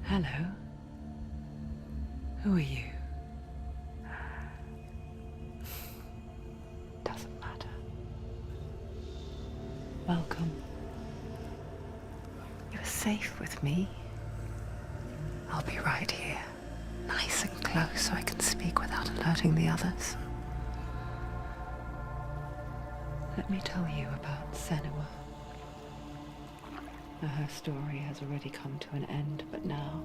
Hello. Who are you? Doesn't matter. Welcome. You're safe with me. I'll be right here, nice and close so I can speak without alerting the others. Let me tell you about Senua. Her story has already come to an end, but now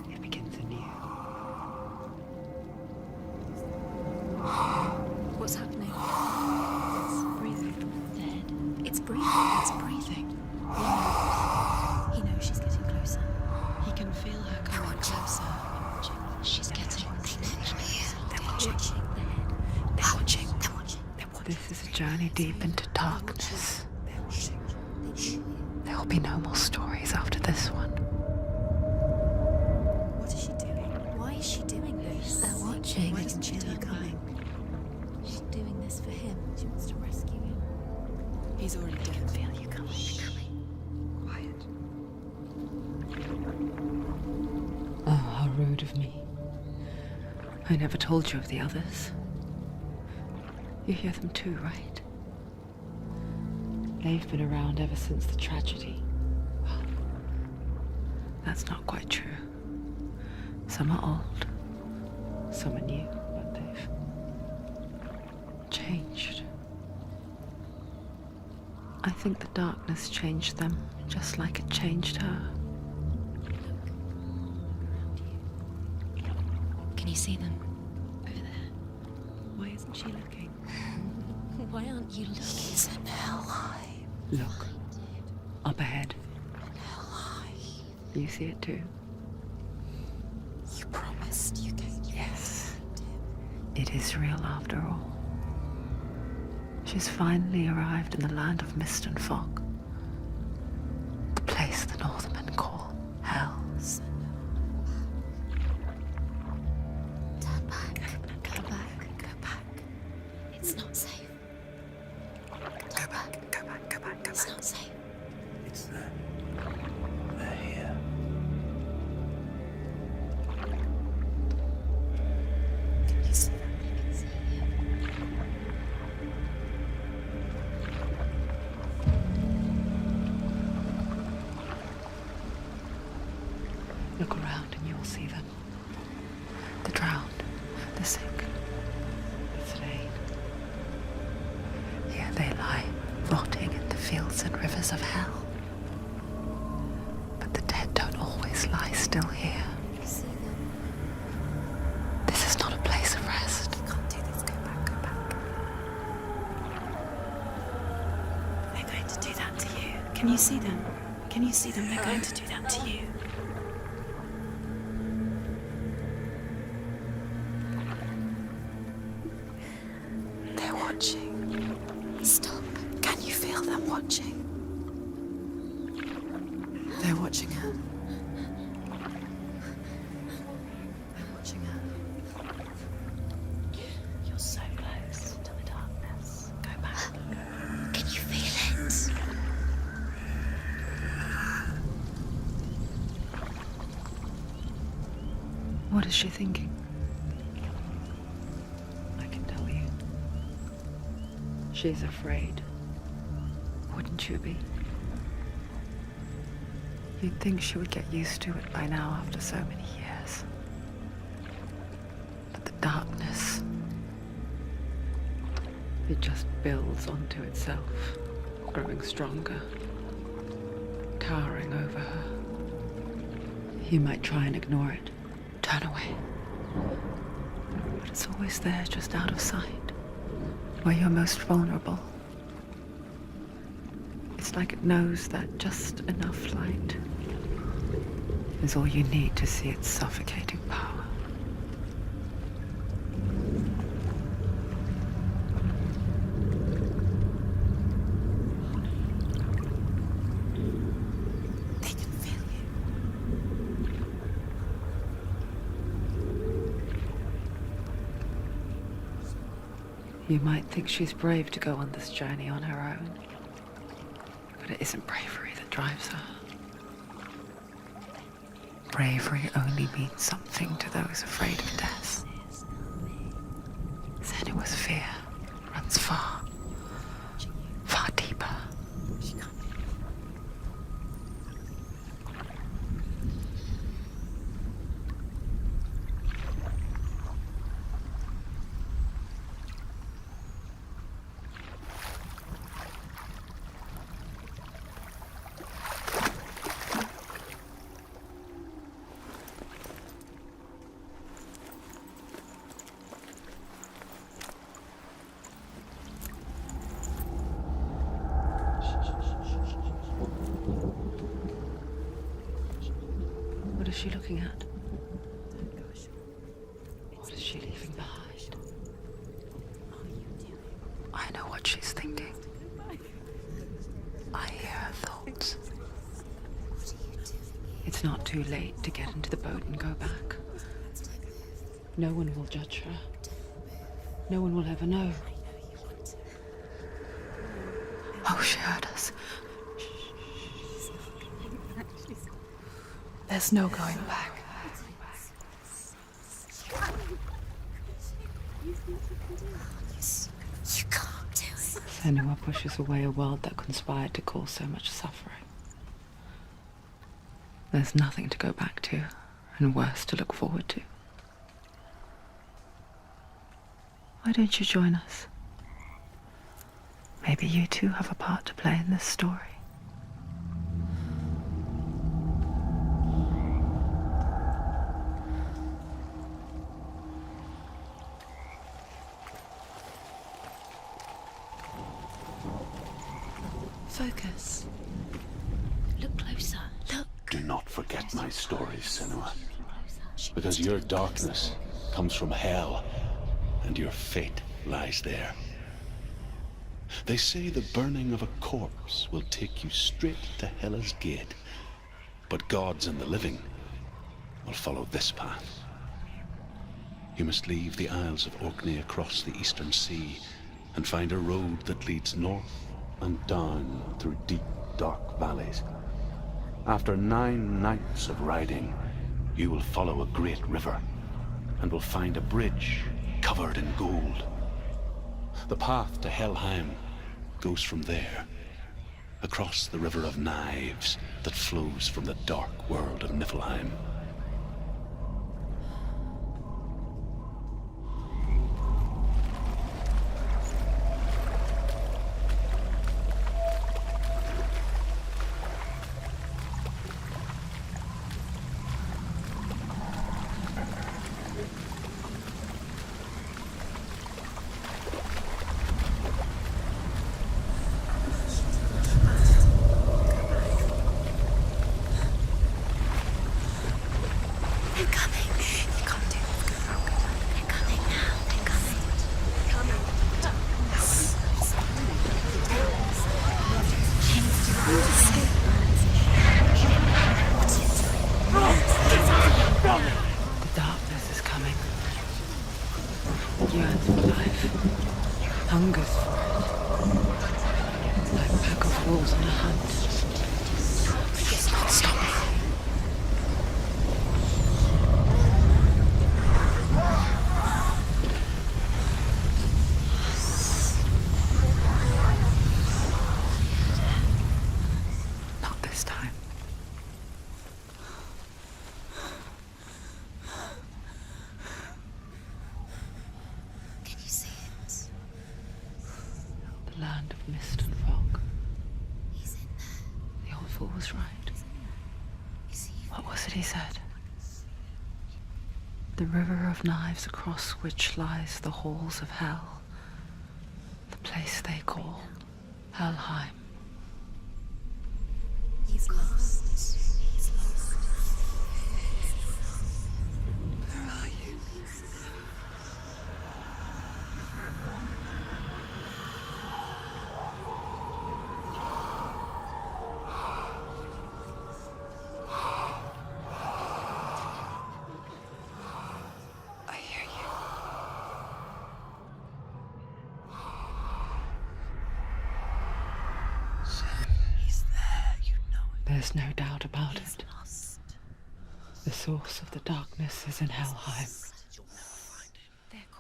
it begins anew. What's happening? It's breathing. Dead. It's breathing. It's breathing. He knows she's getting closer. He can feel her coming closer. She's getting closer. They're watching. They're watching. They're watching. This is a journey deep into darkness. There will be no more stories after this one. What is she doing? Why is she doing this? They're watching. Why doesn't she feel you coming? She's doing this for him. She wants to rescue him. He's already dead. I can feel you coming. Quiet. Oh, how rude of me. I never told you of the others. You hear them too, right? They've been around ever since the tragedy. Well, that's not quite true. Some are old, some are new, but they've changed. I think the darkness changed them, just like it changed her. Can you see them? Over there. Why isn't she looking? Why aren't you looking? He's in hell. Look, up ahead. Hell. You see it too? You promised you gave. Yes. It is real after all. She's finally arrived in the land of mist and fog. The place the Northmen call Hell. Turn back. Go back. Go back. It's not safe. Go back. Go back. Go back. Go back. It's not safe. It's them. They're here. Can you see them? I can see you. Look around and you'll see them. The drowned, the sick, the slain. Here they lie, rotting in the fields and rivers of hell. But the dead don't always lie still here. You see them? This is not a place of rest. You can't do this. Go back. Go back. They're going to do that to you. Can you see them? Can you see them? They're going to do that to you. They're watching. Stop. Can you feel them watching? They're watching her. They're watching her. You're so close to the darkness. Go back. Can you feel it? What is she thinking? I can tell you. She's afraid. Wouldn't you be? You'd think she would get used to it by now after so many years. But the darkness, it just builds onto itself, growing stronger, towering over her. You might try and ignore it, turn away. But it's always there, just out of sight, where you're most vulnerable. It's like it knows that just enough light is all you need to see its suffocating power. They can feel you. You might think she's brave to go on this journey on her own, but it isn't bravery that drives her. Bravery only means something to those afraid of death. Senua's fear runs far, far deeper. What is she looking at? What is she leaving behind? I know what she's thinking. I hear her thoughts. It's not too late to get into the boat and go back. No one will judge her. No one will ever know. Oh, she heard us. There's no going back. You can't do it. Senua pushes away a world that conspired to cause so much suffering. There's nothing to go back to, and worse to look forward to. Why don't you join us? Maybe you too have a part to play in this story. Focus. Look closer. Look. Do not forget my stories, Senua. Because your darkness comes from hell, and your fate lies there. They say the burning of a corpse will take you straight to Hela's gate, but gods and the living will follow this path. You must leave the Isles of Orkney across the eastern sea and find a road that leads north and down through deep, dark valleys. After 9 nights of riding, you will follow a great river and will find a bridge covered in gold. The path to Helheim goes from there, across the river of knives that flows from the dark world of Niflheim. Hungers for it. Like a pack of wolves on a hunt. It's not stopping. Not this time. Can you see it? The land of mist and fog. He's in there. The old fool was right. Is he? What was it he said? The river of knives across which lies the halls of hell. The place they call Helheim. He's lost. He's lost. Where are you? I hear you. He's there, you know it. There's no doubt about He's it. lost. The source of the darkness is in Helheim,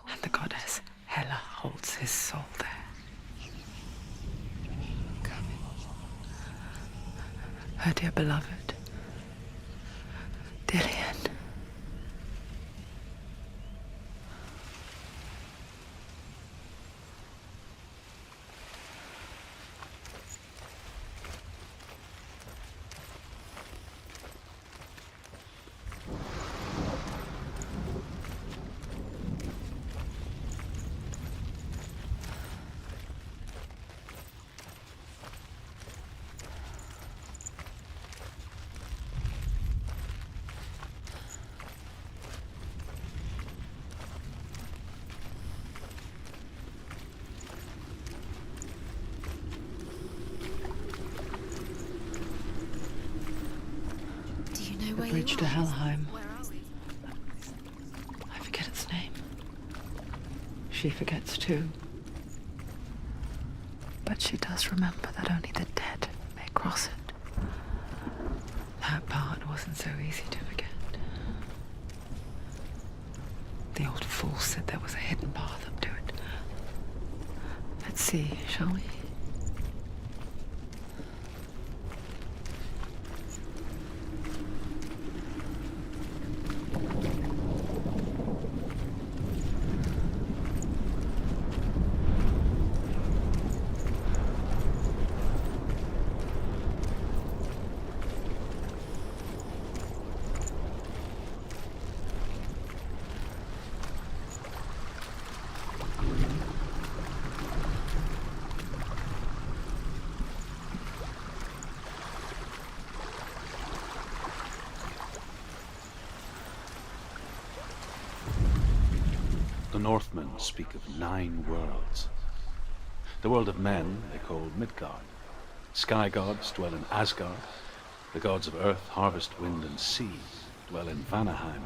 and the goddess Hela holds his soul there. Her dear beloved, Dillian. The bridge to Helheim. I forget its name. She forgets too. But she does remember that only the dead may cross it. That part wasn't so easy to forget. The old fool said there was a hidden path up to it. Let's see, shall we? The Northmen speak of 9 worlds. The world of men they call Midgard. Sky gods dwell in Asgard. The gods of earth, harvest, wind, and sea dwell in Vanaheim.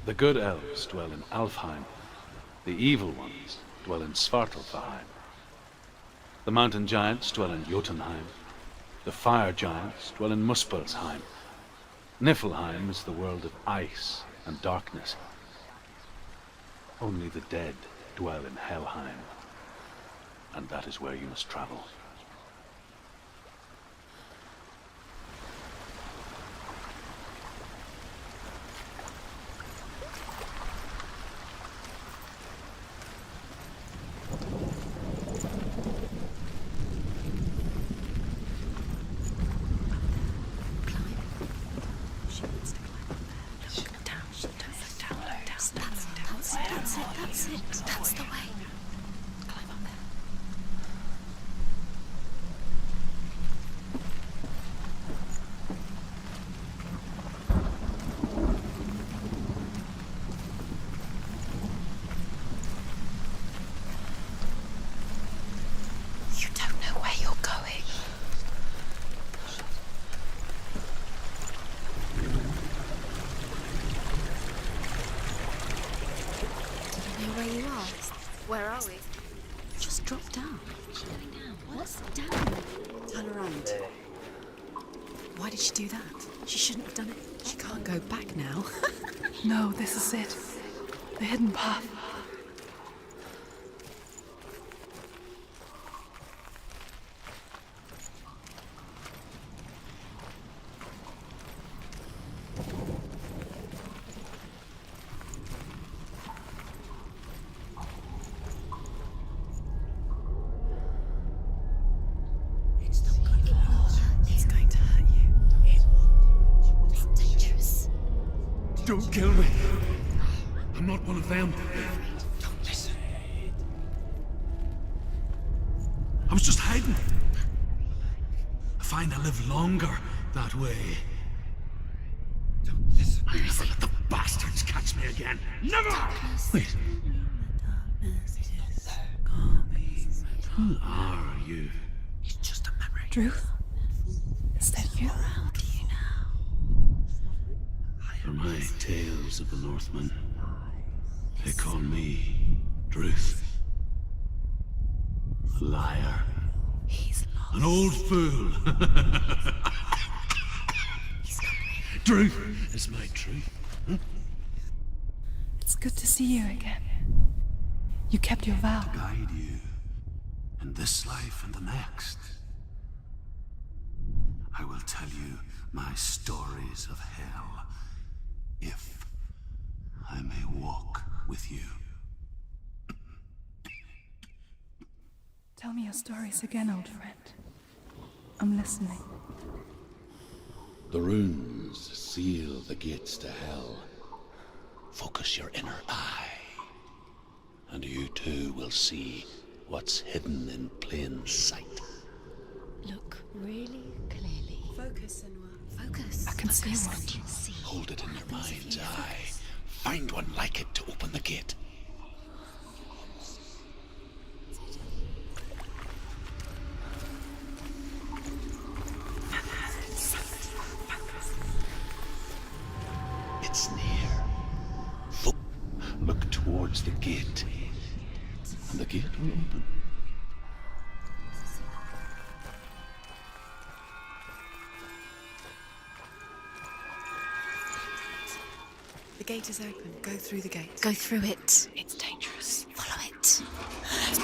The good elves dwell in Alfheim. The evil ones dwell in Svartalfheim. The mountain giants dwell in Jotunheim. The fire giants dwell in Muspelheim. Niflheim is the world of ice and darkness. Only the dead dwell in Helheim, and that is where you must travel. That's the way. Climb up there. You don't know where you're going. Do you know where you are? Where are we? Just drop down. She's going down. What's down? Turn around. Why did she do that? She shouldn't have done it. She can't go back now. No, this is it. The hidden path. He's going to hurt you. It's dangerous. Don't kill me. I'm not one of them. Don't listen. I was just hiding. I find I live longer that way. Don't listen. I'll never let the bastards catch me again. Never! Wait. Who are you? It's just a memory. Druth? Is that you? Around you now. For my tales of the Northmen, they call me Druth. A liar. He's lost. An old fool. He's coming. truth is my truth. It's good to see you again. You kept your vow. Guide you in this life and the next. I will tell you my stories of hell, if I may walk with you. Tell me your stories again, old friend. I'm listening. The runes seal the gates to hell. Focus your inner eye, and you too will see what's hidden in plain sight. Look really clearly. Focus, Senua. Focus. I can see Focus one. and you'll see. Hold it in your Happens if mind's you eye. focus. Find one like it to open the gate. It's near. Look towards the gate, and the gate will open. The gate is open. Go through the gate. Go through it. It's dangerous. Follow it.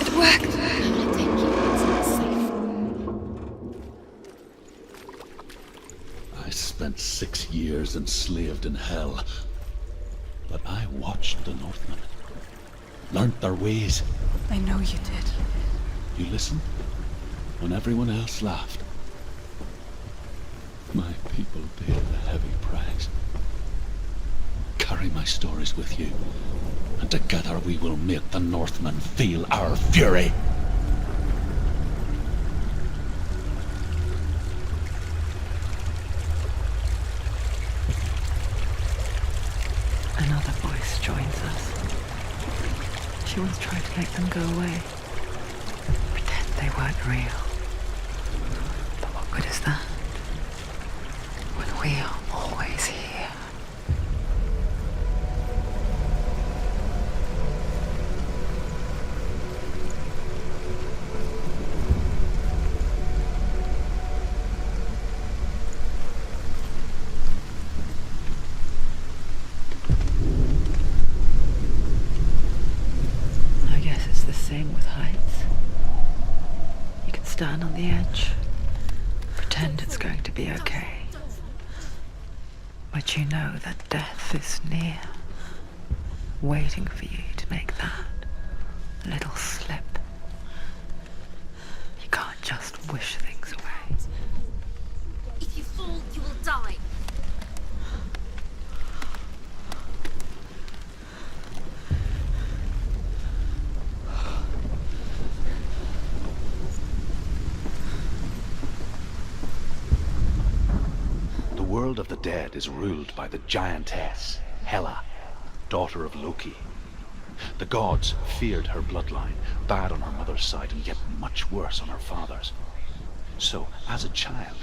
It worked! I'm gonna take you. It's not safe. I spent 6 years enslaved in hell, but I watched the Northmen, learnt their ways. I know you did. You listened when everyone else laughed. My people paid the heavy price. Carry my stories with you, and together we will make the Northmen feel our fury. Another voice joins us. She once tried to make them go away. Pretend they weren't real. But what good is that? When we are always here. I guess it's the same with heights. You can stand on the edge, pretend it's going to be okay. But you know that death is near, waiting for you to make that little slip. You can't just wish things away. If you fall, you will die. The world of the dead is ruled by the giantess, Hela, daughter of Loki. The gods feared her bloodline, bad on her mother's side and yet much worse on her father's. So, as a child,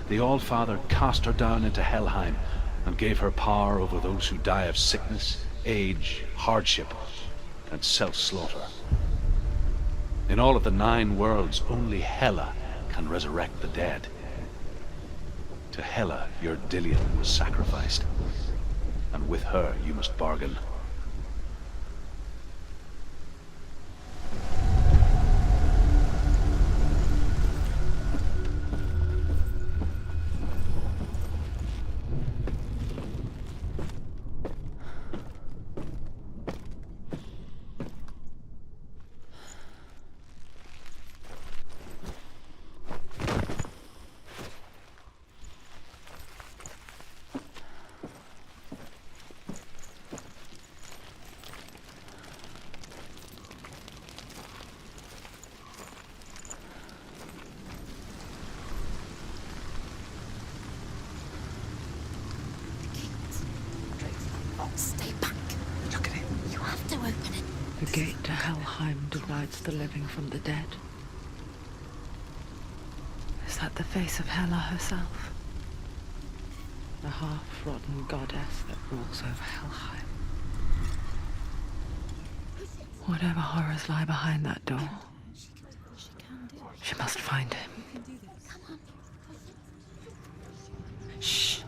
the All-Father cast her down into Helheim and gave her power over those who die of sickness, age, hardship, and self-slaughter. In all of the 9 worlds, only Hela can resurrect the dead. To Hela, your Dillion was sacrificed, and with her you must bargain. Stay back. Look at it. You have to open it. The gate to Helheim divides the living from the dead. Is that the face of Hela herself? The half-rotten goddess that rules over Helheim. Whatever horrors lie behind that door, she must find him. Shh.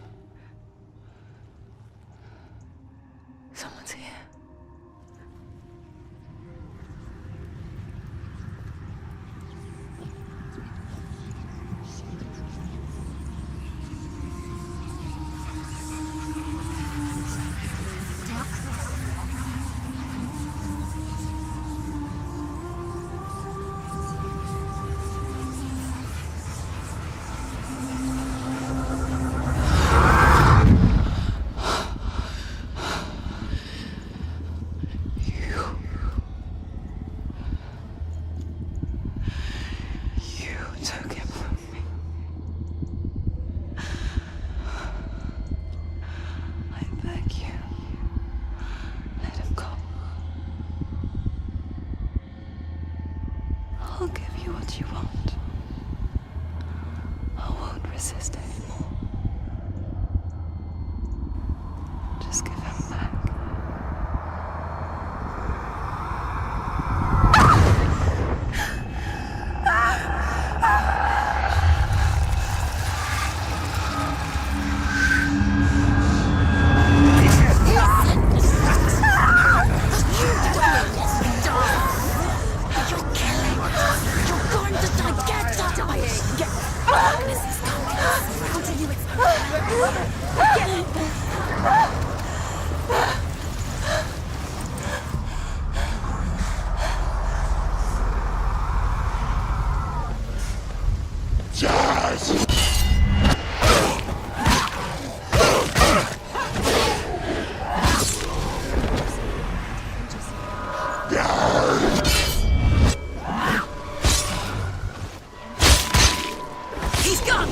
He's gone!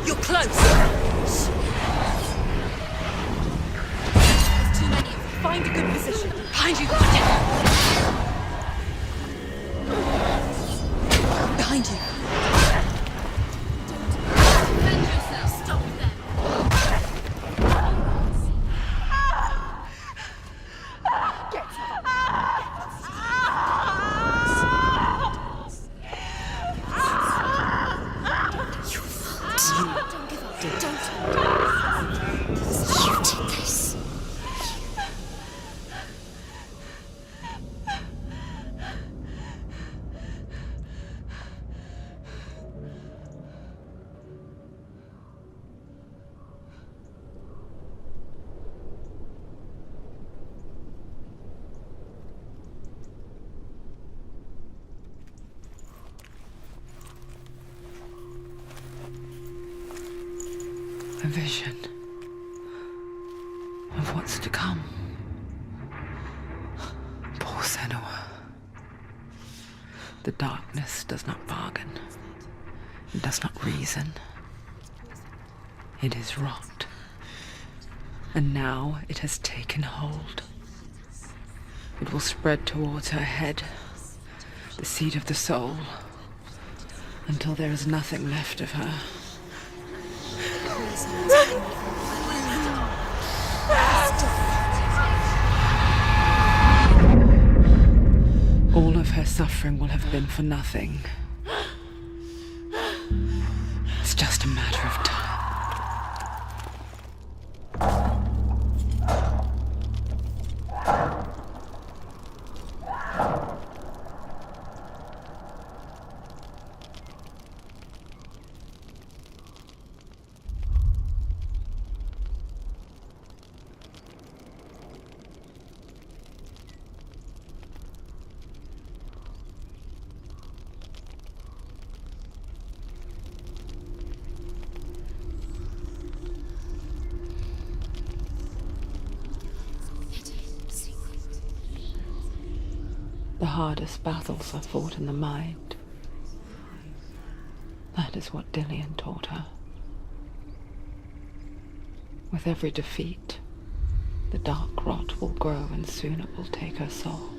You're close! There's too many of them. Find a good position. Behind you! Behind you! Defend yourself! Stop them! A vision of what's to come. Poor Senua. The darkness does not bargain. It does not reason. It is rot. And now it has taken hold. It will spread towards her head, the seat of the soul, until there is nothing left of her. All of her suffering will have been for nothing. It's just a matter of time. The hardest battles are fought in the mind. That is what Dillian taught her. With every defeat, the dark rot will grow and soon it will take her soul.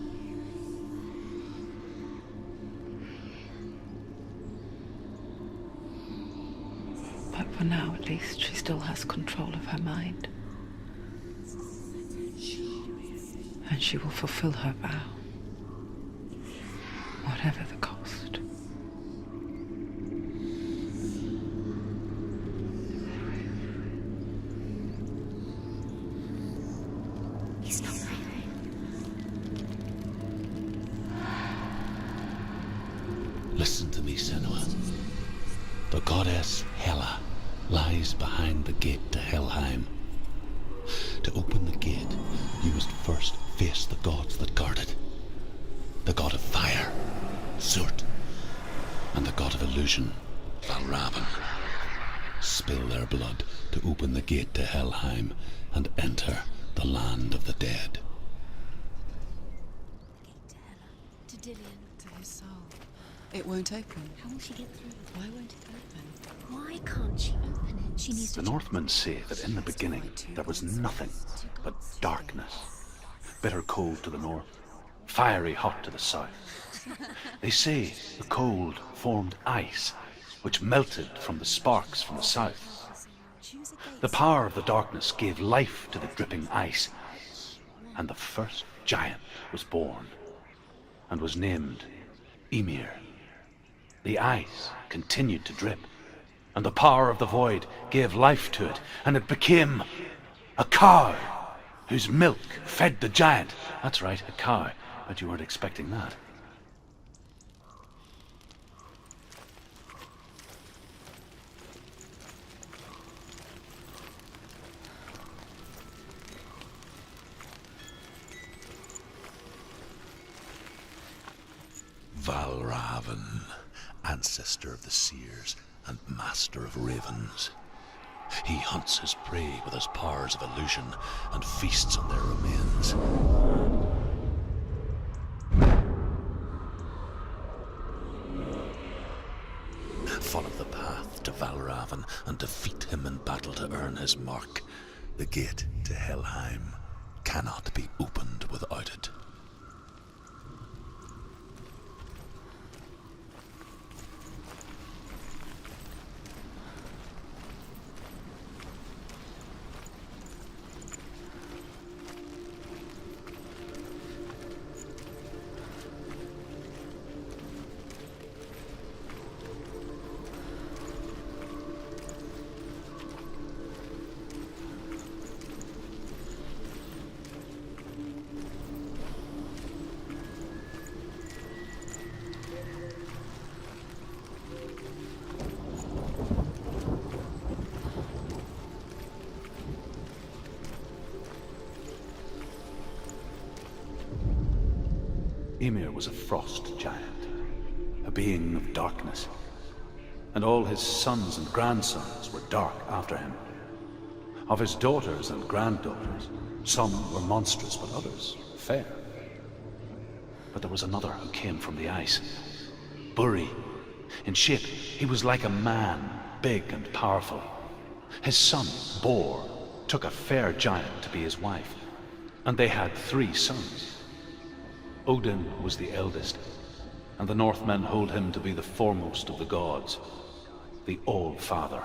But for now, at least, she still has control of her mind. And she will fulfill her vow. Whatever the cost. He's not breathing. Listen to me, Senua. The goddess Hela lies behind the gate to Helheim. To open the gate, you must first face the gods that guard it. The god of fire, Surt, and the god of illusion, VRAM. Spill their blood to open the gate to Helheim and enter the land of the dead. To Dillian. To his soul. It won't open. How will she get through? Why won't it open? Why can't she open it? She needs The to. Northmen say that in the beginning there was nothing but darkness. Bitter cold to the north, fiery hot to the south. They say the cold formed ice, which melted from the sparks from the south. The power of the darkness gave life to the dripping ice, and the first giant was born, and was named Ymir. The ice continued to drip, and the power of the void gave life to it, and it became a cow, whose milk fed the giant. That's right, a cow. Bet you weren't expecting that. Valravan, ancestor of the seers and master of ravens. He hunts his prey with his powers of illusion and feasts on their remains. Follow the path to Valravan and defeat him in battle to earn his mark. The gate to Helheim cannot be opened without it. Ymir was a frost giant, a being of darkness, and all his sons and grandsons were dark after him. Of his daughters and granddaughters, some were monstrous, but others fair. But there was another who came from the ice. Buri. In shape, he was like a man, big and powerful. His son, Bor, took a fair giant to be his wife, and they had 3 sons. Odin was the eldest, and the Northmen hold him to be the foremost of the gods, the All-Father.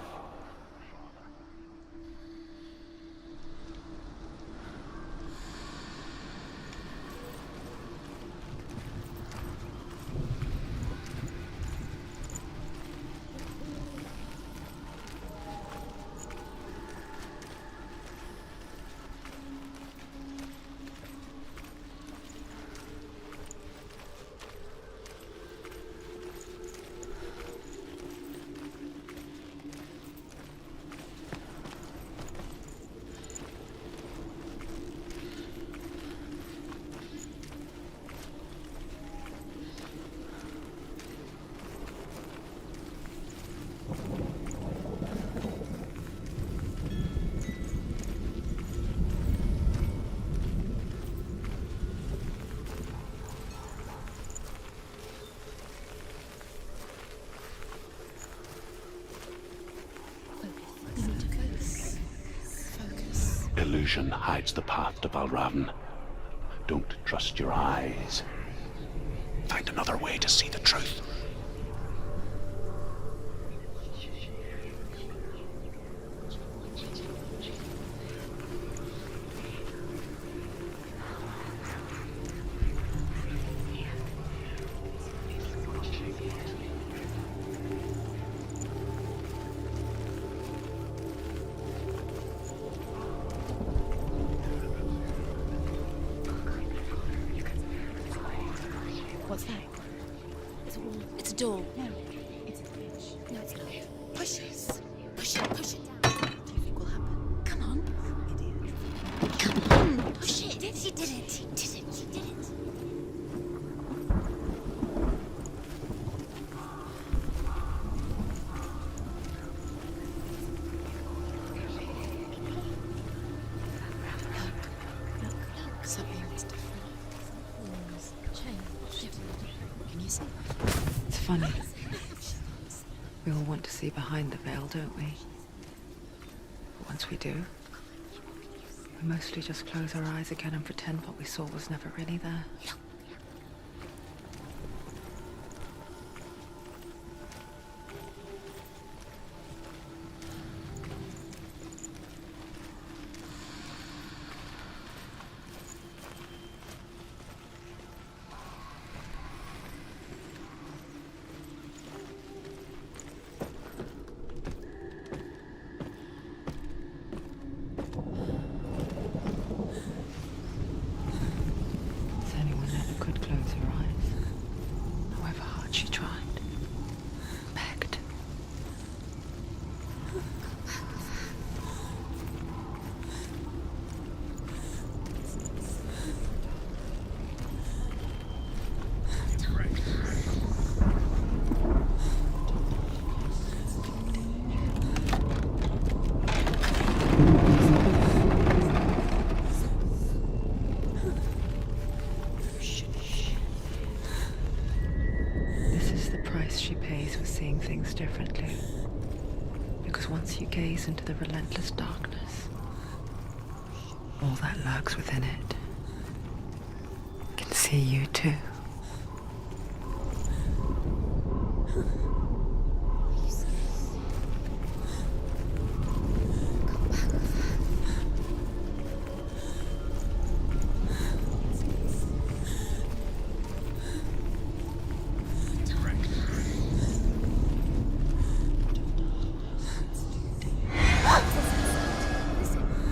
Illusion hides the path to Valravan. Don't trust your eyes. Find another way to see the truth. What's that? It's a wall. It's a door. No, it's a bridge. No, it's not. Push it. Push it. Push it down. What do you think will happen? Come on. Idiot. Come on. Push it. She did it. She did it. She did it. Look. Something's different. Walls change. Can you see? It's funny. We all want to see behind the veil, don't we? But once we do, we mostly just close our eyes again and pretend what we saw was never really there. close her eyes, however hard she tried. Begged. This is the price she pays for seeing things differently. Because once you gaze into the relentless darkness, all that lurks within it can see you too.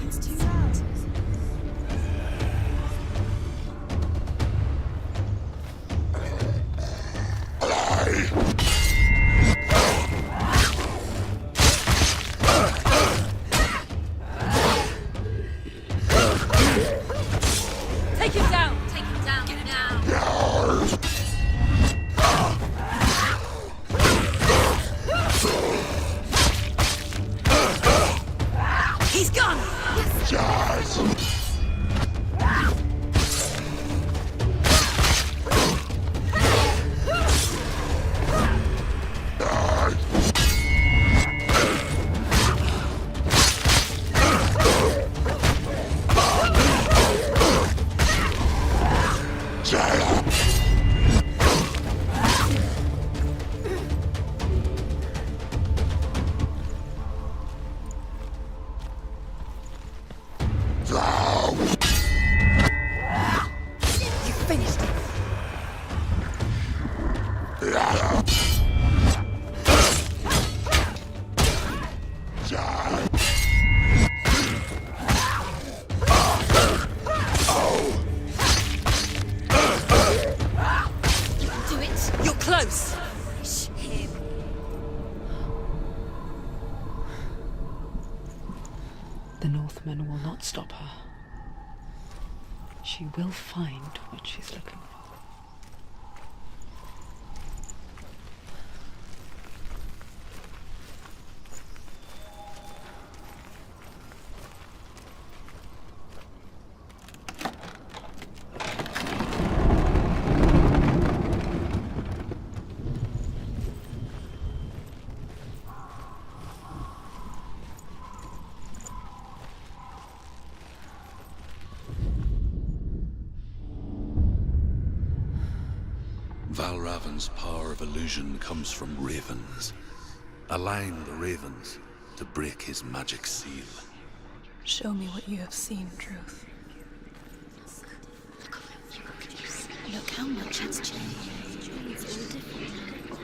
It's too loud. Take him down! Take him down now! He's gone! You finished it. You can do it. You're close. Finish him. The Northmen will not stop her. She will find what she's looking for. Valravan's power of illusion comes from ravens. Align the ravens to break his magic seal. Show me what you have seen, Truth. Look how much it's changed. It's all different.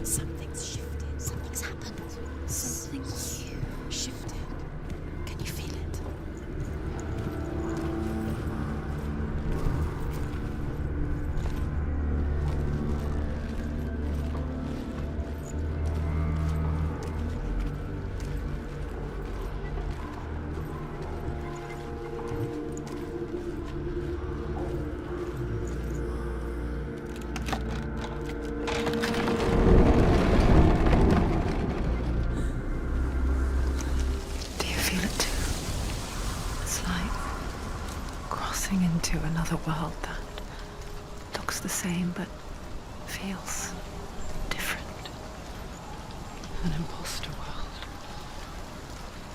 Something's shifted. Something's happened. Something huge shifted. Can you feel it? Do you feel it too? It's like crossing into another world that looks the same but feels different. An imposter world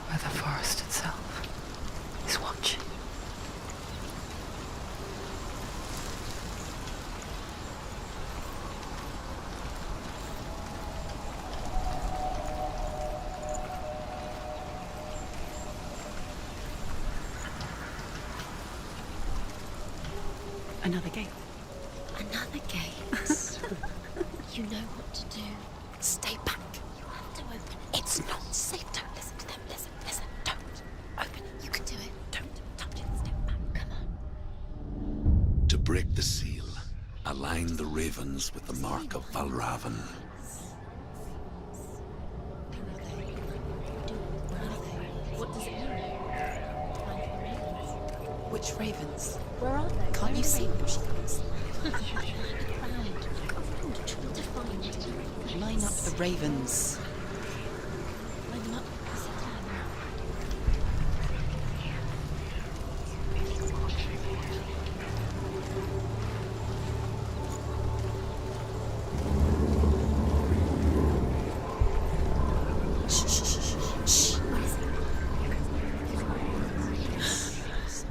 where the forest itself is watching. Another gate. Another gate. You know what to do. Stay back. You have to open it. It's not safe. Don't listen to them. Listen. Don't. Open it. You can do it. Don't touch it. Step back. Come on. To break the seal, align the ravens with the mark of Valravan. What does it mean? Which ravens? Where are they? Can't you see them? Line up the ravens. Line them up.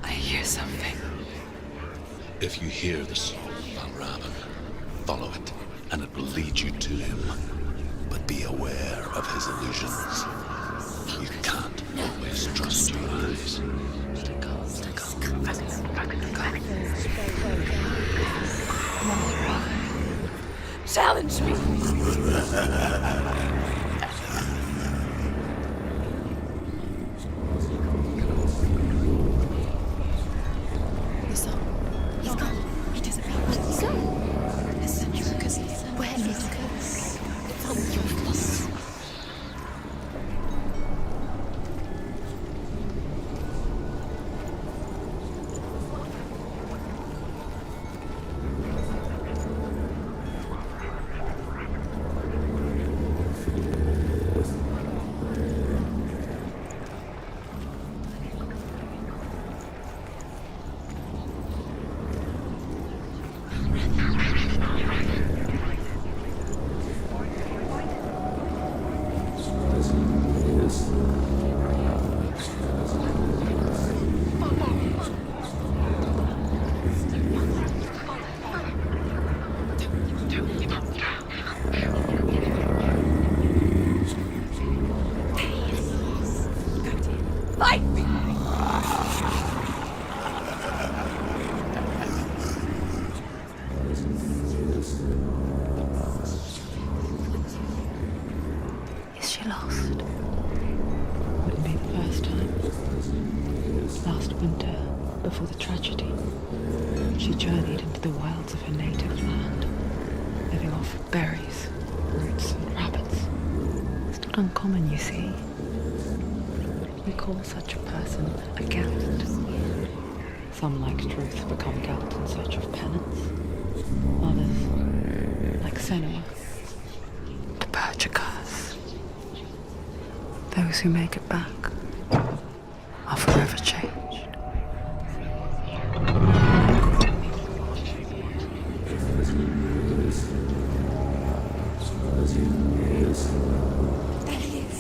I hear something. If you hear the song of Valravan, follow it, and it will lead you to him. But be aware of his illusions. You can't always trust your eyes. Challenge me. He's gone. He disappeared. He's gone. Listen, because Where is he? It's on your loss. Fight me! Is she lost? Wouldn't be the first time. Last winter, before the tragedy, she journeyed into the wilds of her native land, living off berries, roots, and rabbits. It's not uncommon, you see. We call such a person a Gelt. Some, like truth, become Gelt in search of penance. Others, like Senua, to purge a curse. Those who make it back are forever changed. There he is.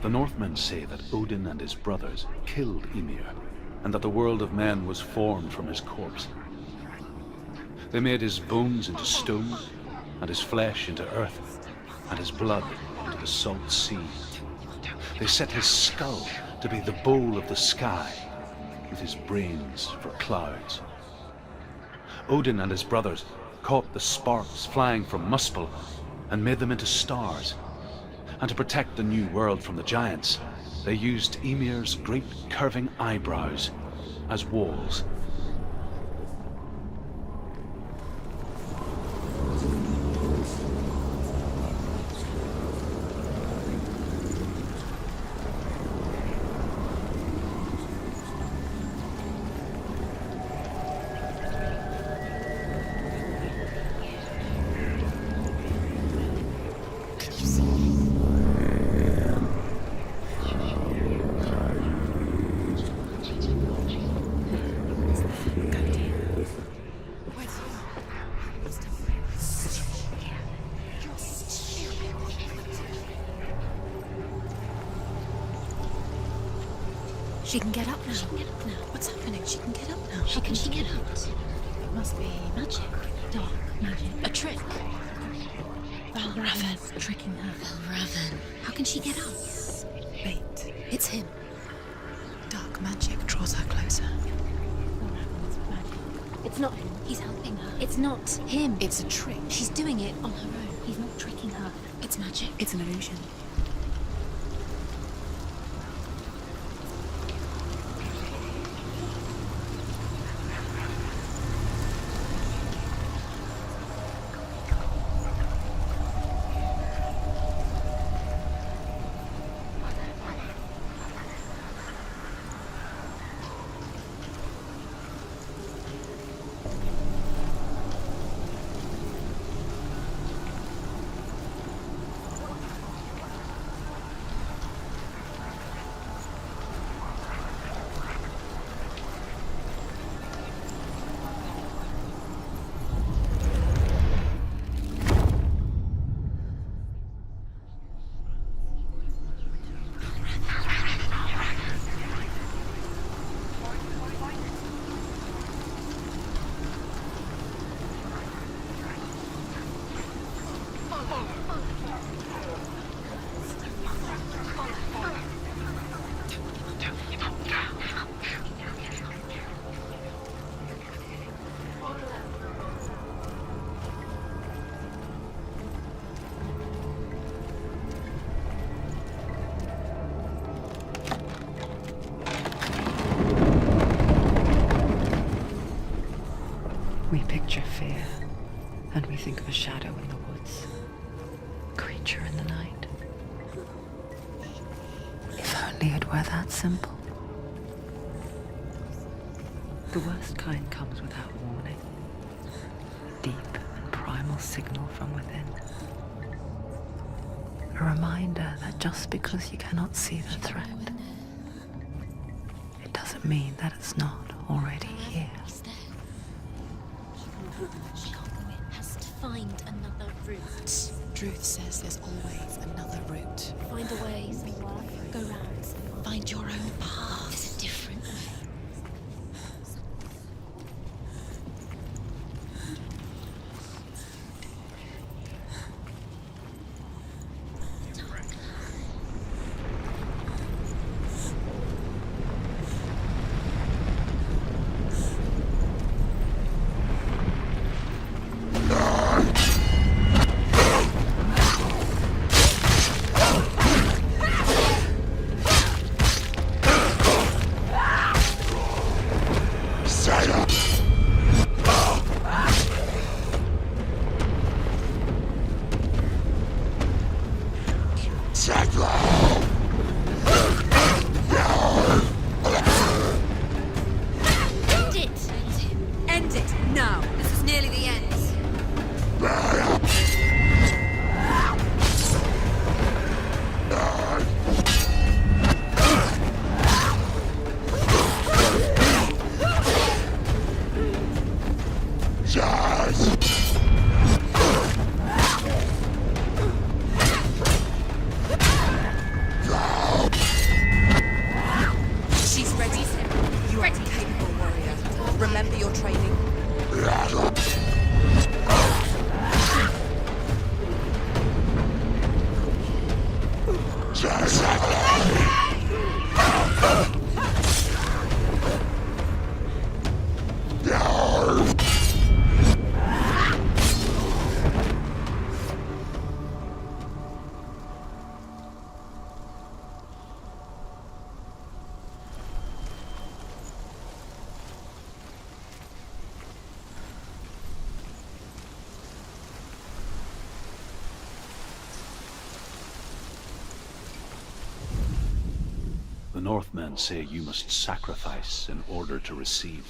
The Northmen say that Odin and his brothers killed Ymir, and that the world of men was formed from his corpse. They made his bones into stone, and his flesh into earth, and his blood into the salt sea. They set his skull to be the bowl of the sky, with his brains for clouds. Odin and his brothers caught the sparks flying from Muspel and made them into stars. And to protect the new world from the giants, they used Ymir's great curving eyebrows as walls. She can get up now. She can get up now. What's happening? She can get up now. How can she get out? It must be magic. Dark magic. A trick. Valravan tricking her. Valravan. How can she get out? Wait. It's him. Dark magic draws her closer. Valravan's magic. It's not him. He's helping her. It's not him. It's a trick. She's doing it on her own. He's not tricking her. It's magic. It's an illusion. We picture fear, and we think of a shadow in the woods, a creature in the night. If only it were that simple. The worst kind comes without warning. A deep and primal signal from within. A reminder that just because you cannot see the threat, it doesn't mean that it's not already here. He's there. She can't go in. Has to find another route. Truth says there's always another route. Find a way. Go round. Find your own path. There's a different way. Northmen say you must sacrifice in order to receive.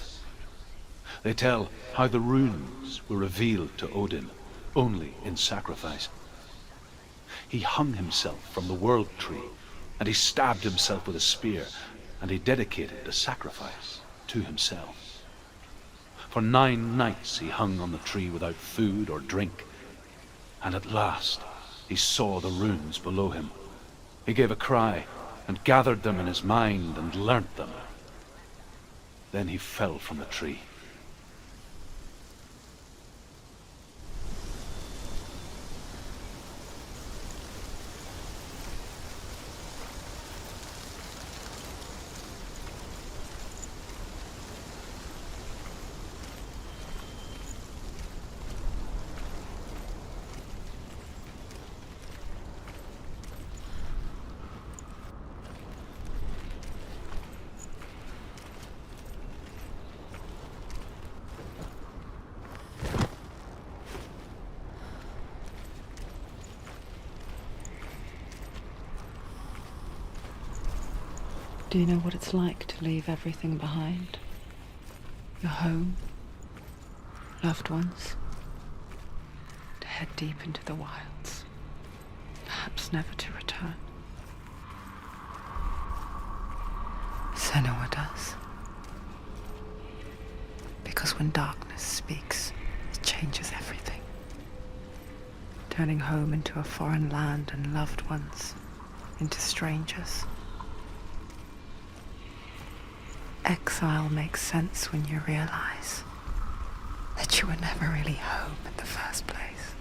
They tell how the runes were revealed to Odin only in sacrifice. He hung himself from the world tree, and he stabbed himself with a spear, and he dedicated the sacrifice to himself. For 9 nights he hung on the tree without food or drink, and at last he saw the runes below him. He gave a cry, and gathered them in his mind and learnt them. Then he fell from the tree. Do you know what it's like to leave everything behind? Your home, loved ones, to head deep into the wilds, perhaps never to return. Senua does. Because when darkness speaks, it changes everything, turning home into a foreign land and loved ones into strangers. Exile makes sense when you realize that you were never really home in the first place.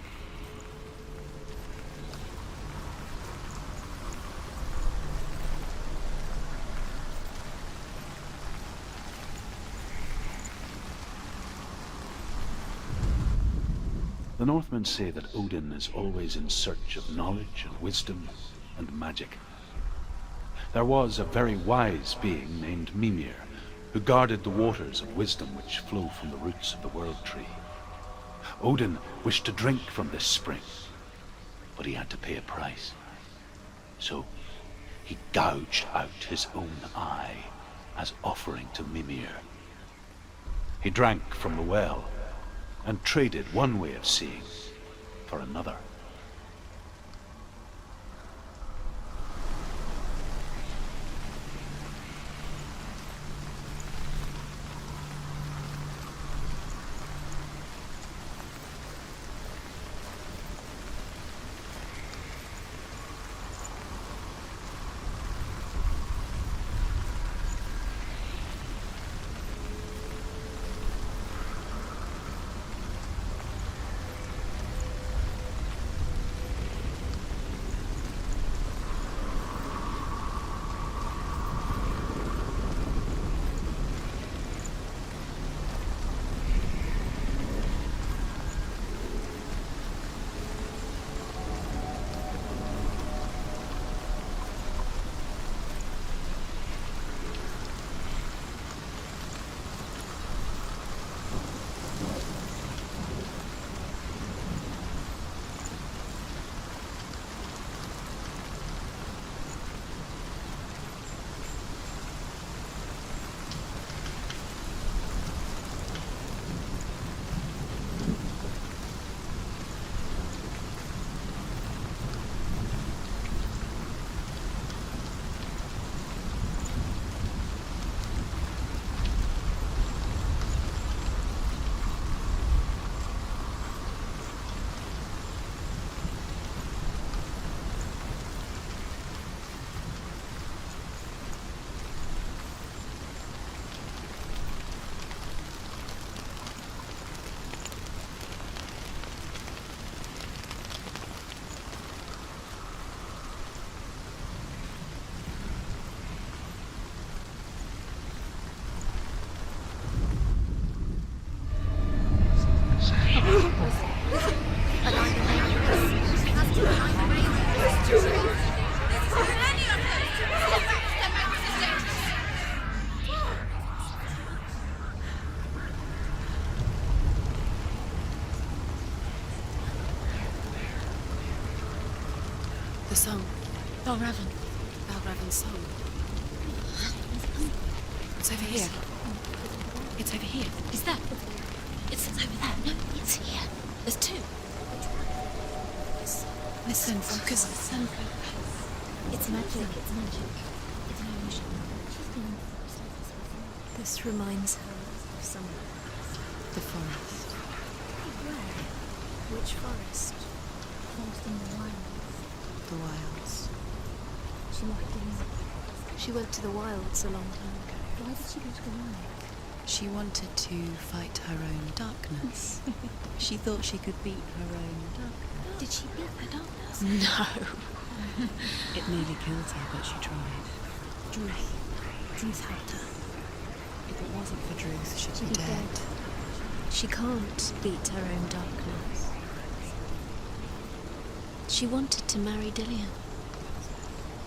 The Northmen say that Odin is always in search of knowledge and wisdom and magic. There was a very wise being named Mimir, who guarded the waters of wisdom which flow from the roots of the world tree. Odin wished to drink from this spring, but he had to pay a price. So he gouged out his own eye as offering to Mimir. He drank from the well and traded one way of seeing for another. The song. Valravan's song. It's over here. It's over here. Is that? It's over there. No, it's here. There's two. Listen, focus. Listen. It's magic. It's magic. It's an illusion. This reminds her of somewhere. The forest. Where? Which forest? Forest in the wilds. The wilds. She went to the wilds a long time ago. Why did she go to the wilds? She wanted to fight her own darkness. She thought she could beat her own darkness. Did she beat the darkness? No. It nearly killed her, but she tried. Druth helped her. If it wasn't for Druth, she'd be dead. She can't beat her own darkness. She wanted to marry Dillian.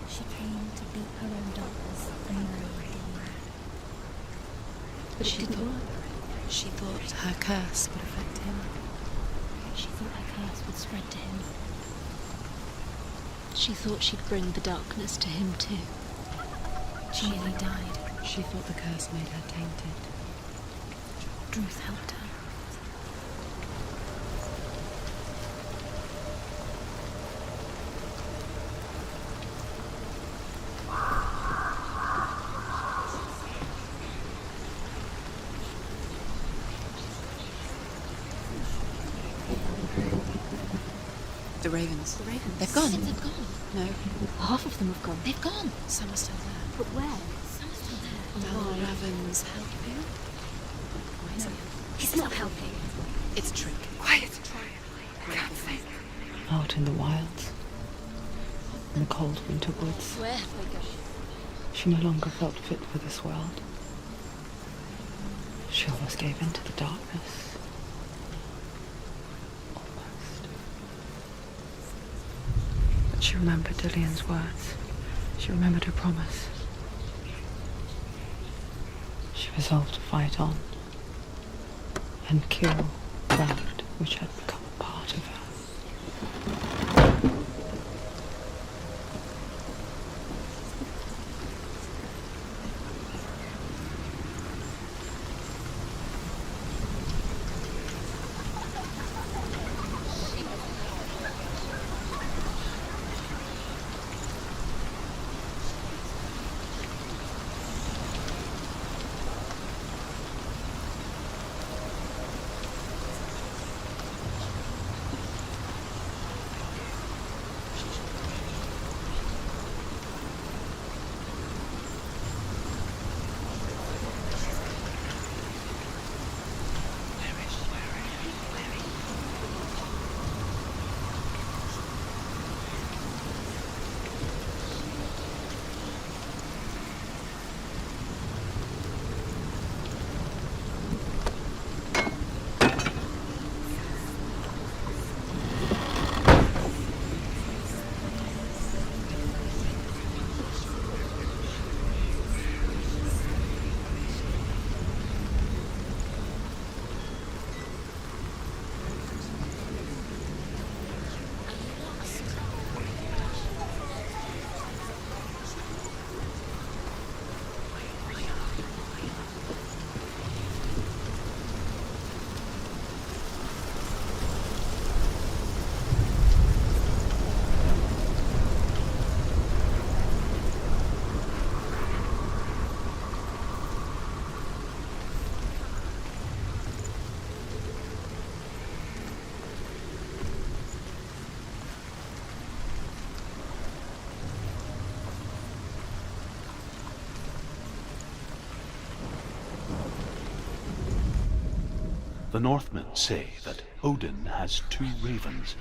She came to beat her own darkness and marry Dillian. But it didn't work. She thought her curse would affect him. She thought her curse would spread to him. She thought she'd bring the darkness to him too. She nearly died. She thought the curse made her tainted. Druth helped her. The ravens. The ravens. They've gone. They've gone. No. Half of them have gone. They've gone. Some are still there. But where? Some are still there. Val Raven's helping. No, he's not helping. It's a trick. Quiet. I can't think. Out in the wilds, in the cold winter woods, Where have they gone? she no longer felt fit for this world. She almost gave in to the darkness. Almost. But she remembered Dillian's words. She remembered her promise. She resolved to fight on and kill that which had become a part of her. The Northmen say that Odin has two ravens.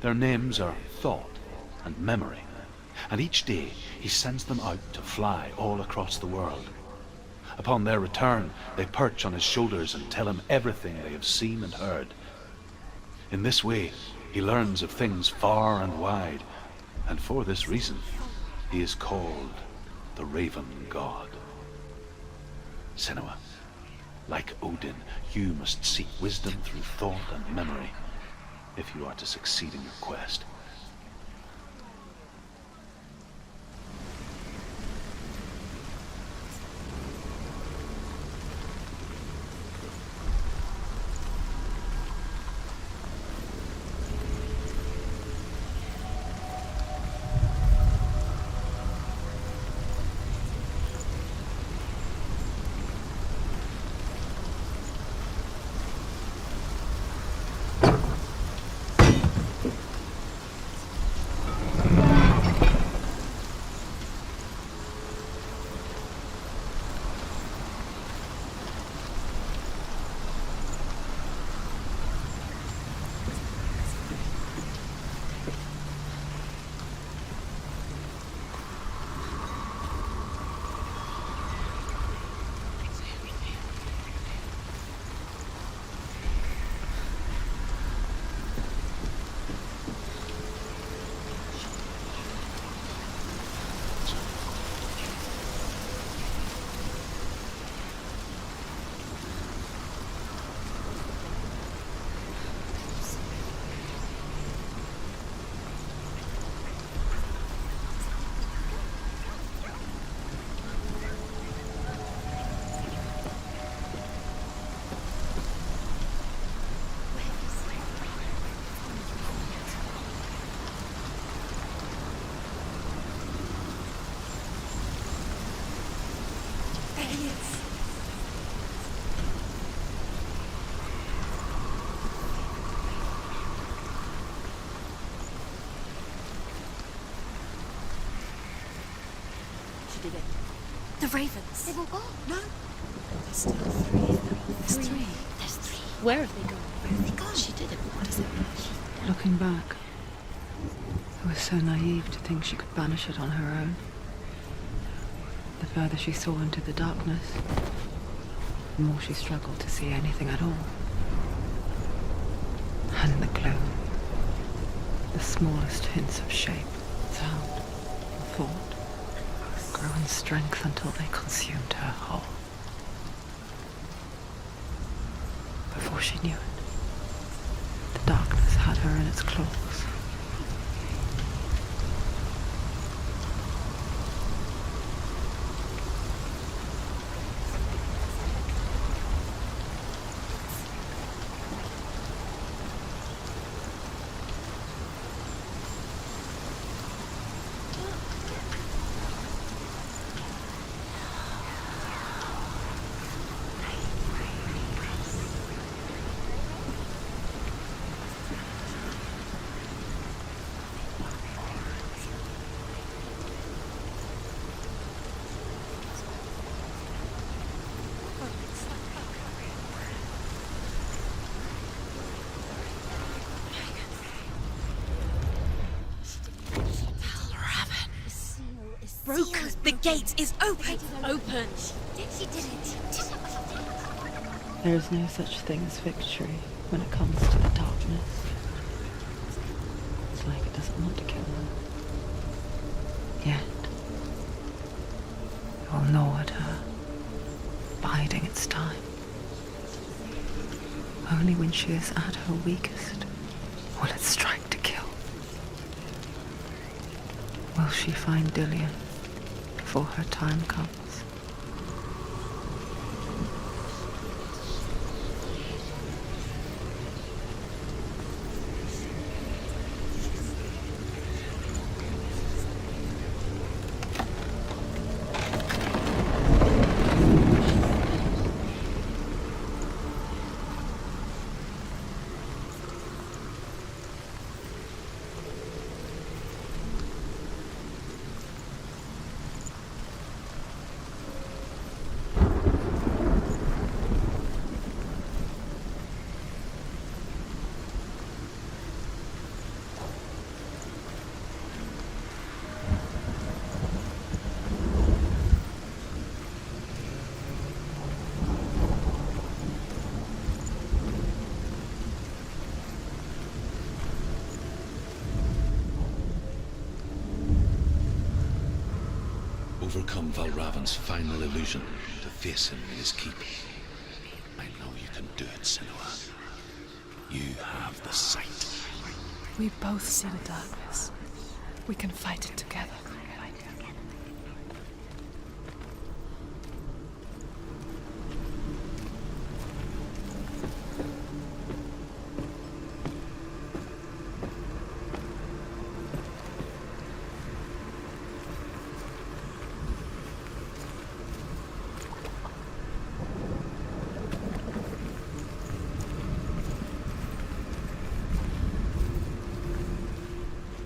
Their names are Thought and Memory, and each day he sends them out to fly all across the world. Upon their return, they perch on his shoulders and tell him everything they have seen and heard. In this way, he learns of things far and wide, and for this reason, he is called the Raven God. Senua, like Odin, you must seek wisdom through thought and memory if you are to succeed in your quest. She did it. The ravens. They've all gone. No. There's still three. There's three. There's three. Where have they gone? Where have they gone? She did it. What does it mean? Looking back, I was so naive to think she could banish it on her own. The further she saw into the darkness, the more she struggled to see anything at all. And in the gloom, the smallest hints of shape, sound, or thought grew in strength until they consumed her whole. Before she knew it, the darkness had her in its claws. Broke. The gate is open. Open. She did it. There is no such thing as victory when it comes to the darkness. It's like it doesn't want to kill her. Yet, it will gnaw at her, biding its time. Only when she is at her weakest will it strike to kill. Will she find Dillian before her time comes? Overcome Valravan's final illusion to face him in his keep. I know you can do it, Senua. You have the sight. We both see the darkness. We can fight it together.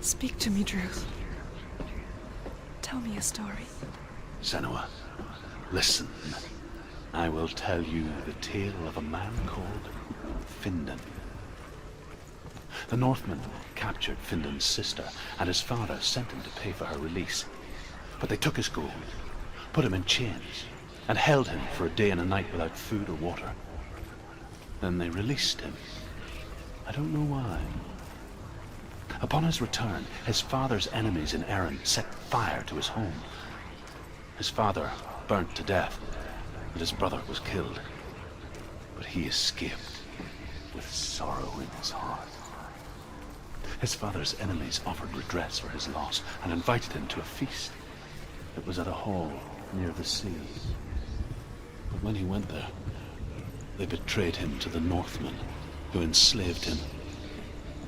Speak to me, Druth. Tell me a story. Senua, listen. I will tell you the tale of a man called Findan. The Northmen captured Findan's sister, and his father sent him to pay for her release. But they took his gold, put him in chains, and held him for a day and a night without food or water. Then they released him. I don't know why. Upon his return, his father's enemies in Erin set fire to his home. His father burnt to death, and his brother was killed. But he escaped with sorrow in his heart. His father's enemies offered redress for his loss and invited him to a feast. It was at a hall near the sea. But when he went there, they betrayed him to the Northmen, who enslaved him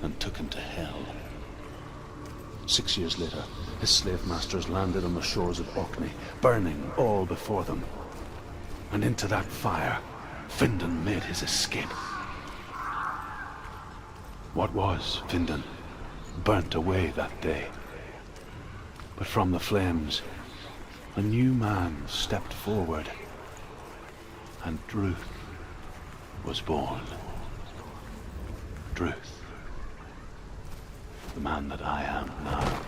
and took him to hell. 6 years later, his slave masters landed on the shores of Orkney, burning all before them. And into that fire, Findan made his escape. What was Findan burnt away that day. But from the flames, a new man stepped forward, and Druth was born. Druth, the man that I am now.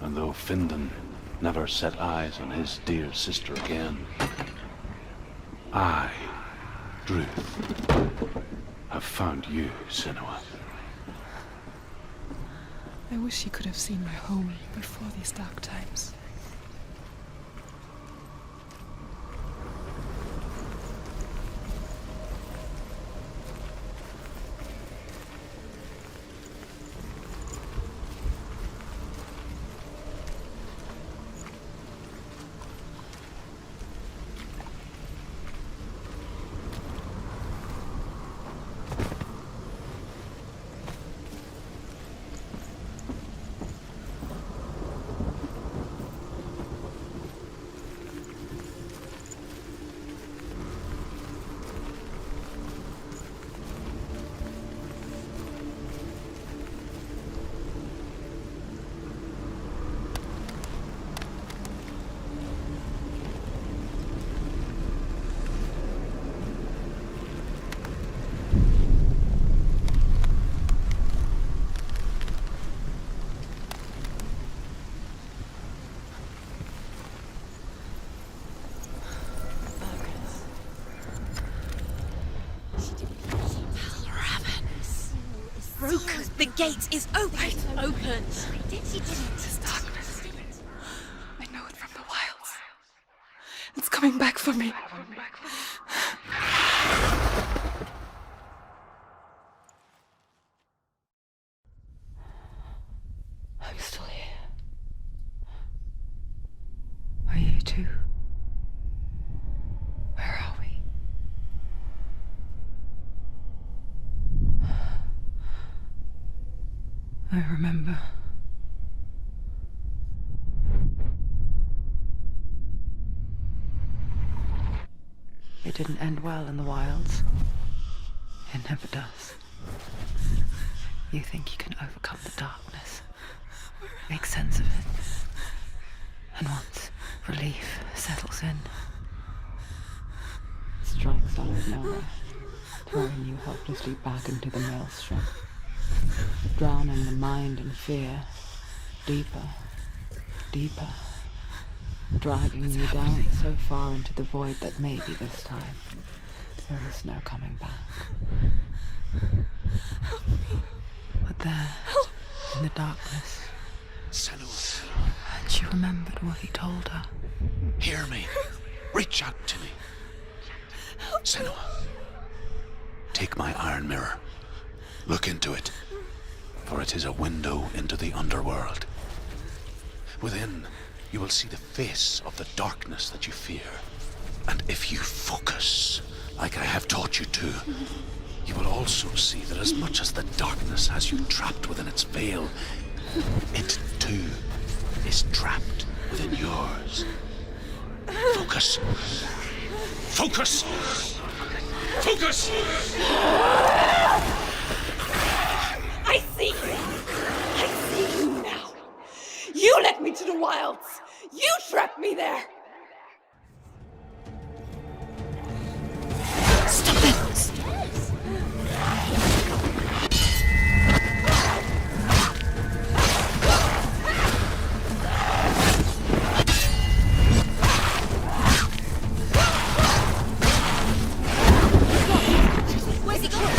And though Findan never set eyes on his dear sister again, I, Druth, have found you, Senua. I wish he could have seen my home before these dark times. Broken. The gate is open. Open. This darkness. I know it from the wilds. It's coming back for me. I'm still here. Are you too? Where are we? I remember. It didn't end well in the wilds. It never does. You think you can overcome the darkness, make sense of it, and once relief settles in, it strikes out of nowhere, throwing you helplessly back into the maelstrom, drowning the mind in fear, deeper, deeper, dragging you down so far into the void that maybe this time there is no coming back. But there, in the darkness, Senua, and she remembered what he told her. hear me. Reach out to me. Senua, take my iron mirror. Look into it, for it is a window into the underworld. Within, you will see the face of the darkness that you fear. And if you focus, like I have taught you to, you will also see that as much as the darkness has you trapped within its veil, it too is trapped within yours. Focus. Focus! Focus! I see you! I see you now! You led me to the wilds! You trapped me there! Stop it! Where's he going?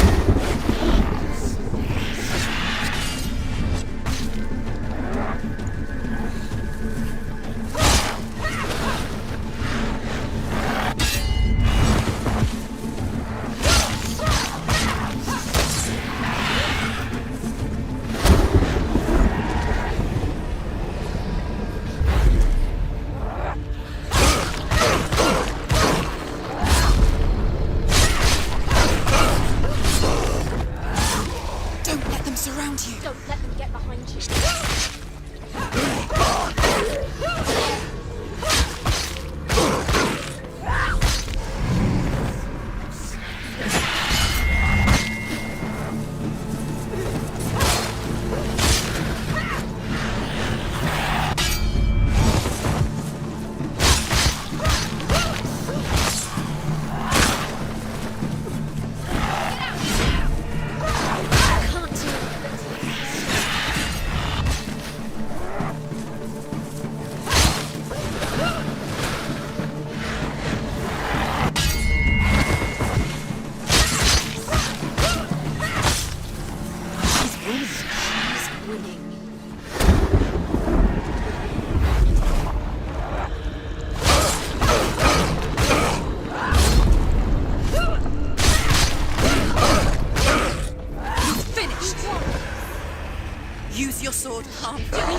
can't do it.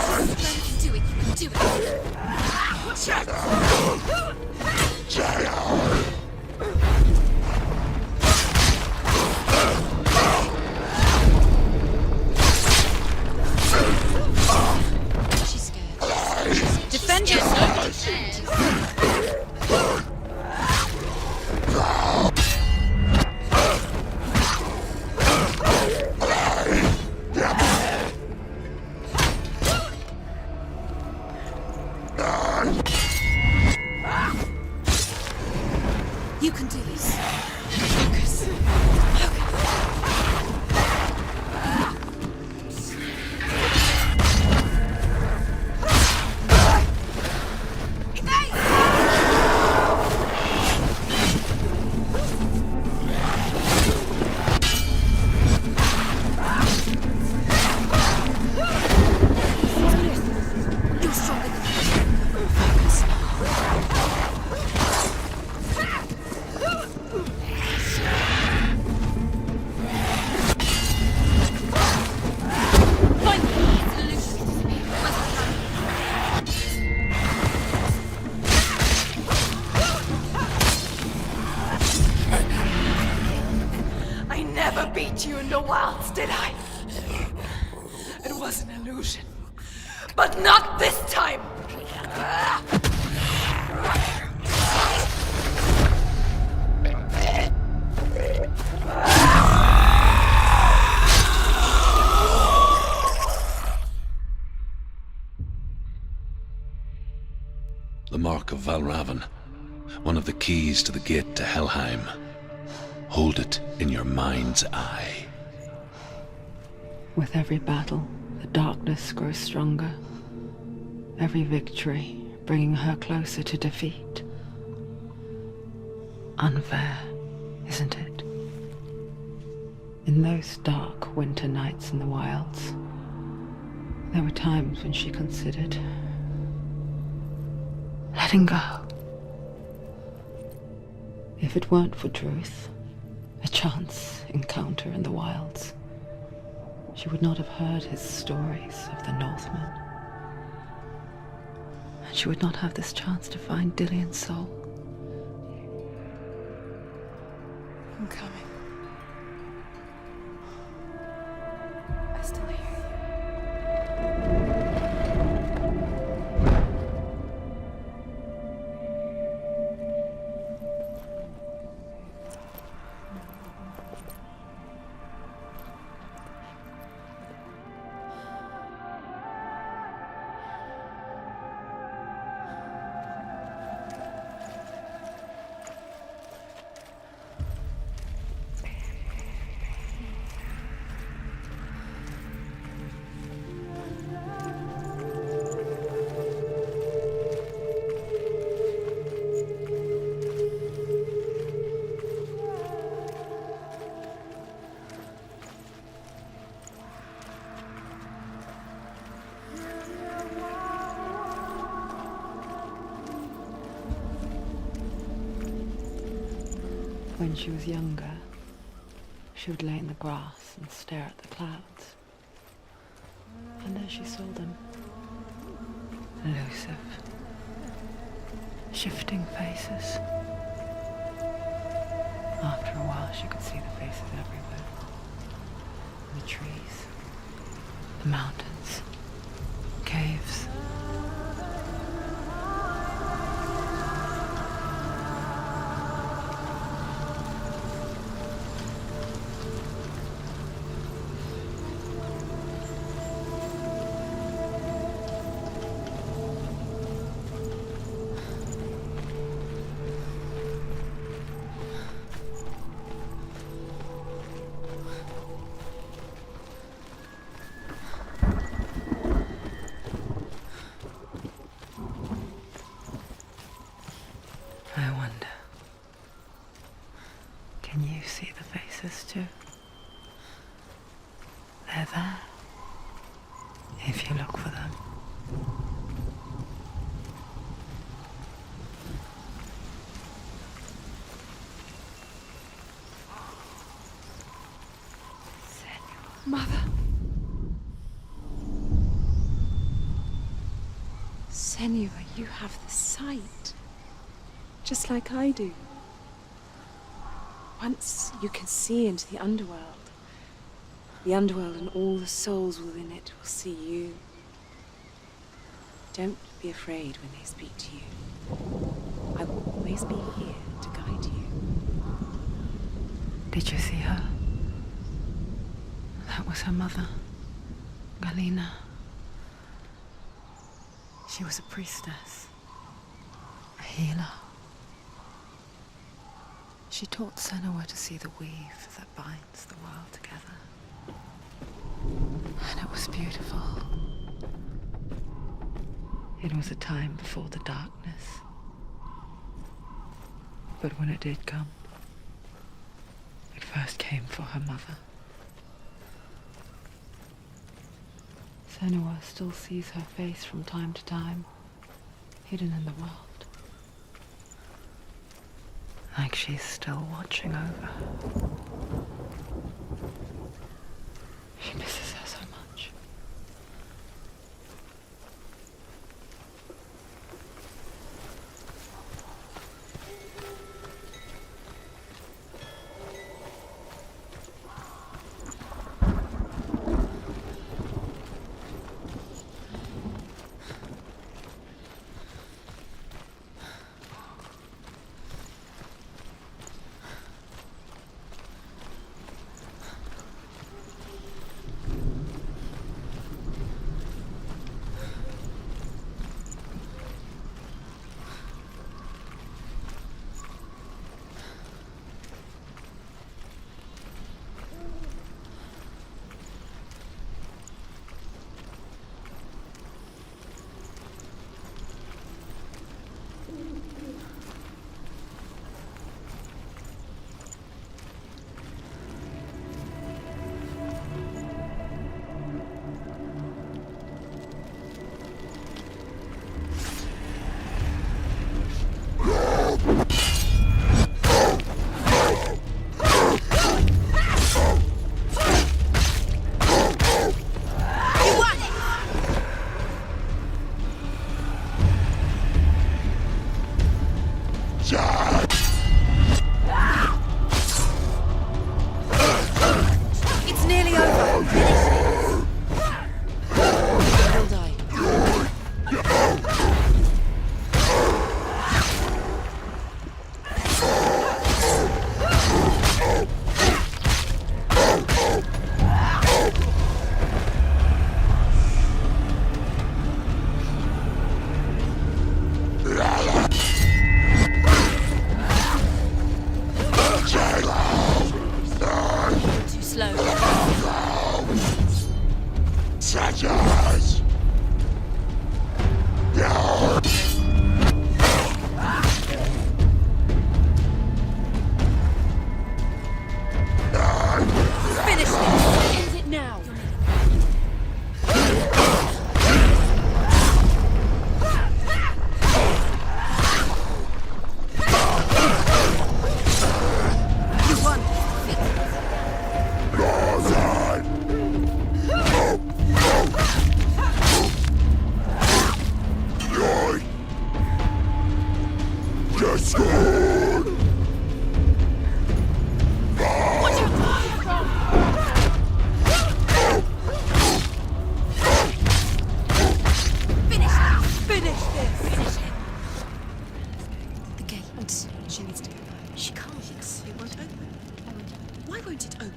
You can do it. You can do it. She's scared. Defend yourself. You can do this. Focus. You're stronger than that. Focus. I never beat you in the wilds, did I? It was an illusion. But not this time! The mark of Valravan, one of the keys to the gate to Helheim. Hold it in your mind's eye. With every battle, the darkness grows stronger. Every victory bringing her closer to defeat. Unfair, isn't it? In those dark winter nights in the wilds, there were times when she considered letting go. If it weren't for Druth, a chance encounter in the wilds, she would not have heard his stories of the Northmen. And she would not have this chance to find Dillion's soul. I'm coming. I still hear you. When she was younger, she would lay in the grass and stare at the clouds. And as she saw them, elusive, shifting faces. After a while, she could see the faces everywhere. The trees, the mountains, caves. I wonder, can you see the faces too? They're there, if you look for them. Mother. Senua, you have the sight. Just like I do. Once you can see into the underworld and all the souls within it will see you. Don't be afraid when they speak to you. I will always be here to guide you. Did you see her? That was her mother, Galina. She was a priestess, a healer. She taught Senua to see the weave that binds the world together. And it was beautiful. It was a time before the darkness. But when it did come, it first came for her mother. Senua still sees her face from time to time, hidden in the world. Like she's still watching over her. She misses her so much.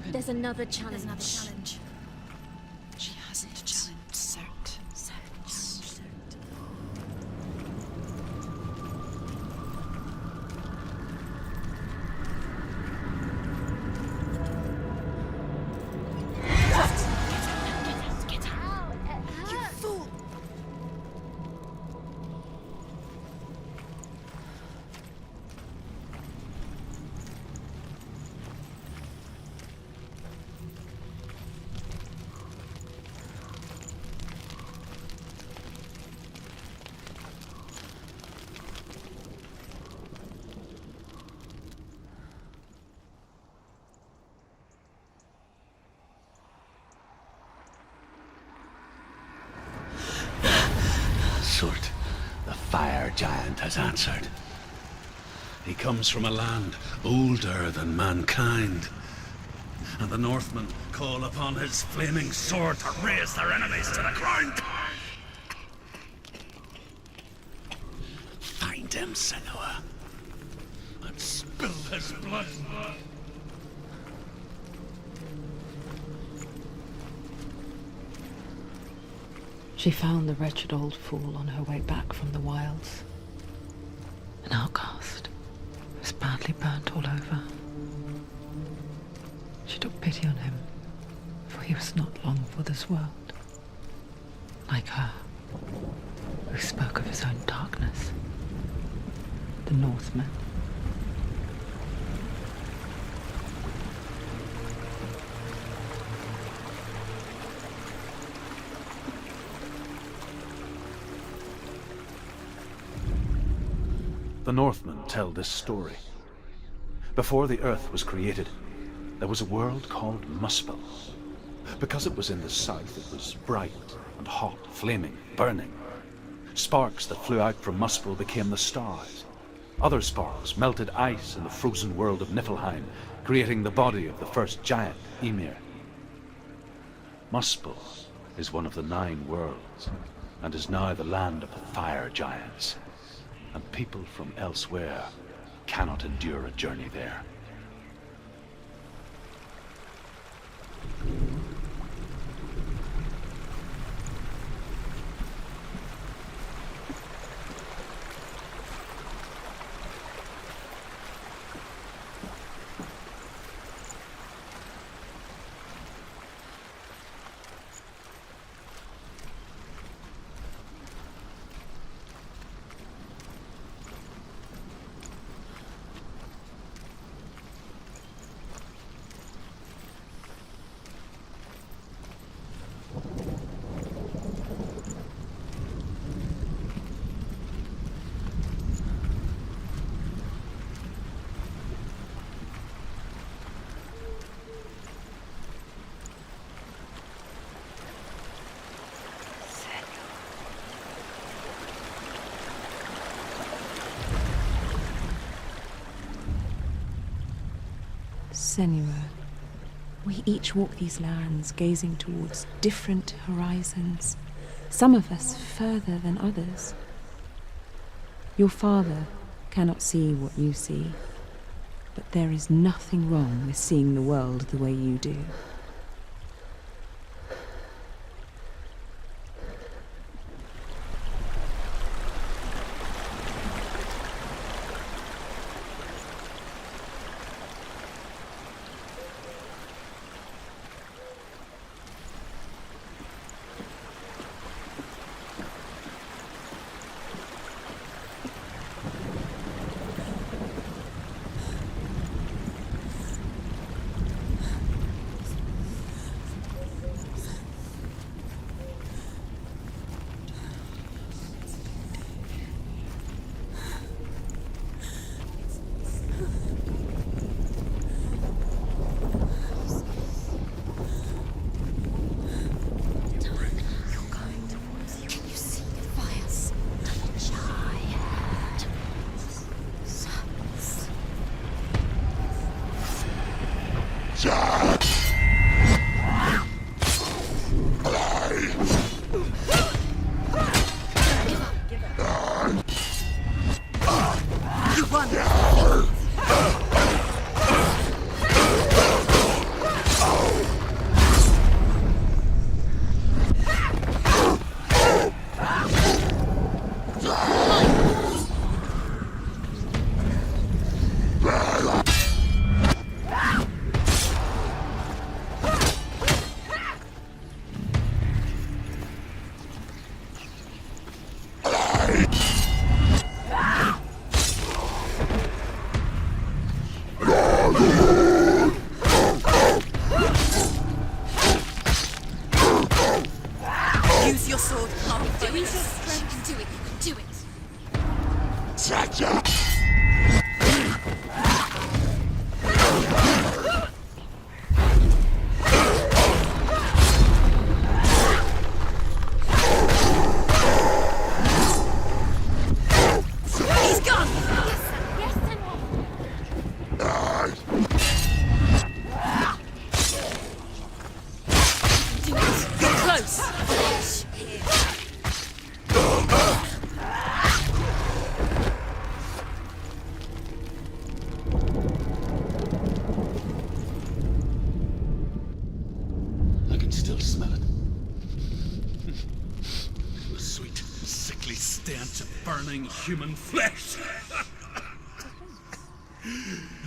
There's another challenge. She hasn't challenged Cert. Get out! You fool! Sort. The fire giant has answered. He comes from a land older than mankind. And the Northmen call upon his flaming sword to raise their enemies to the ground. Find him, Senua, and spill his blood. She found the wretched old fool on her way back from the wilds. An outcast. He was badly burnt all over. She took pity on him, for he was not long for this world. Like her, who spoke of his own darkness. The Northmen. The Northmen tell this story. Before the Earth was created, there was a world called Muspel. Because it was in the south, it was bright and hot, flaming, burning. Sparks that flew out from Muspel became the stars. Other sparks melted ice in the frozen world of Niflheim, creating the body of the first giant, Ymir. Muspel is one of the 9 worlds, and is now the land of the fire giants. And people from elsewhere cannot endure a journey there. Senua, we each walk these lands gazing towards different horizons, some of us further than others. Your father cannot see what you see, but there is nothing wrong with seeing the world the way you do. Use your sword, Mark. Do it. You can do it. You can do it. sickly stench of burning human flesh.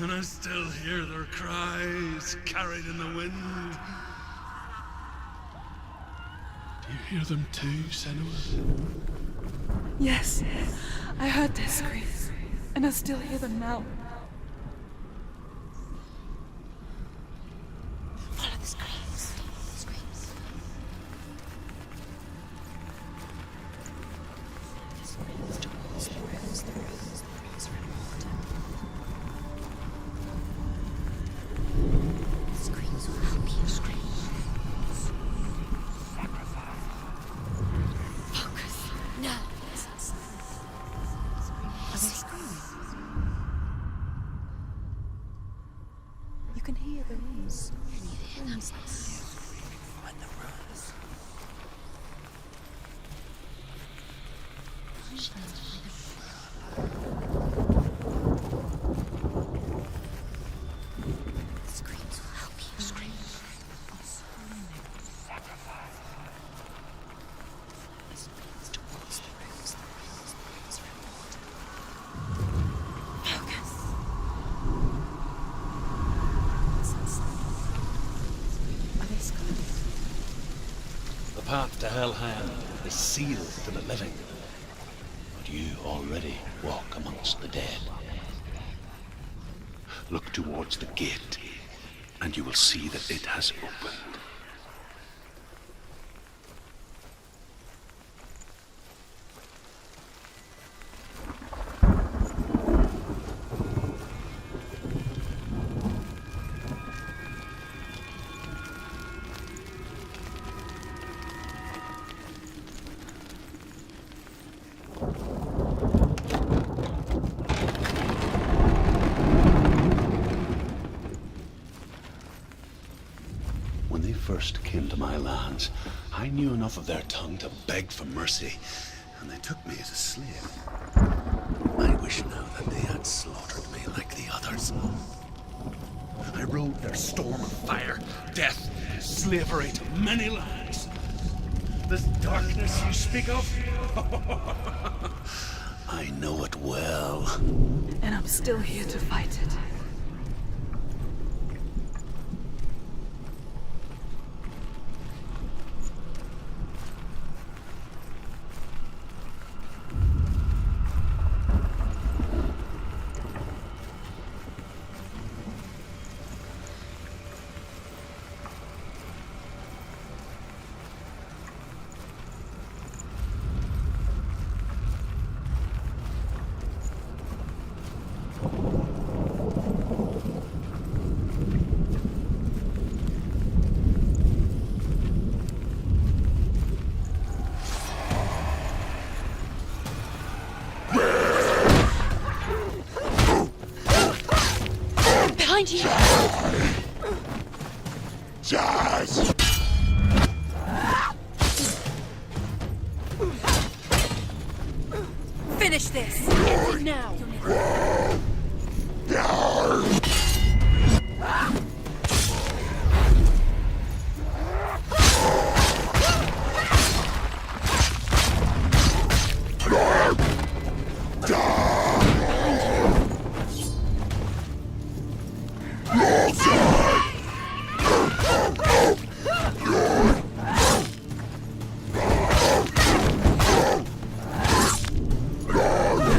And I still hear their cries carried in the wind. Do you hear them too, Senua? Yes, I heard their screams, and I still hear them now. Follow the screams. Screams. The screams towards the rose, the rose, the rose red water. The screams will help you. Screams. Sacrifice. Focus. No. Are they screaming? You can hear the rooms. Can you hear them? Like the rose. Hush them by the screams will help you. Screams. Sacrifice. The screams towards the rose, the rose, the rose red water. Focus. Are they screaming? The path to Hellhand is sealed to the living, but you already walk amongst the dead. Look towards the gate, and you will see that it has opened. When they first came to my lands, I knew enough of their tongue to beg for mercy, and they took me as a slave. I wish now that they had slaughtered me like the others. I rode their storm of fire, death, slavery to many lands. This darkness you speak of, I know it well. And I'm still here to fight it. Behind you! Jazz! Finish this! Now!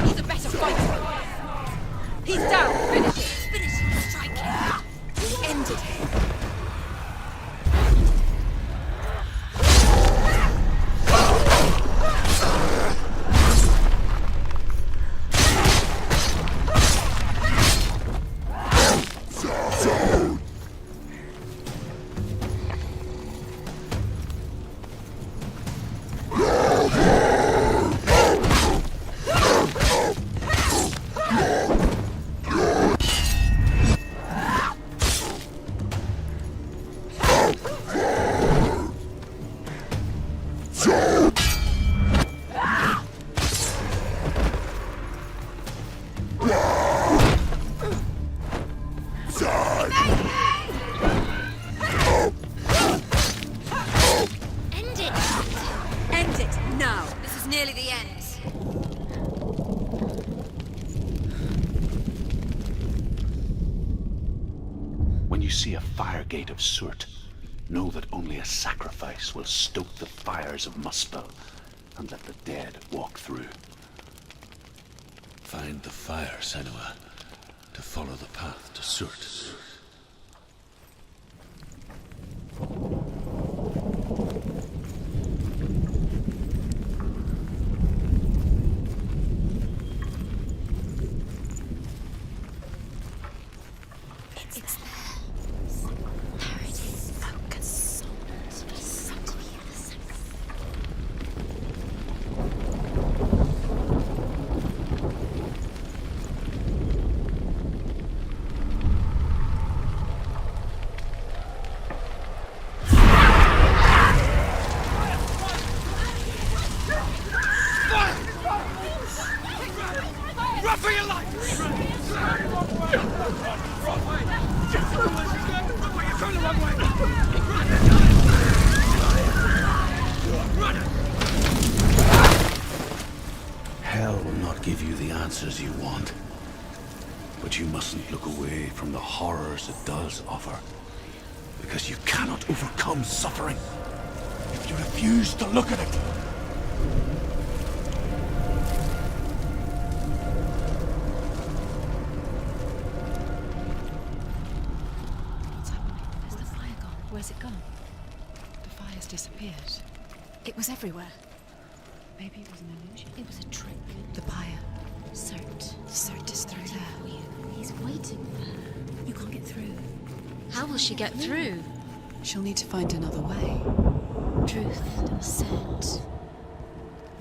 He's a better fighter! He's down! Finish it! Finish it! Strike him! We ended him! End it! End it, now! This is nearly the end. When you see a fire gate of Surt, know that only a sacrifice will stoke the fires of Muspel and let the dead walk through. Find the fire, Senua, to follow the path to Surt. It's there. There it is. Focus on the sacrifice. Run for your life! You're going the wrong way! Run! Hell will not give you the answers you want. But you mustn't look away from the horrors it does offer. Because you cannot overcome suffering if you refuse to look at it. What's happening? Where's the fire gone? Where's it gone? The fire's disappeared. It was everywhere. Maybe it was an illusion. It was a trick. The pyre. Cert. Cert is through there. For you. He's waiting for her. You can't get through. How will she get through? She'll need to find another way. Truth. Cert.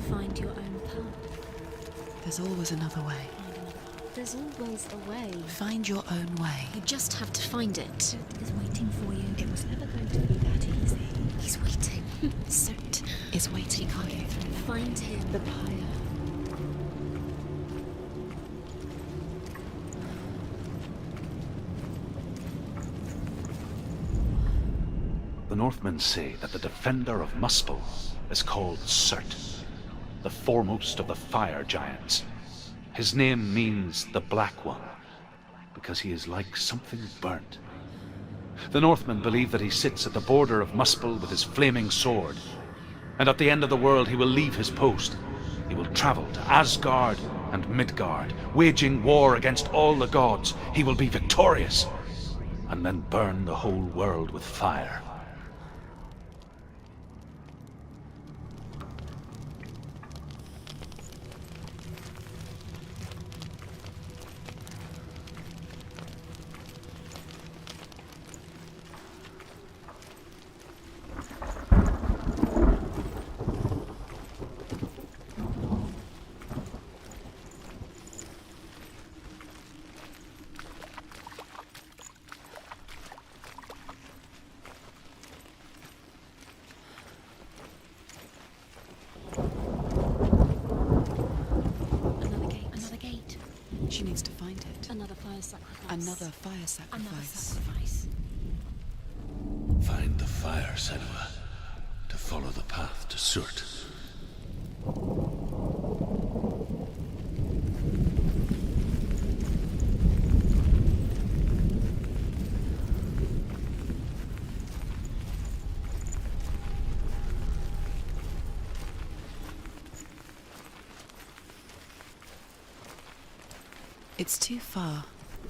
Find your own path. There's always another way. Find another path. There's always a way. Find your own way. You just have to find it. He's waiting for you. It was never going to be that easy. He's waiting. Cert is waiting for you. Find him. The pyre. The Northmen say that the defender of Muspel is called Surt, the foremost of the fire giants. His name means the Black One, because he is like something burnt. The Northmen believe that he sits at the border of Muspel with his flaming sword, and at the end of the world he will leave his post. He will travel to Asgard and Midgard, waging war against all the gods. He will be victorious, and then burn the whole world with fire. Another gate. She needs to find it. Another fire sacrifice. Another fire Another sacrifice. sacrifice. Find the fire, Senua, to follow the path to Surt. It's too far.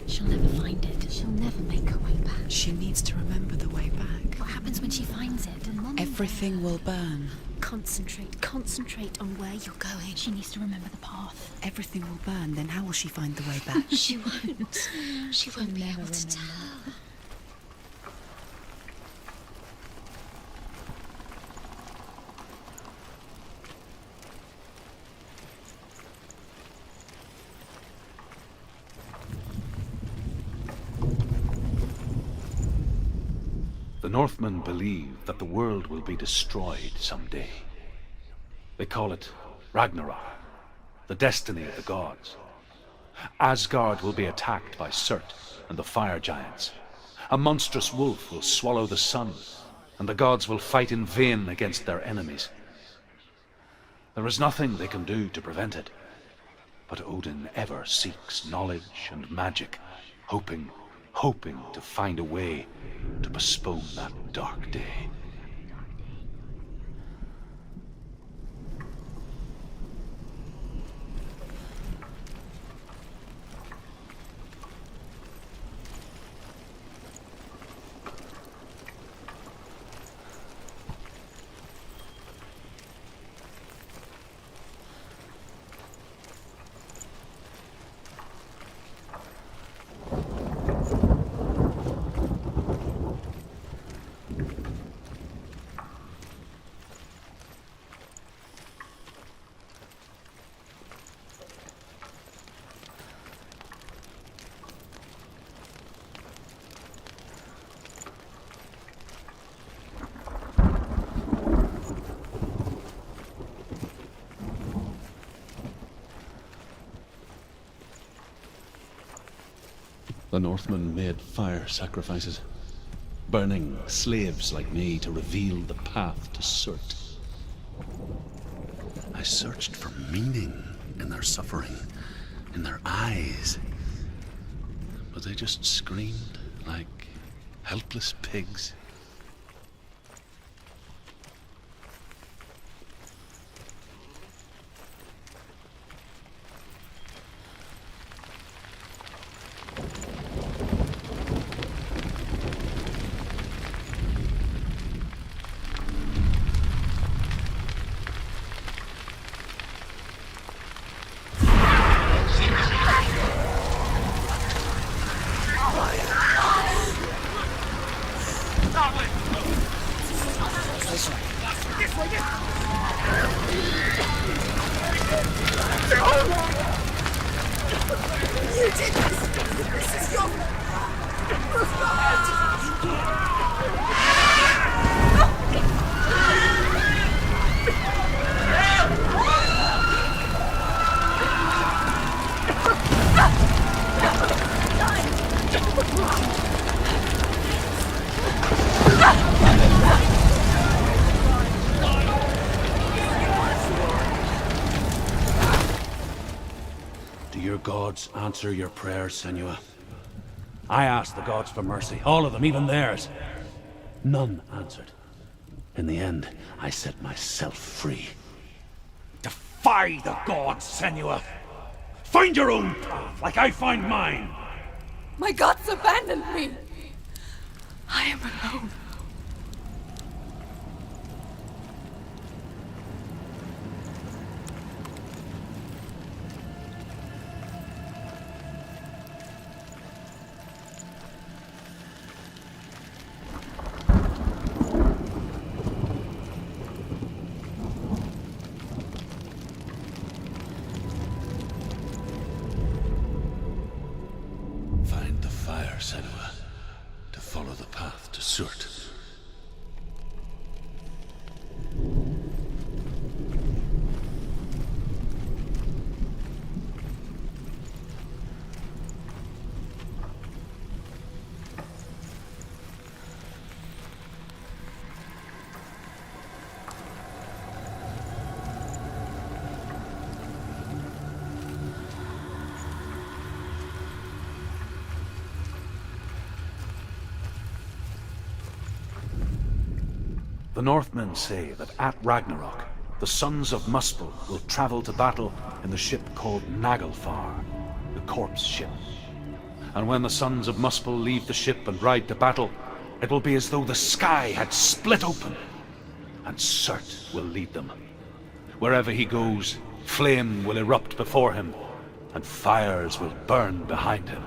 She'll never find it. She'll never make her way back. She needs to remember the way back. What happens when she finds it? Everything will burn. Concentrate on where you're going. She needs to remember the path. Everything will burn, then how will she find the way back? She won't. She won't be able to tell. The Northmen believe that the world will be destroyed someday. They call it Ragnarok, the destiny of the gods. Asgard will be attacked by Surt and the fire giants. A monstrous wolf will swallow the sun, and the gods will fight in vain against their enemies. There is nothing they can do to prevent it. But Odin ever seeks knowledge and magic, hoping to find a way to postpone that dark day. The Northmen made fire sacrifices, burning slaves like me to reveal the path to Surt. I searched for meaning in their suffering, in their eyes, but they just screamed like helpless pigs. Answer your prayers, Senua. I asked the gods for mercy, all of them, even theirs. None answered. In the end, I set myself free. Defy the gods, Senua! Find your own path, like I find mine! My gods abandoned me! I am alone. Find the fire, Senua, to follow the path to Surt. The Northmen say that at Ragnarok, the sons of Muspel will travel to battle in the ship called Naglfar, the corpse ship. And when the sons of Muspel leave the ship and ride to battle, it will be as though the sky had split open, and Surt will lead them. Wherever he goes, flame will erupt before him, and fires will burn behind him.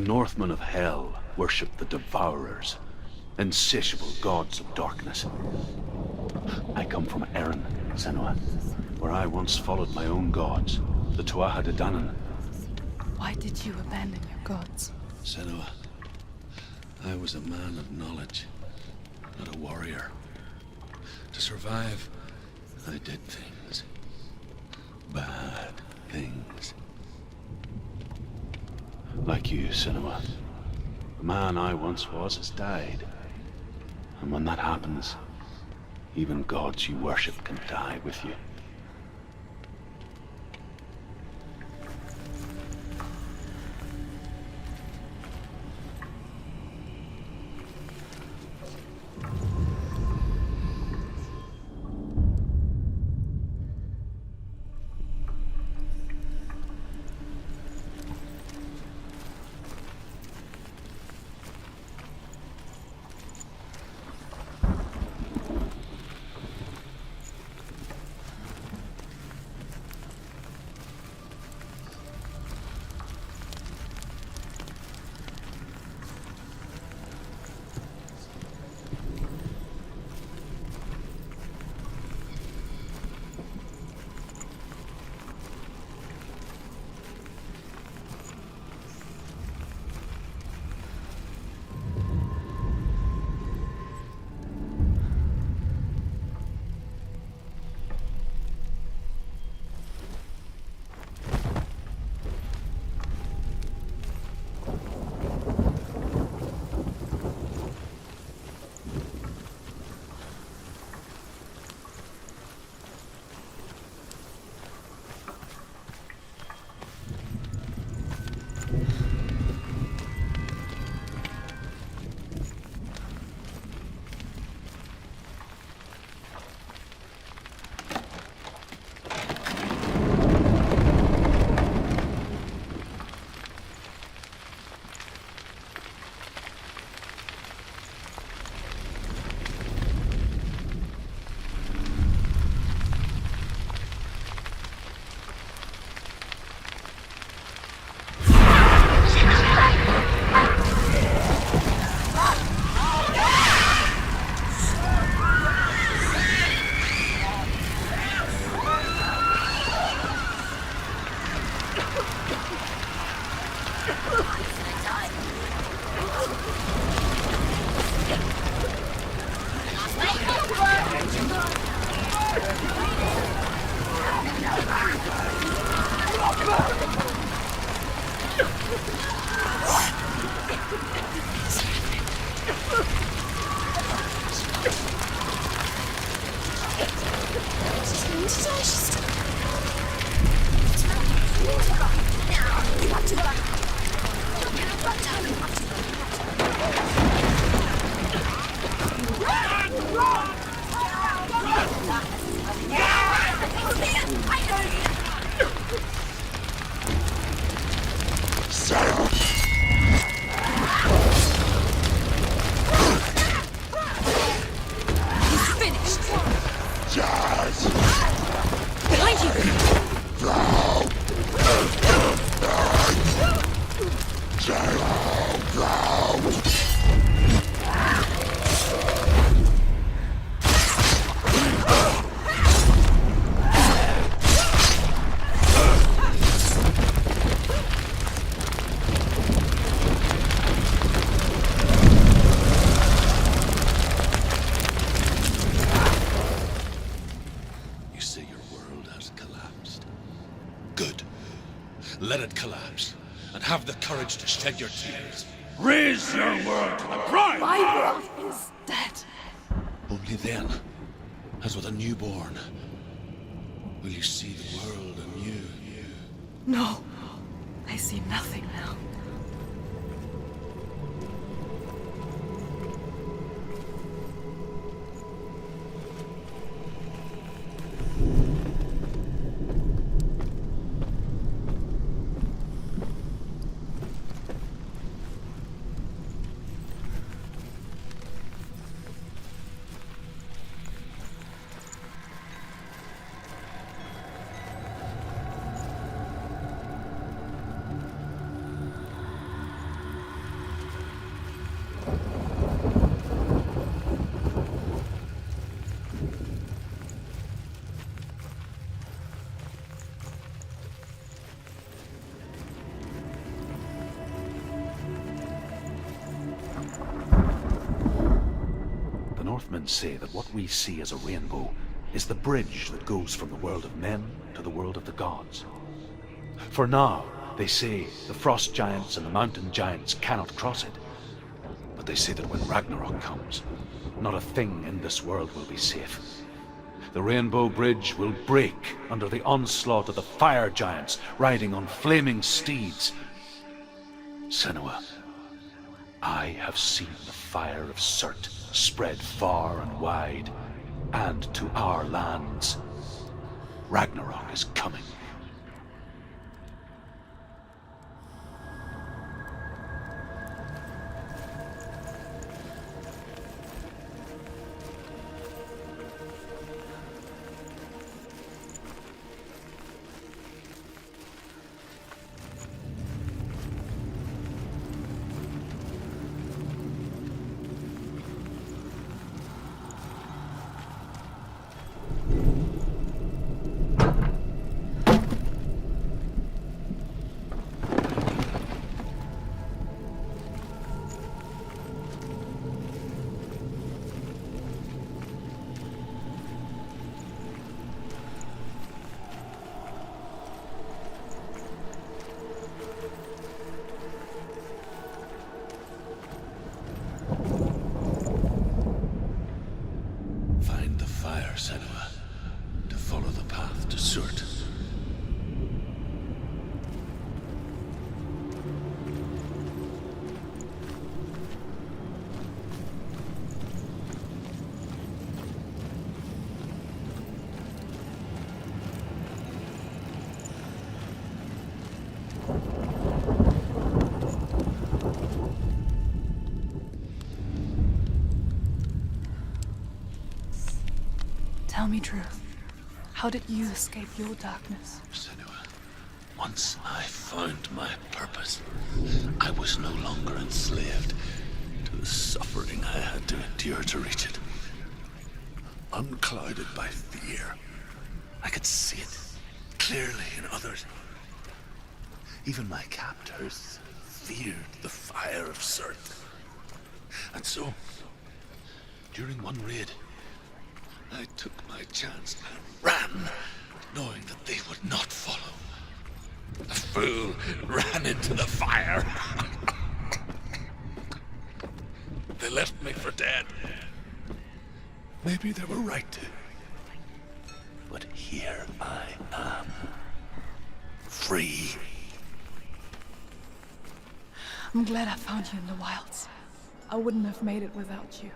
Northmen of Hell worshipped the Devourers, insatiable gods of darkness. I come from Erin, Senua, where I once followed my own gods, the Tuatha De Danann. Why did you abandon your gods? Senua, I was a man of knowledge, not a warrior. To survive, I did things. Bad things. Like you, Senua. The man I once was has died. And when that happens, even gods you worship can die with you. Let it collapse, and have the courage to shed your tears. Raise your world to the ground! My world is dead. Only then, as with a newborn, will you see the world anew. No, I see nothing now. Northmen say that what we see as a rainbow is the bridge that goes from the world of men to the world of the gods. For now, they say the frost giants and the mountain giants cannot cross it. But they say that when Ragnarok comes, not a thing in this world will be safe. The Rainbow Bridge will break under the onslaught of the fire giants riding on flaming steeds. Senua, I have seen the fire of Surt spread far and wide, and to our lands. Ragnarok is coming. Find the fire, Senua, to follow the path to Surt. Tell me truth. How did you escape your darkness? Senua, once I found my purpose, I was no longer enslaved to the suffering I had to endure to reach it. Unclouded by fear, I could see it clearly in others. Even my captors feared the fire of Surt. And so, during one raid, I took my chance and ran, knowing that they would not follow. The fool ran into the fire. They left me for dead. Maybe they were right to. But here I am. Free. I'm glad I found you in the wilds. I wouldn't have made it without you.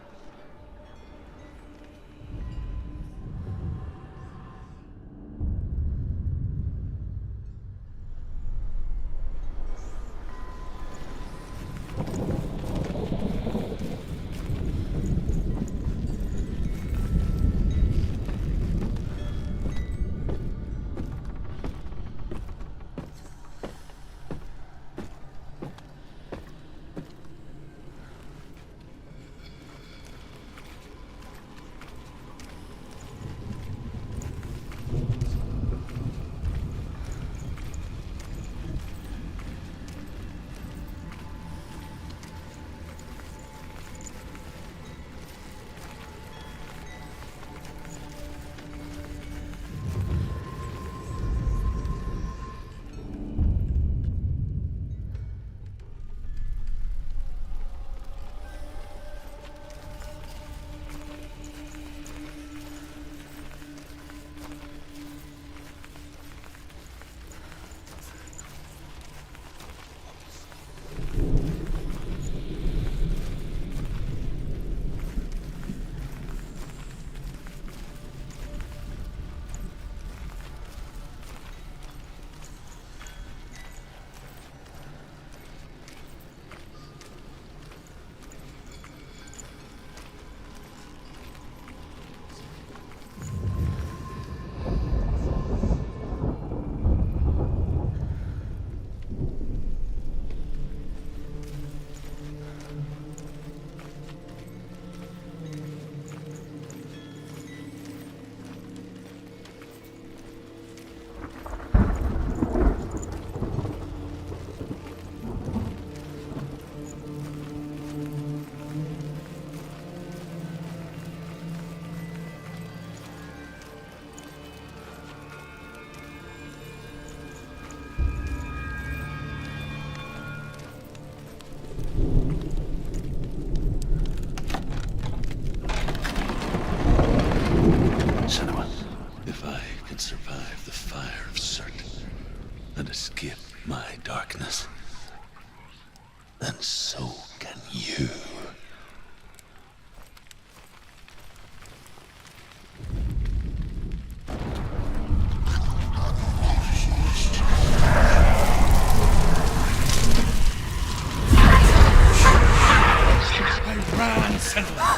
Senua!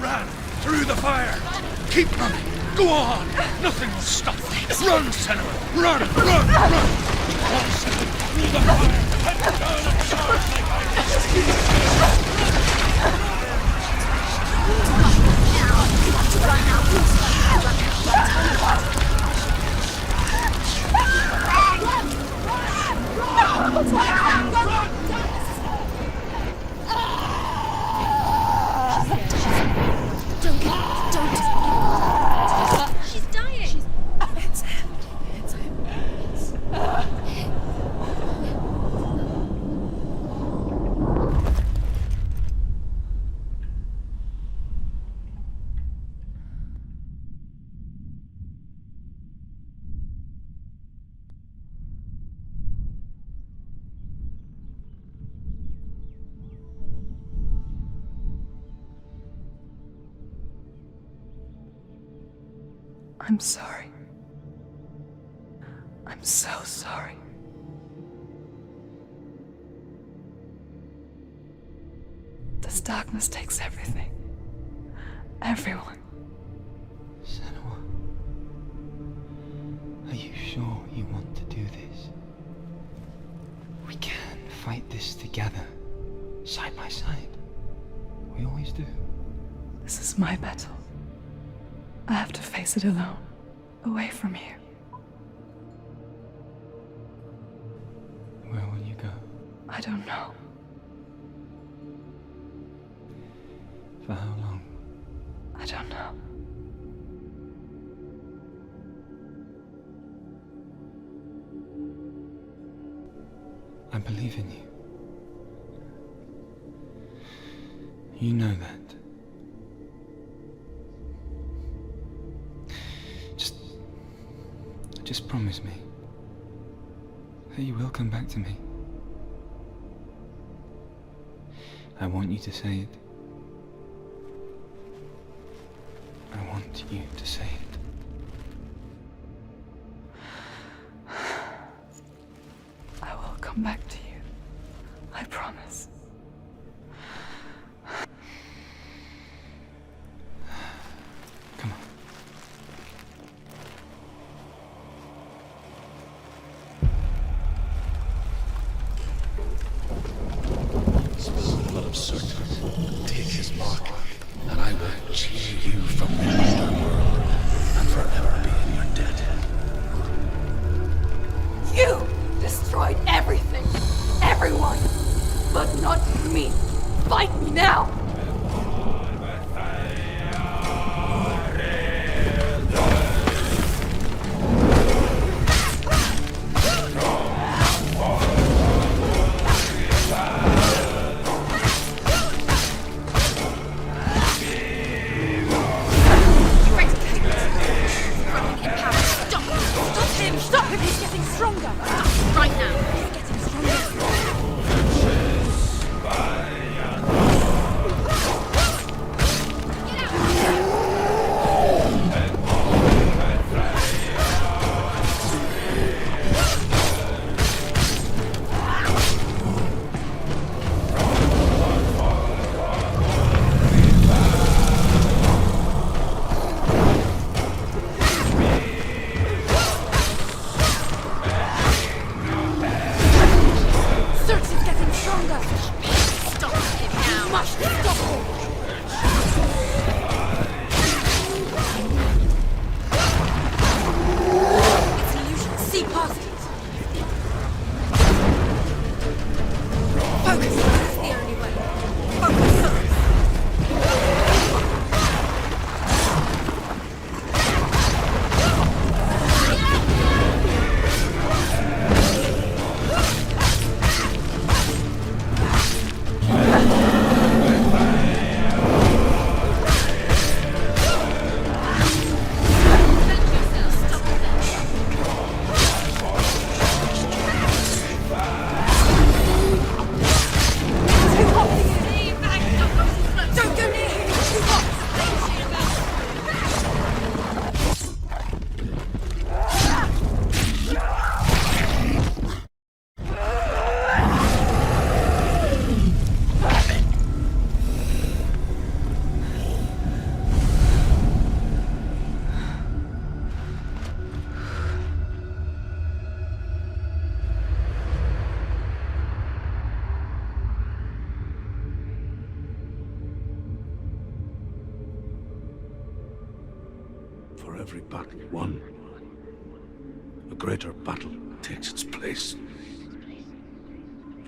Run! Through the fire! Keep running! Go on! Nothing will stop! Run, Senua! Run! Run! On, Senua! Through the fire! Head down and charge like She's dying. It's him. It's him. I'm sorry. I'm so sorry. This darkness takes everything. Everyone. Senua, are you sure you want to do this? We can fight this together, side by side. We always do. This is my battle. I have to face it alone, away from you. Where will you go? I don't know. For how long? I don't know. I believe in you. You know that. Just promise me that you will come back to me. I want you to say it. I want you to say it. I will come back to you. I promise. Come on. Blood of Certus, take his mark, and I will cheer you from the underworld and forever be in your debt. You destroyed everything, everyone, but not me. Fight me now. For every battle won, a greater battle takes its place.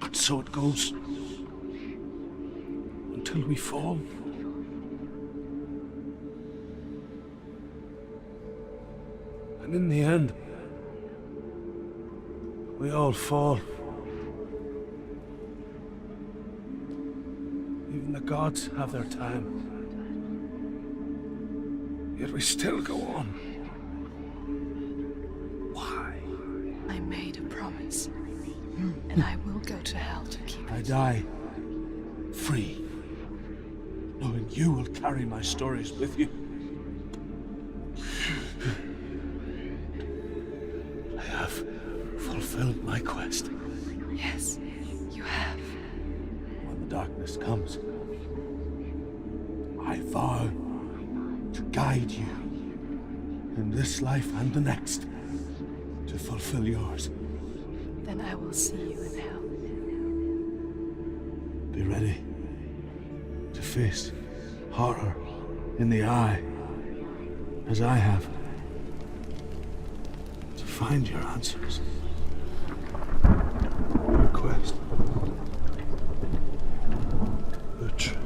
And so it goes. Until we fall. And in the end, we all fall. Even the gods have their time. Yet we still go on. Why? I made a promise. And I will go to hell to keep it. I die free, knowing you will carry my stories with you. I have fulfilled my quest. Yes, you have. When the darkness comes, I vow to guide you in this life and the next to fulfill yours. Then I will see you in hell. Be ready to face horror in the eye, as I have, to find your answers. Your quest. The truth.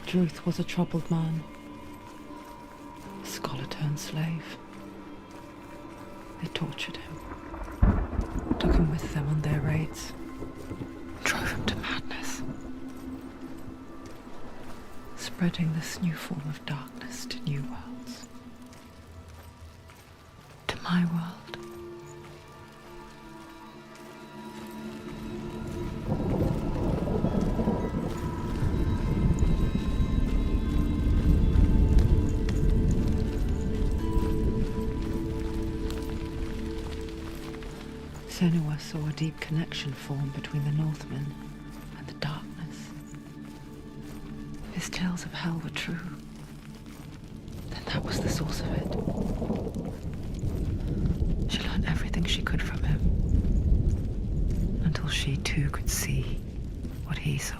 Druth was a troubled man, a scholar turned slave. They tortured him, took him with them on their raids, drove him to madness, spreading this new form of darkness to new worlds, to my world. Senua saw a deep connection form between the Northmen and the darkness. If his tales of hell were true, then that was the source of it. She learned everything she could from him, until she too could see what he saw.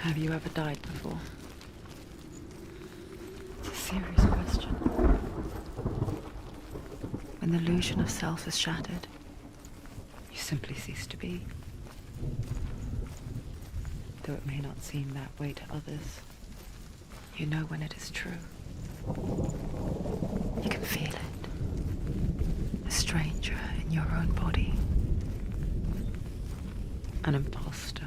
Have you ever died before? It's a serious question. When the illusion of self is shattered, you simply cease to be. Though it may not seem that way to others, you know when it is true. You can feel it. A stranger in your own body. An imposter.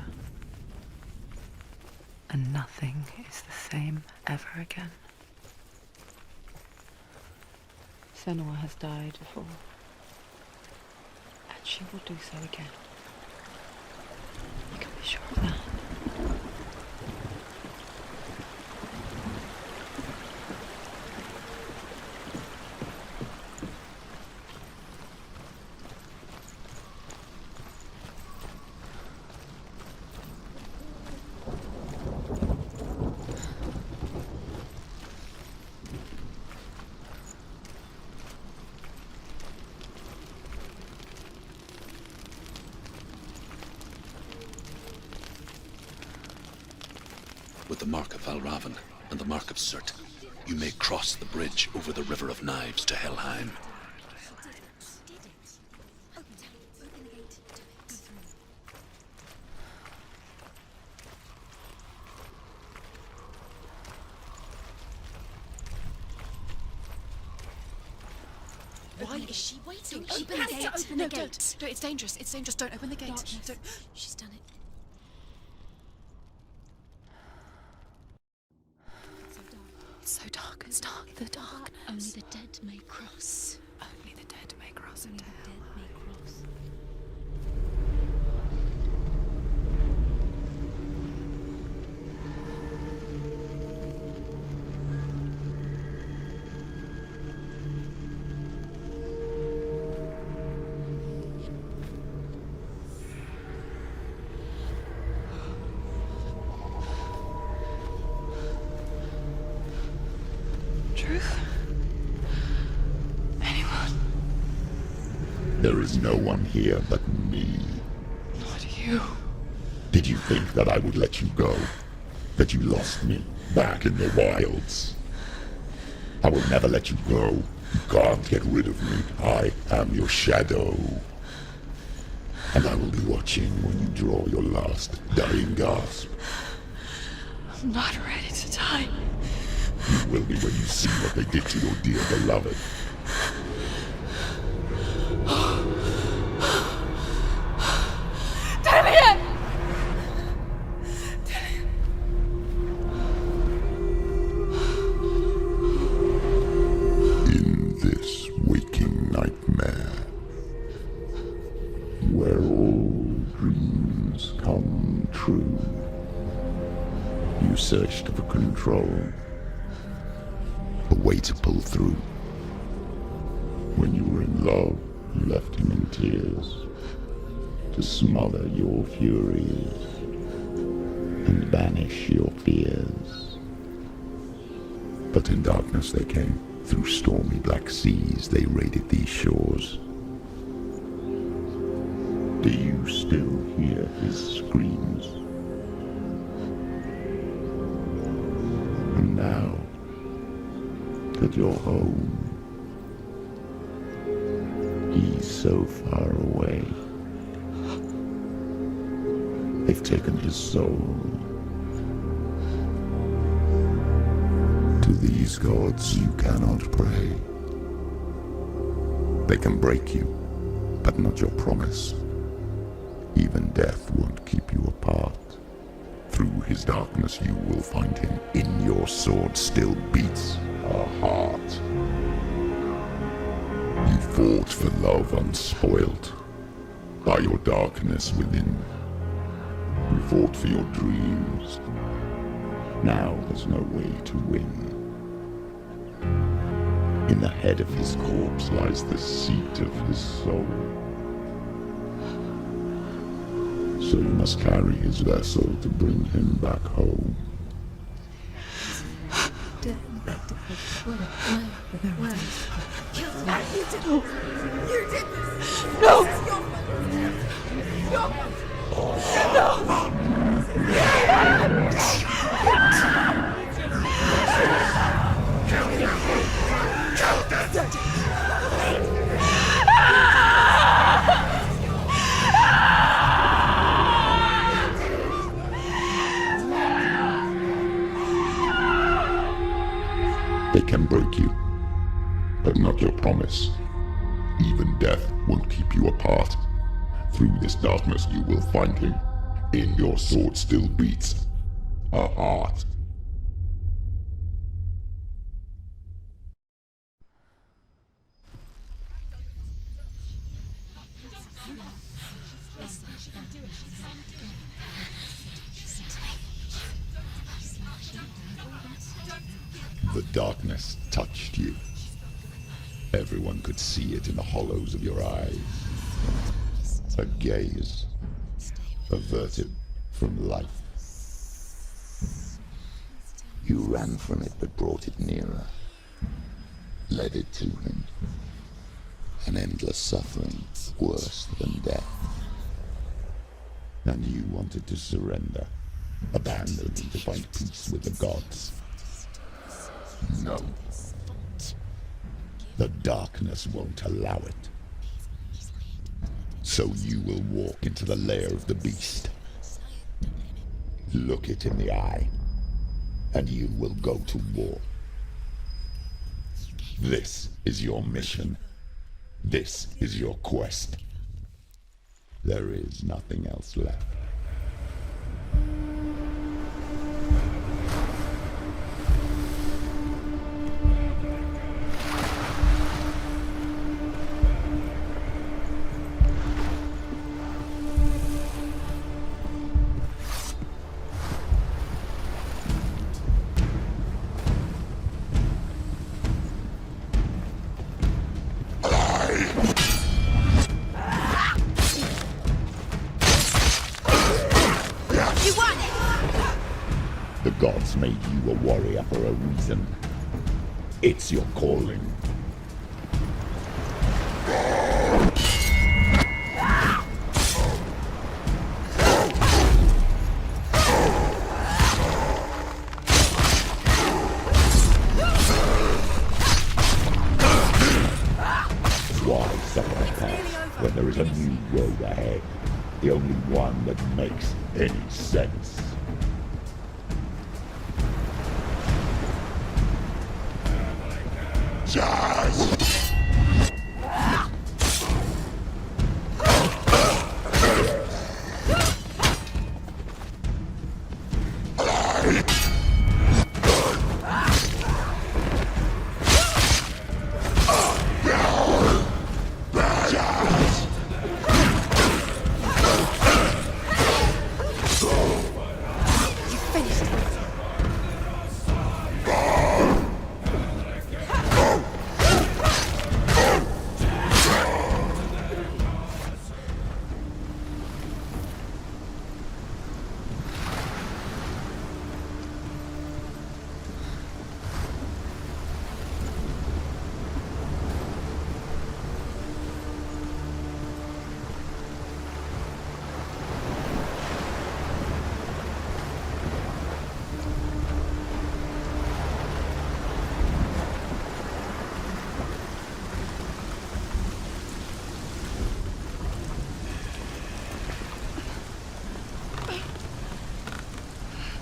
And nothing is the same ever again. Senua has died before, and she will do so again. You can be sure of that. With the mark of Valravan and the mark of Surt, you may cross the bridge over the River of Knives to Helheim. Is she waiting? Don't open the gate. Open No, the gate. don't. It's dangerous. It's dangerous. Don't open the gate. Don't. She's done it. It's so dark. It's dark. The darkness. Only the dead may cross. Only the dead may cross Only into the hell. dead may cross. Truth? Anyone? There is no one here but me. Not you. Did you think that I would let you go? That you lost me back in the wilds? I will never let you go. You can't get rid of me. I am your shadow. And I will be watching when you draw your last dying gasp. I'm not ready to die. You will be when you see what they did to your dear beloved. In this waking nightmare, where all dreams come true, you searched for control, a way to pull through. When you were in love, you left him in tears, to smother your furies and banish your fears. But in darkness they came, through stormy black seas they raided these shores. Do you still hear his screams? And now that you're home, he's so far away. They've taken his soul. To these gods you cannot pray. They can break you, but not your promise. Even death won't keep you apart. Through his darkness you will find him. In your sword still beats a heart. You fought for love unspoilt by your darkness within. You fought for your dreams. Now there's no way to win. In the head of his corpse lies the seat of his soul. So you must carry his vessel to bring him back home. You did this! No! They can break you, but not your promise. Even death won't keep you apart. Through this darkness you will find him. In your sword still beats a heart. The darkness touched you. Everyone could see it in the hollows of your eyes. A gaze averted from life. You ran from it but brought it nearer. Led it to him. An endless suffering, worse than death. And you wanted to surrender, abandon and to find peace with the gods. No. The darkness won't allow it. So you will walk into the lair of the beast. Look it in the eye, and you will go to war. This is your mission. This is your quest. There is nothing else left. The gods made you a warrior for a reason. It's your calling. Why suffer the past when there is a new road ahead? The only one that makes any sense. Jazz!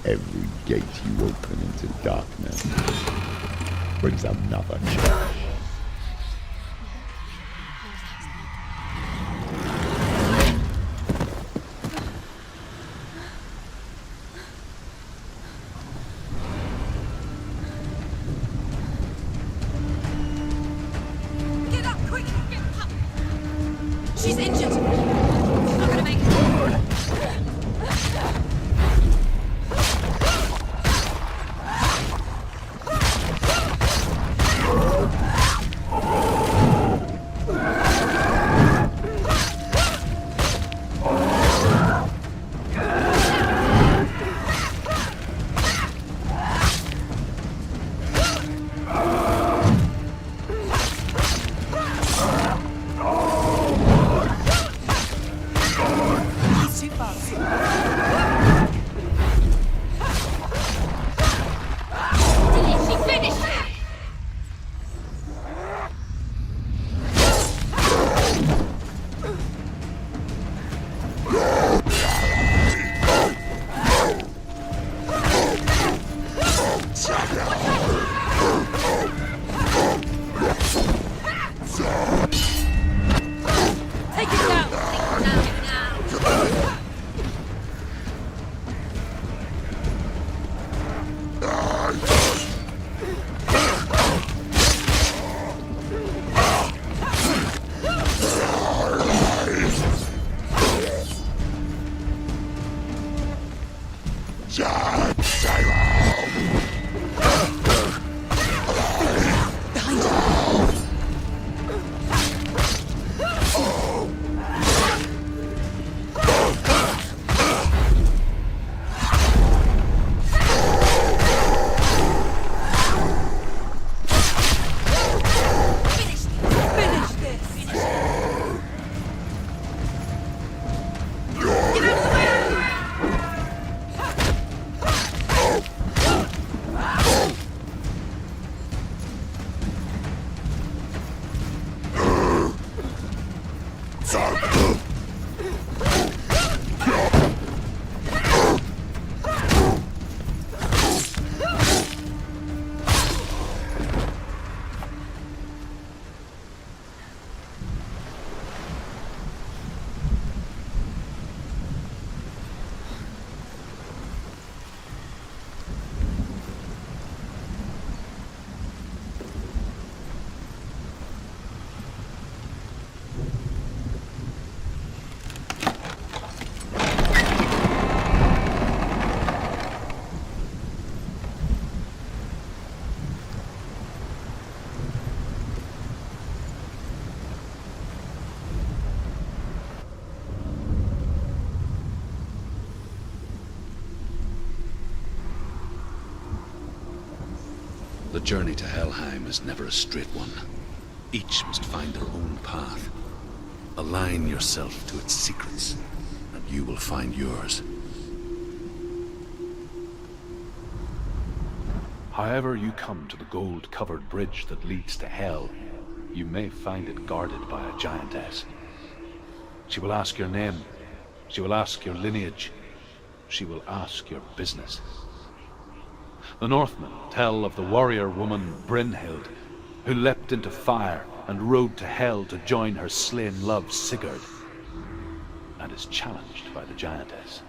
Every gate you open into darkness brings another change. Get up, quick! Get up! She's injured! Not gonna make it. The journey to Helheim is never a straight one. Each must find their own path. Align yourself to its secrets, and you will find yours. However you come to the gold-covered bridge that leads to Hell, you may find it guarded by a giantess. She will ask your name. She will ask your lineage. She will ask your business. The Northmen tell of the warrior woman Brynhild, who leapt into fire and rode to Hell to join her slain love Sigurd, and is challenged by the giantess.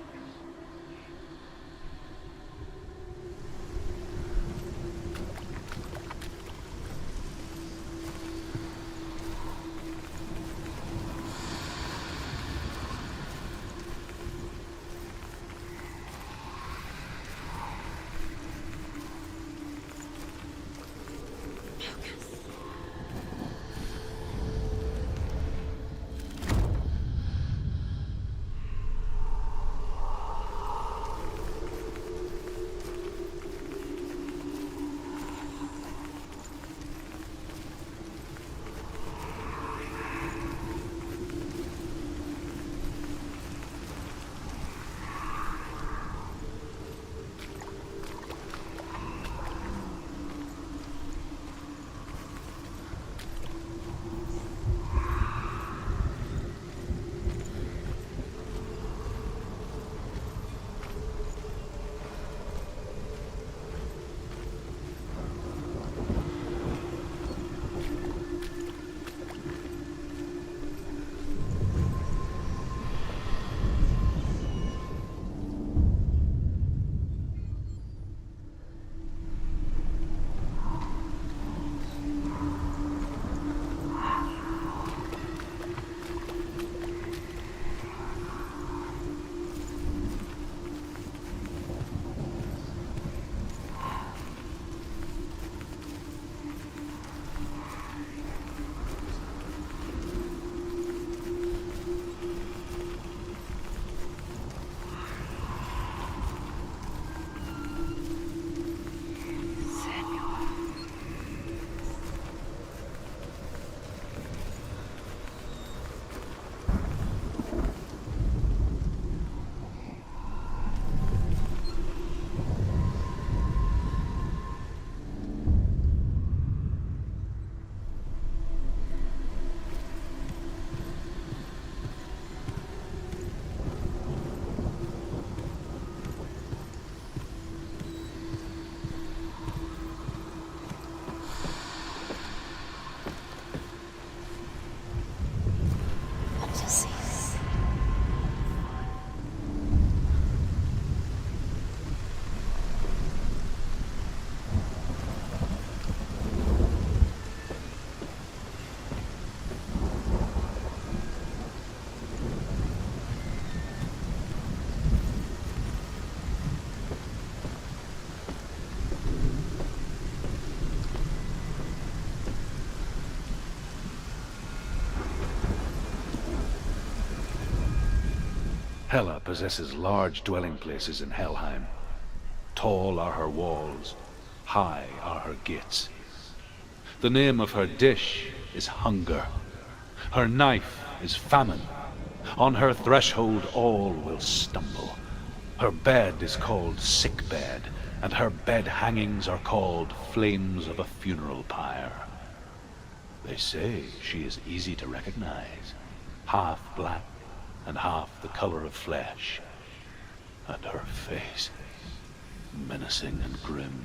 Hela possesses large dwelling places in Helheim. Tall are her walls, high are her gates. The name of her dish is hunger. Her knife is famine. On her threshold all will stumble. Her bed is called sick bed, and her bed hangings are called flames of a funeral pyre. They say she is easy to recognize, half black and half the color of flesh, and her face menacing and grim.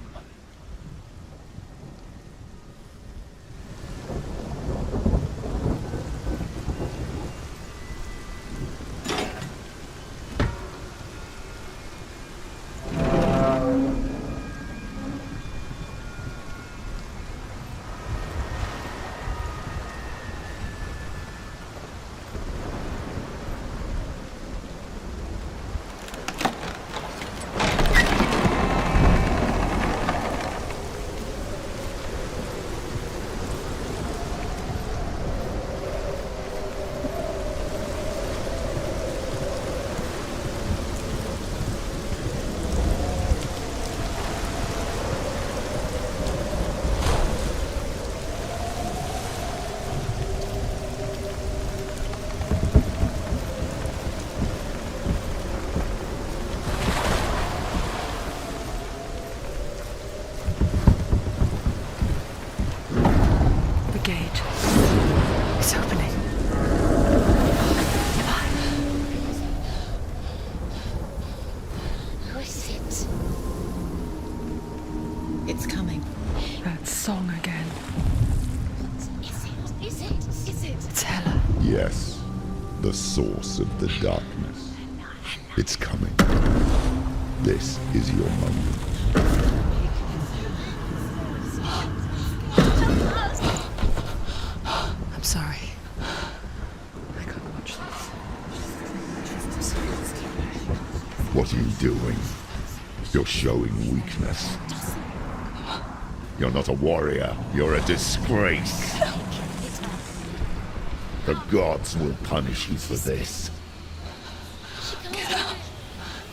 Yes, the source of the darkness. It's coming. This is your moment. I'm sorry. I can't watch this. What are you doing? You're showing weakness. You're not a warrior. You're a disgrace. The gods will punish you for this.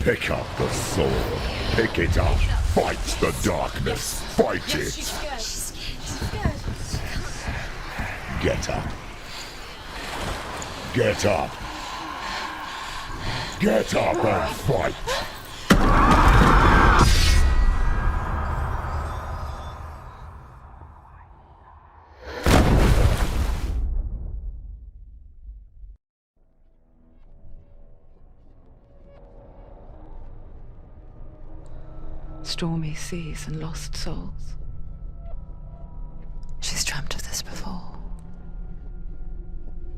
Pick up the sword. Pick it up. Fight the darkness. Fight it. Get up. Get up. Get up and fight. Stormy seas and lost souls. She's dreamt of this before.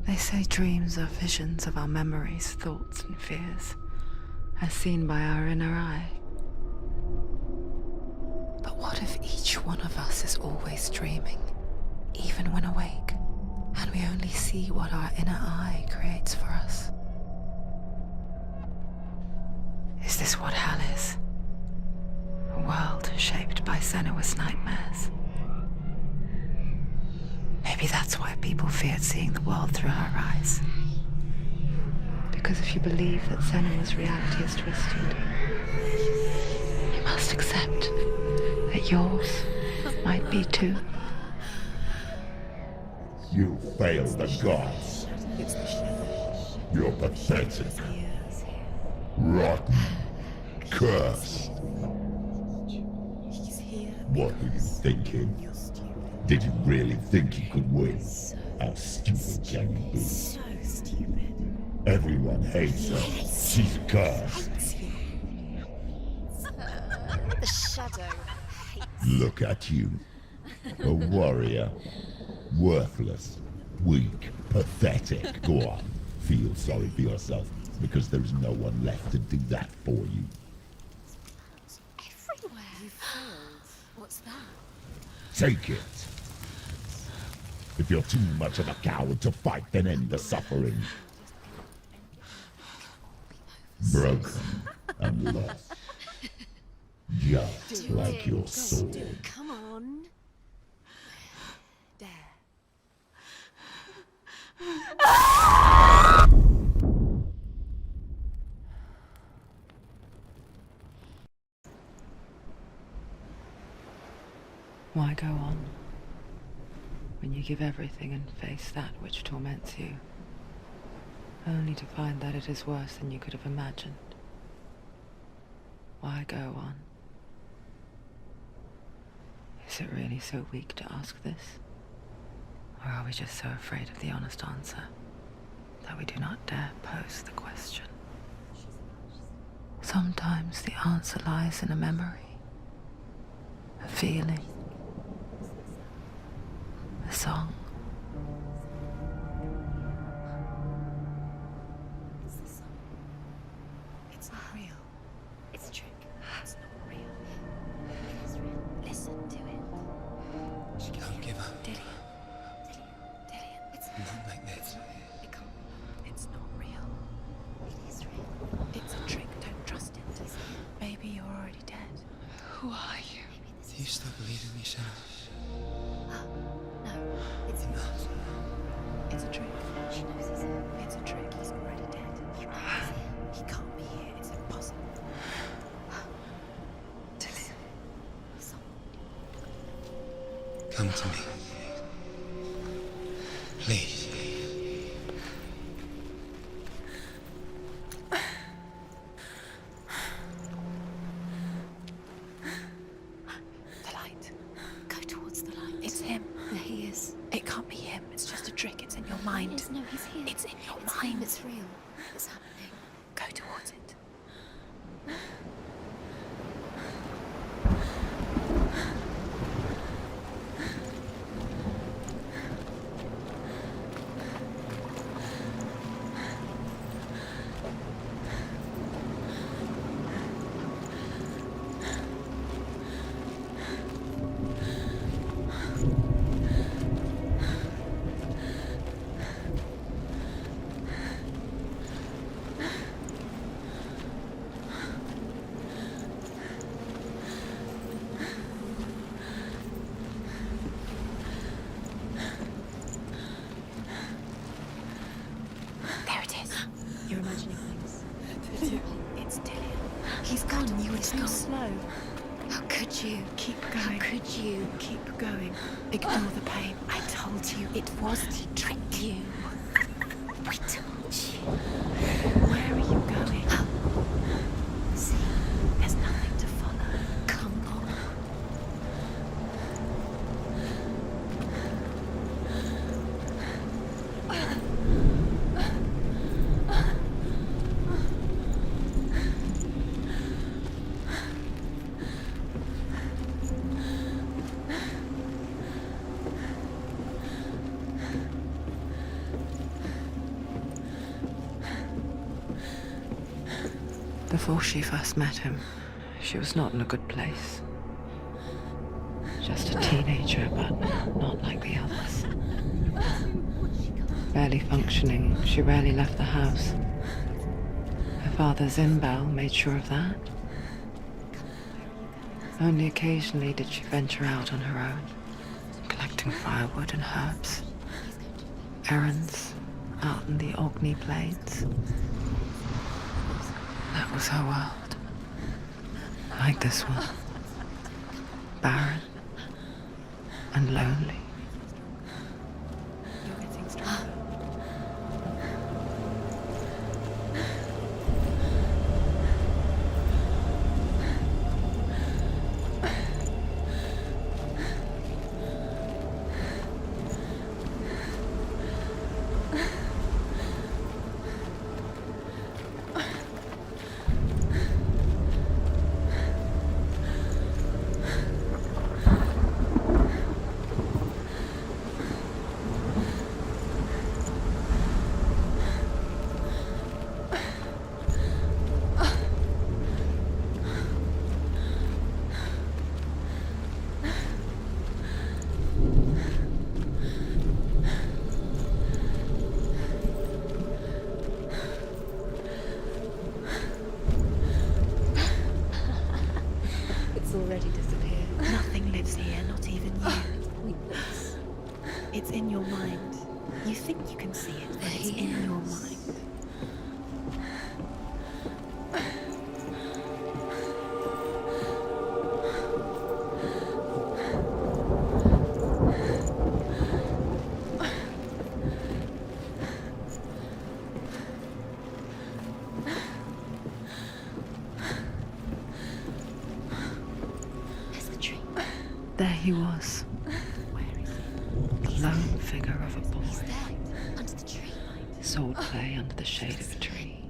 They say dreams are visions of our memories, thoughts, and fears, as seen by our inner eye. But what if each one of us is always dreaming, even when awake, and we only see what our inner eye creates for us? Is this what hell is? A world shaped by Senua's nightmares. Maybe that's why people feared seeing the world through her eyes. Because if you believe that Senua's reality is twisted, you must accept that yours might be too. You failed the gods. You're pathetic. Rotten. Cursed. What were you thinking? Did you really think you could win? How stupid can you be? So stupid. Everyone hates her. She's cursed. The shadow hates. Look at you. A warrior. Worthless. Weak. Pathetic. Go on. Feel sorry for yourself, because there is no one left to do that for you. Everywhere. You failed. What's that? Take it. If you're too much of a coward to fight, then end the suffering. Broken and lost. Just like your soul. Come on. There. Why go on when you give everything and face that which torments you, only to find that it is worse than you could have imagined? Why go on? Is it really so weak to ask this? Or are we just so afraid of the honest answer that we do not dare pose the question? Sometimes the answer lies in a memory, a feeling, a song. It's the song. It's not real. It's a trick. It's not real. It is real. Listen to it. She can't give up. Dillian. It's Not like this. It can't. It's not real. It is real. It's a trick. Don't trust it. Maybe you're already dead. Who are you? Do you still believe in me, Senua? No, it's not. It's a trick. She knows he's here. It's a trick. He's already dead. He can't be here. It's impossible. Dillian. Come to me. Please. The light. Go towards the light. It's him. There he is. It can't be him. It's just a trick. It's in your mind. No, he's here. It's in your mind. It's real. It's happening. Go towards it. You're imagining things. It's Dillian. He's gone. You were too gone. slow. How could you? Keep How going. could you? Keep going. Ignore the pain. I told you it was. He tricked you. We told you. Where are you going? See, there's nothing to follow. Come on. Before she first met him, she was not in a good place. Just a teenager, but not like the others. Barely functioning, she rarely left the house. Her father's in-bell made sure of that. Only occasionally did she venture out on her own, collecting firewood and herbs. Errands out in the Orkney Plains. That was her world. Like this one. Barren and lonely. You're getting stronger. Already disappeared. Nothing lives here, not even you. It's in your mind. You think you can see it, but it's in your mind. There he was, the lone figure of a boy. Under the tree. Swordplay under the shade of a tree.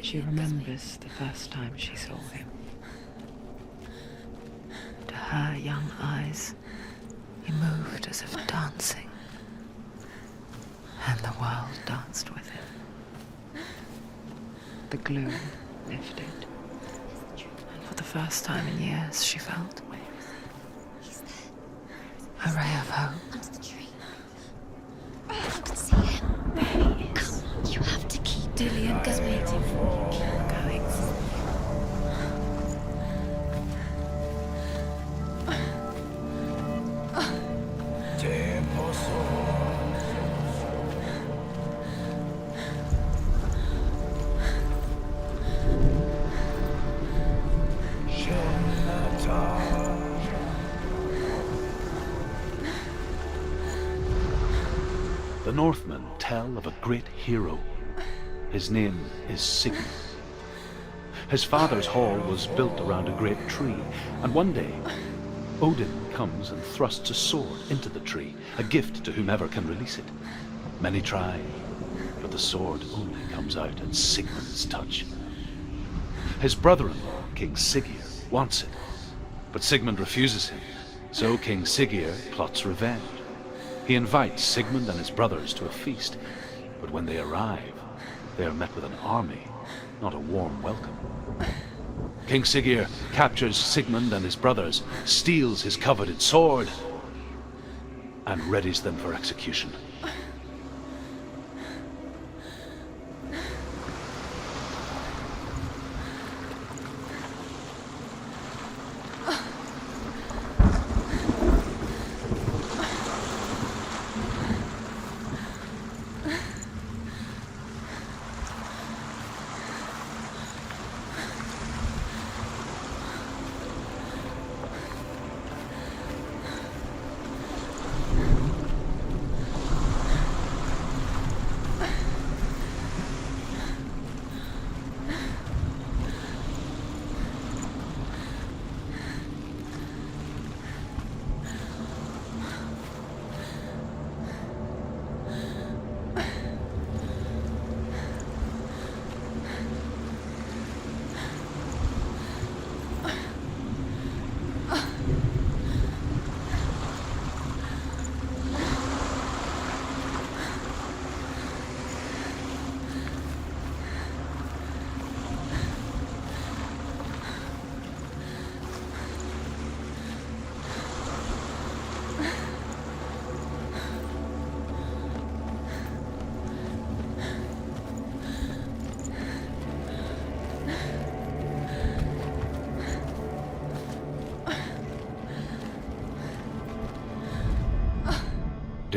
She remembers the first time she saw him. To her young eyes, he moved as if dancing, and the world danced with him. The gloom lifted. For the first time in years, she felt a ray of hope. Under the tree. I can see him. There he is. Come, you have to keep Dillian is waiting for you. Keep going. The Northmen tell of a great hero. His name is Sigmund. His father's hall was built around a great tree, and one day, Odin comes and thrusts a sword into the tree, a gift to whomever can release it. Many try, but the sword only comes out at Sigmund's touch. His brother-in-law, King Siggeir, wants it, but Sigmund refuses him, so King Siggeir plots revenge. He invites Sigmund and his brothers to a feast, but when they arrive, they are met with an army, not a warm welcome. King Siggeir captures Sigmund and his brothers, steals his coveted sword, and readies them for execution.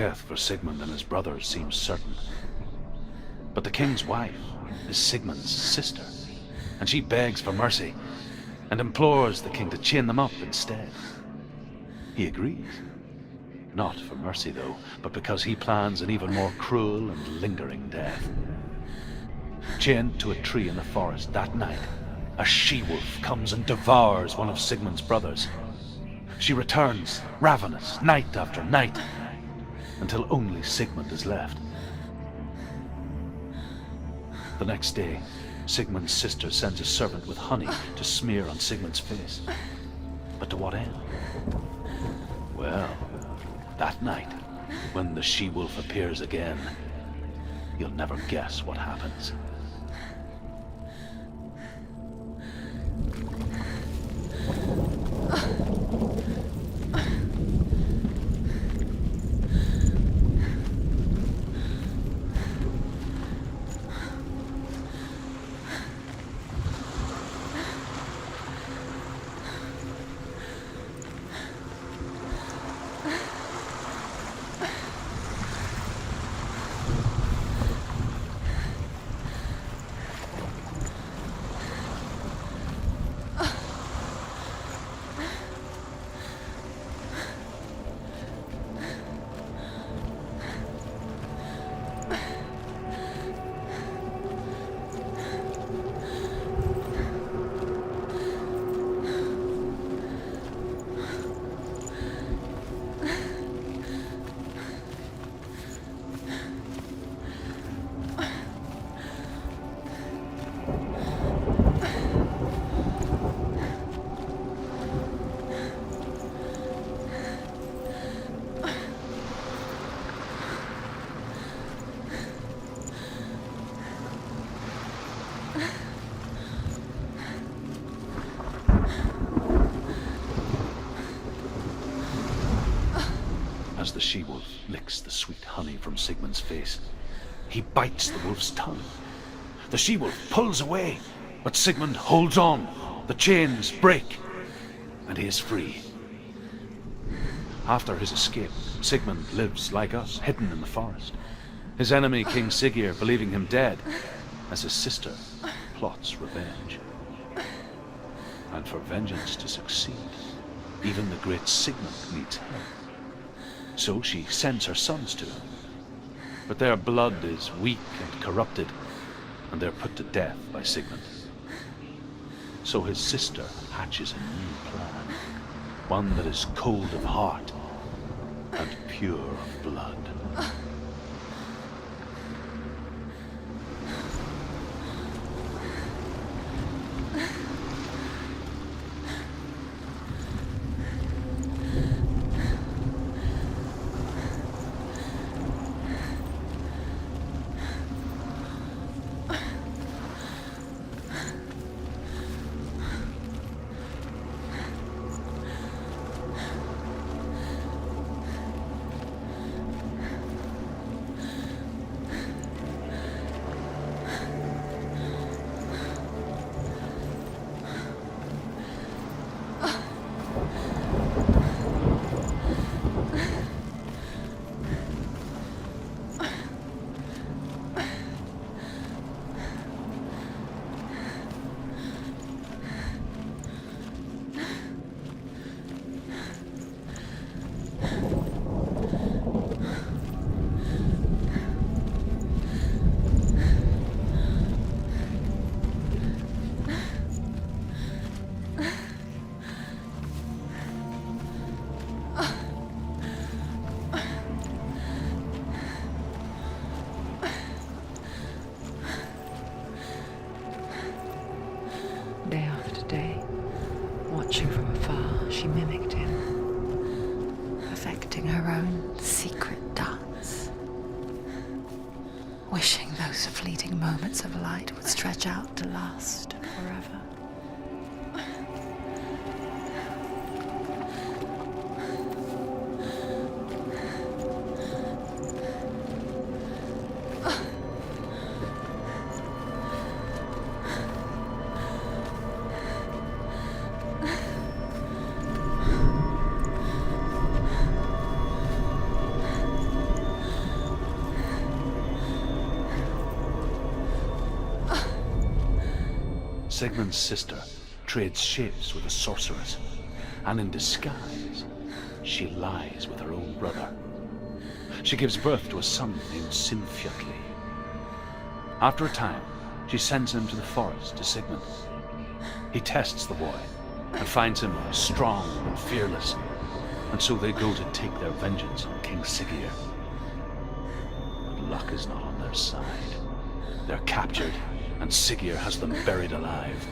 death for Sigmund and his brothers seems certain. But the king's wife is Sigmund's sister, and she begs for mercy and implores the king to chain them up instead. He agrees. Not for mercy, though, but because he plans an even more cruel and lingering death. Chained to a tree in the forest that night, a she-wolf comes and devours one of Sigmund's brothers. She returns, ravenous, night after night, until only Sigmund is left. The next day, Sigmund's sister sends a servant with honey to smear on Sigmund's face. But to what end? Well, that night, when the she-wolf appears again, you'll never guess what happens. As the she-wolf licks the sweet honey from Sigmund's face, he bites the wolf's tongue. The she-wolf pulls away, but Sigmund holds on. The chains break, and he is free. After his escape, Sigmund lives like us, hidden in the forest. His enemy, King Siggeir, believing him dead, as his sister plots revenge. And for vengeance to succeed, even the great Sigmund needs help. So she sends her sons to him. But their blood is weak and corrupted, and they're put to death by Sigmund. So his sister hatches a new plan, one that is cold of heart and pure of blood. Day after day, watching from afar, she mimicked him, perfecting her own secret dance, wishing those fleeting moments of light would stretch out to last forever. Sigmund's sister trades shapes with a sorceress, and in disguise, she lies with her own brother. She gives birth to a son named Sinfjotli. After a time, she sends him to the forest to Sigmund. He tests the boy and finds him strong and fearless, and so they go to take their vengeance on King Siggeir. But luck is not on their side. They're captured, and Siggeir has them buried alive.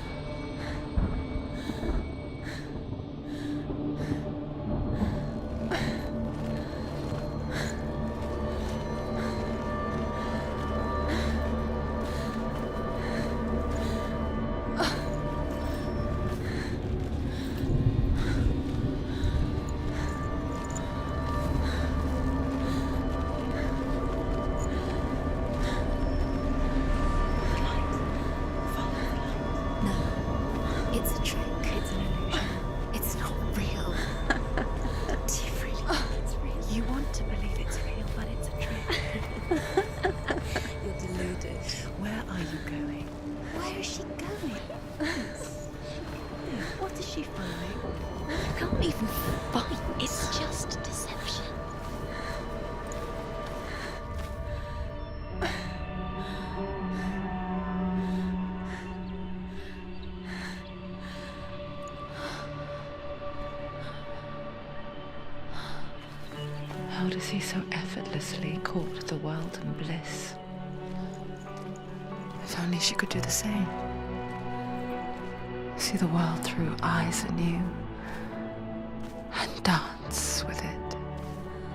It's a trick. It's an illusion. It's not real. Do you really think it's real? You want to believe it's real, but it's a trick. You're deluded. Where are you going? Where is she going? What is she following? You can't even fight. It's just deception. How does he so effortlessly court the world and bliss? If only she could do the same. See the world through eyes anew and dance with it,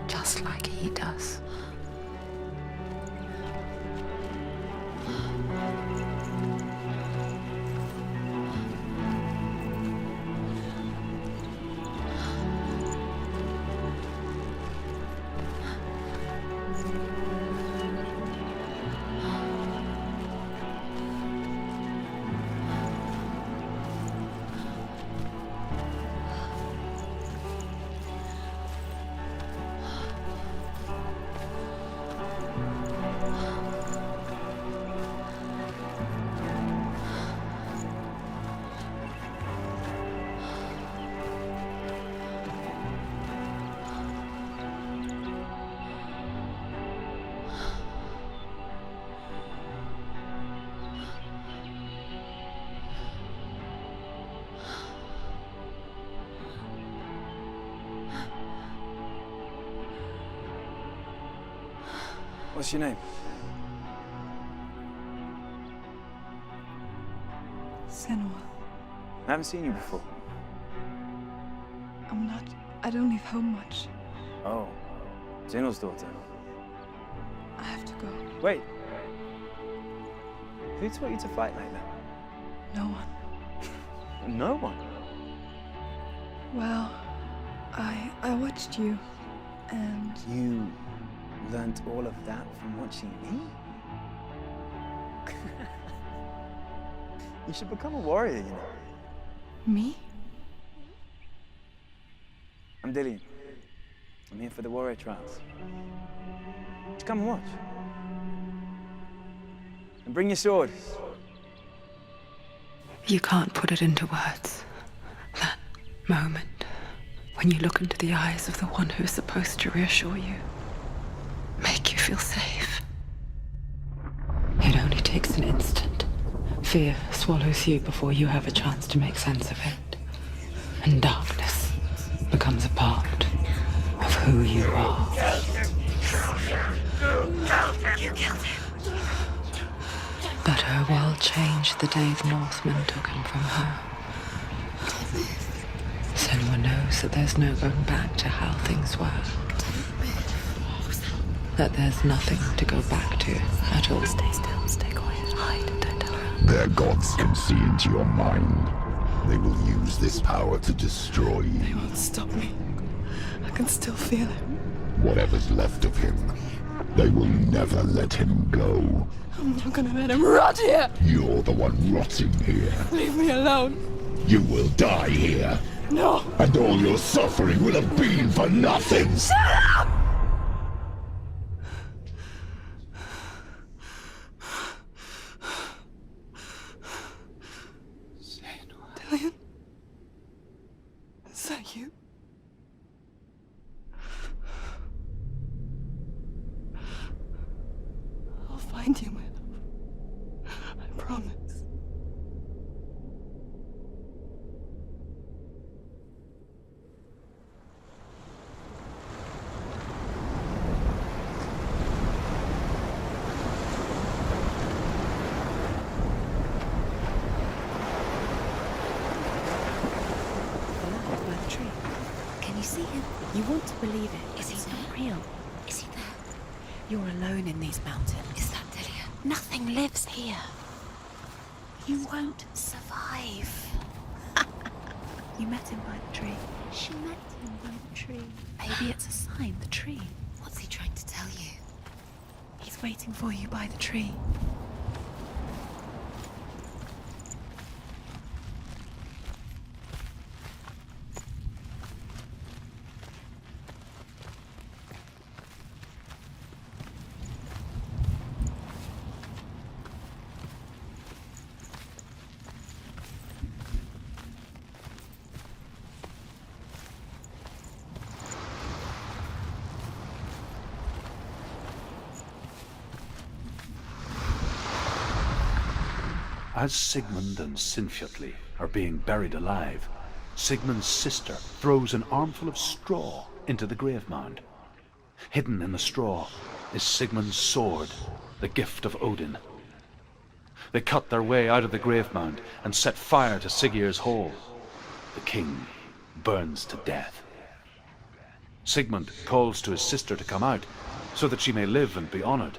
just like he does. What's your name? Senua. I haven't seen you before. I don't leave home much. Oh, Zenua's daughter. I have to go. Wait. Who taught you to fight like that? No one. No one? Well, I watched you, and You learned all of that from watching me? You should become a warrior, you know. me? I'm Dillian. I'm here for the warrior trials. Just come and watch. And bring your sword. You can't put it into words. That moment when you look into the eyes of the one who is supposed to reassure you, make you feel safe. It only takes an instant. Fear swallows you before you have a chance to make sense of it. And darkness becomes a part of who you are. You killed him. But her world changed the day the Northmen took him from her. Senua knows that there's no going back to how things were. That there's nothing to go back to at all. Stay still, stay quiet, hide, don't tell her. Their gods can see into your mind. They will use this power to destroy They you. won't stop me. I can still feel him. Whatever's left of him, they will never let him go. I'm not gonna let him rot here. You're the one rotting here. Leave me alone. You will die here. No. And all your suffering will have been for nothing. Shut up! find you, my love. I promise. By the tree. Can you see him? You want to believe it. Is he It's there? not real. Is he there? You're alone in these mountains. Is that Delia? Nothing lives here. You won't survive. You met him by the tree. She met him by the tree. Maybe it's a sign, the tree. What's he trying to tell you? He's waiting for you by the tree. As Sigmund and Sinfjotli are being buried alive, Sigmund's sister throws an armful of straw into the grave mound. Hidden in the straw is Sigmund's sword, the gift of Odin. They cut their way out of the grave mound and set fire to Siggeir's hole. The king burns to death. Sigmund calls to his sister to come out so that she may live and be honored.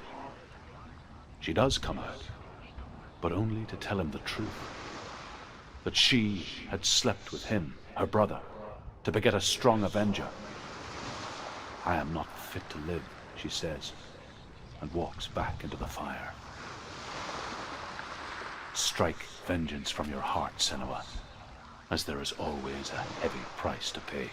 She does come out, but only to tell him the truth. That she had slept with him, her brother, to beget a strong avenger. I am not fit to live, she says, and walks back into the fire. Strike vengeance from your heart, Senua, as there is always a heavy price to pay.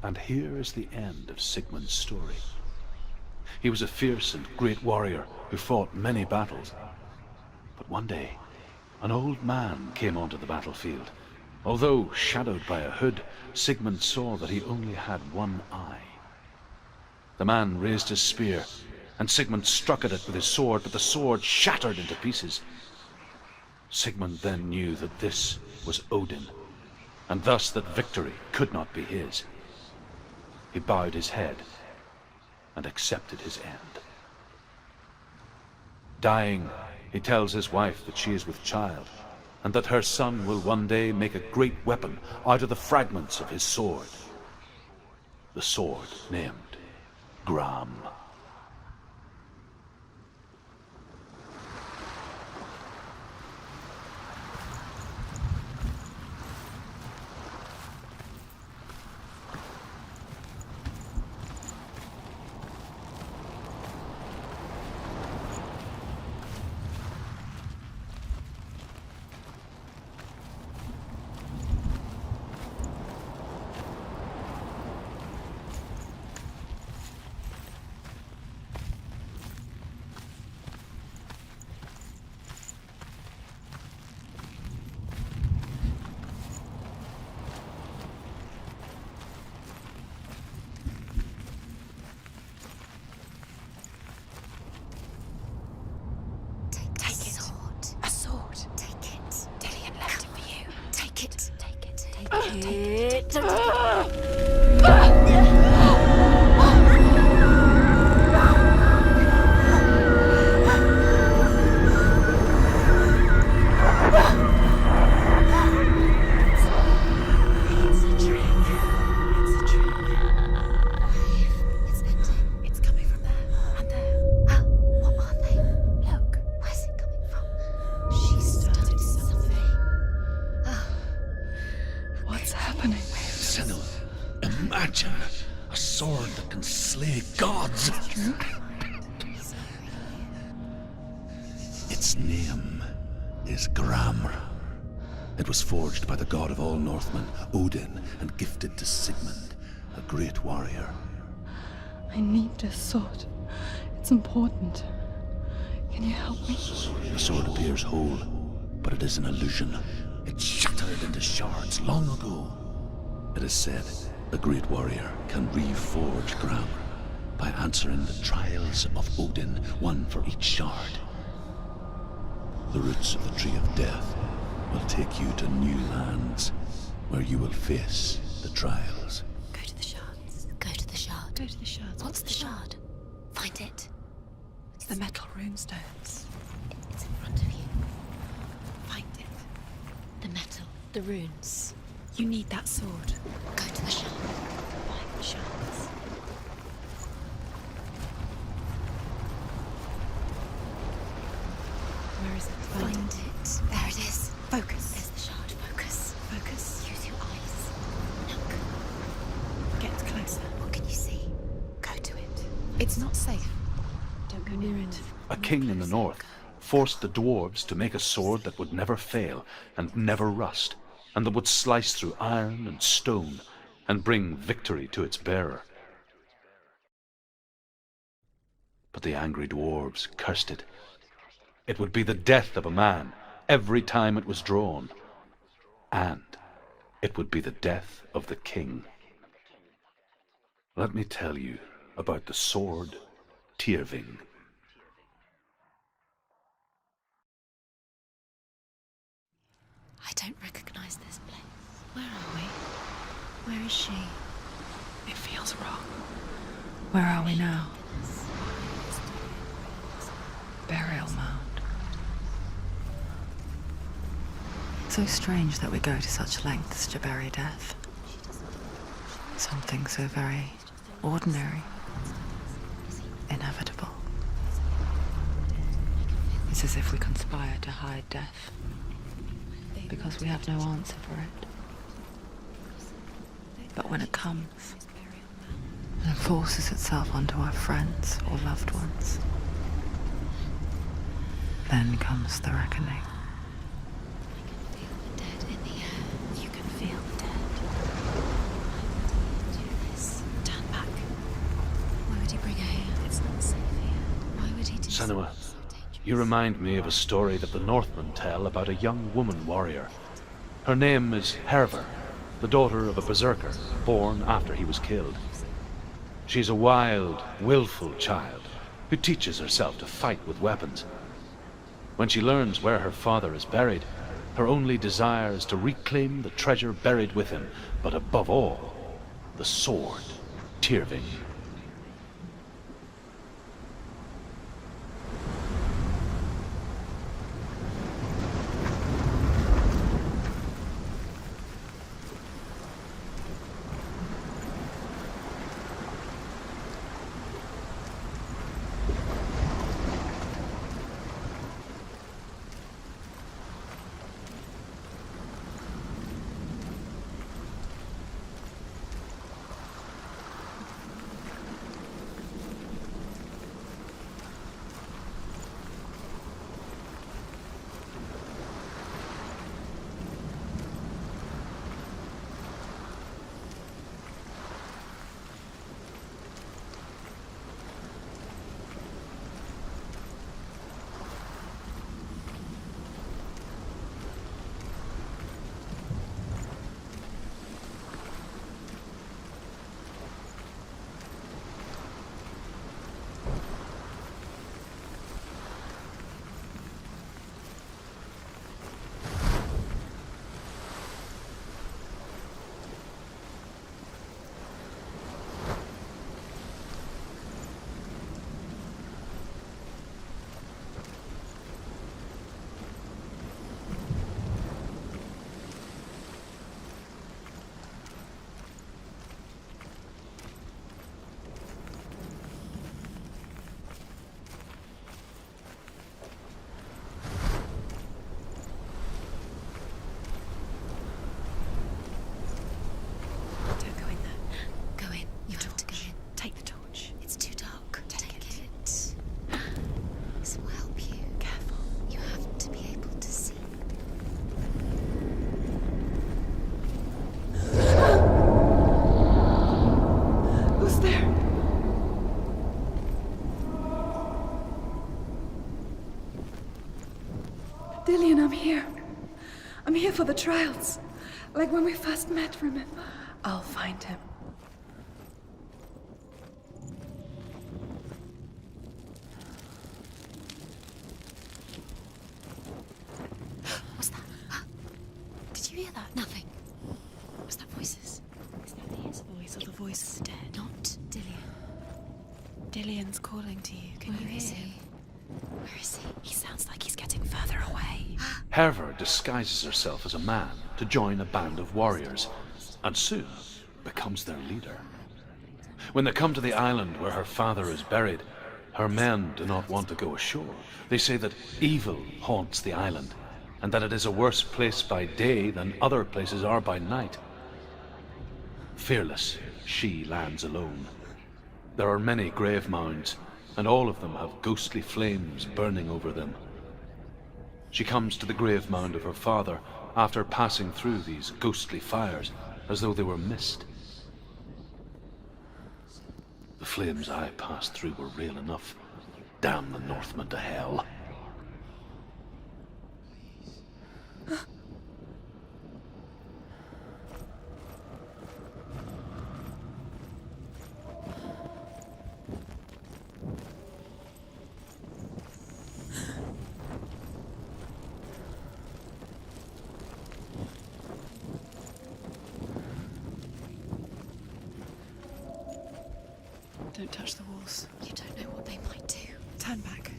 And here is the end of Sigmund's story. He was a fierce and great warrior who fought many battles. But one day, an old man came onto the battlefield. Although shadowed by a hood, Sigmund saw that he only had one eye. The man raised his spear, and Sigmund struck at it with his sword, but the sword shattered into pieces. Sigmund then knew that this was Odin, and thus that victory could not be his. He bowed his head and accepted his end. Dying, he tells his wife that she is with child, and that her son will one day make a great weapon out of the fragments of his sword. The sword named Gram. happening? Senua, imagine a sword that can slay gods. Its name is Gram. It was forged by the god of all Northmen, Odin, and gifted to Sigmund, a great warrior. I need this sword. It's important. Can you help me? The sword appears whole, but it is an illusion. It shattered into shards long ago. It is said a great warrior can reforge Gram by answering the trials of Odin, one for each shard. The roots of the Tree of Death will take you to new lands where you will face the trials. Go to the shards. Go to the shard. Go to the shards. What's the shard? Find it. It's the metal runestones. It's in front of you. Find it. The metal. The runes. You need that sword. Go to the shard. Find the shards. Where is it? Find it. There it is. Focus. There's the shard. Focus. Focus. Use your eyes. Look. Get closer. What can you see? Go to it. It's not safe. Don't go near it. A king in the north forced the dwarves to make a sword that would never fail and never rust, and that would slice through iron and stone and bring victory to its bearer. But the angry dwarves cursed it. It would be the death of a man every time it was drawn, and it would be the death of the king. Let me tell you about the sword Tyrving. I don't recognize this place. Where are we? Where is she? It feels wrong. Where are we now? Burial mound. So strange that we go to such lengths to bury death. Something so very ordinary, inevitable. It's as if we conspire to hide death, because we have no answer for it. But when it comes, and forces itself onto our friends or loved ones, then comes the reckoning. The dead in the air. You can feel the dead. Do this. Turn back. Why would he bring her here? It's not safe here. Why would he do Senua, something so dangerous? you remind me of a story that the Northmen tell about a young woman warrior. Her name is Hervor, the daughter of a berserker, born after he was killed. She's a wild, willful child who teaches herself to fight with weapons. When she learns where her father is buried, her only desire is to reclaim the treasure buried with him, but above all, the sword, Tyrving. for the trials. Like when we first met, remember? I'll find him. What's that? Did you hear that? Nothing. Was that voices? Is that his voice or the voice of the dead? Not Dillian. Dillian's calling to you. Can you hear him? Where is he? He sounds like he's getting further away. Herver disguises herself as a man to join a band of warriors, and soon becomes their leader. When they come to the island where her father is buried, her men do not want to go ashore. They say that evil haunts the island, and that it is a worse place by day than other places are by night. Fearless, she lands alone. There are many grave mounds, and all of them have ghostly flames burning over them. She comes to the grave mound of her father after passing through these ghostly fires as though they were mist. The flames I passed through were real enough. Damn the Northmen to hell. Don't touch the walls. You don't know what they might do. Turn back.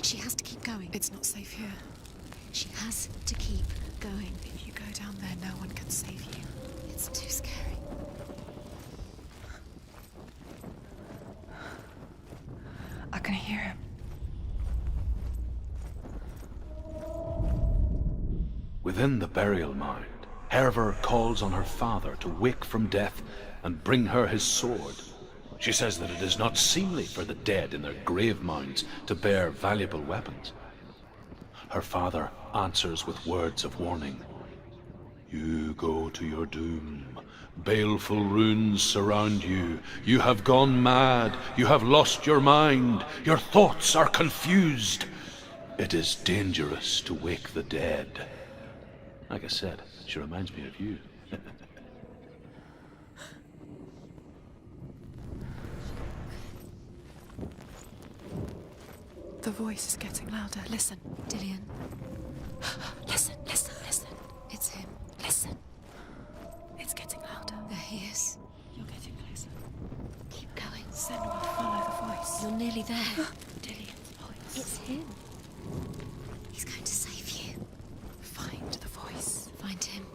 She has to keep going. It's not safe here. She has to keep going. If you go down there, no one can save you. It's too scary. I can hear him. Within the burial mound, Herver calls on her father to wake from death and bring her his sword. She says that it is not seemly for the dead in their grave mounds to bear valuable weapons. Her father answers with words of warning. You go to your doom. Baleful runes surround you. You have gone mad. You have lost your mind. Your thoughts are confused. It is dangerous to wake the dead. Like I said, she reminds me of you. The voice is getting louder. Listen, Dillian. Listen, listen, listen. It's him. Listen. It's getting louder. There he is. You're getting closer. Keep going. Senua, follow the voice. You're nearly there. Dillian's voice. It's him. He's going to save you. Find the voice. Find him.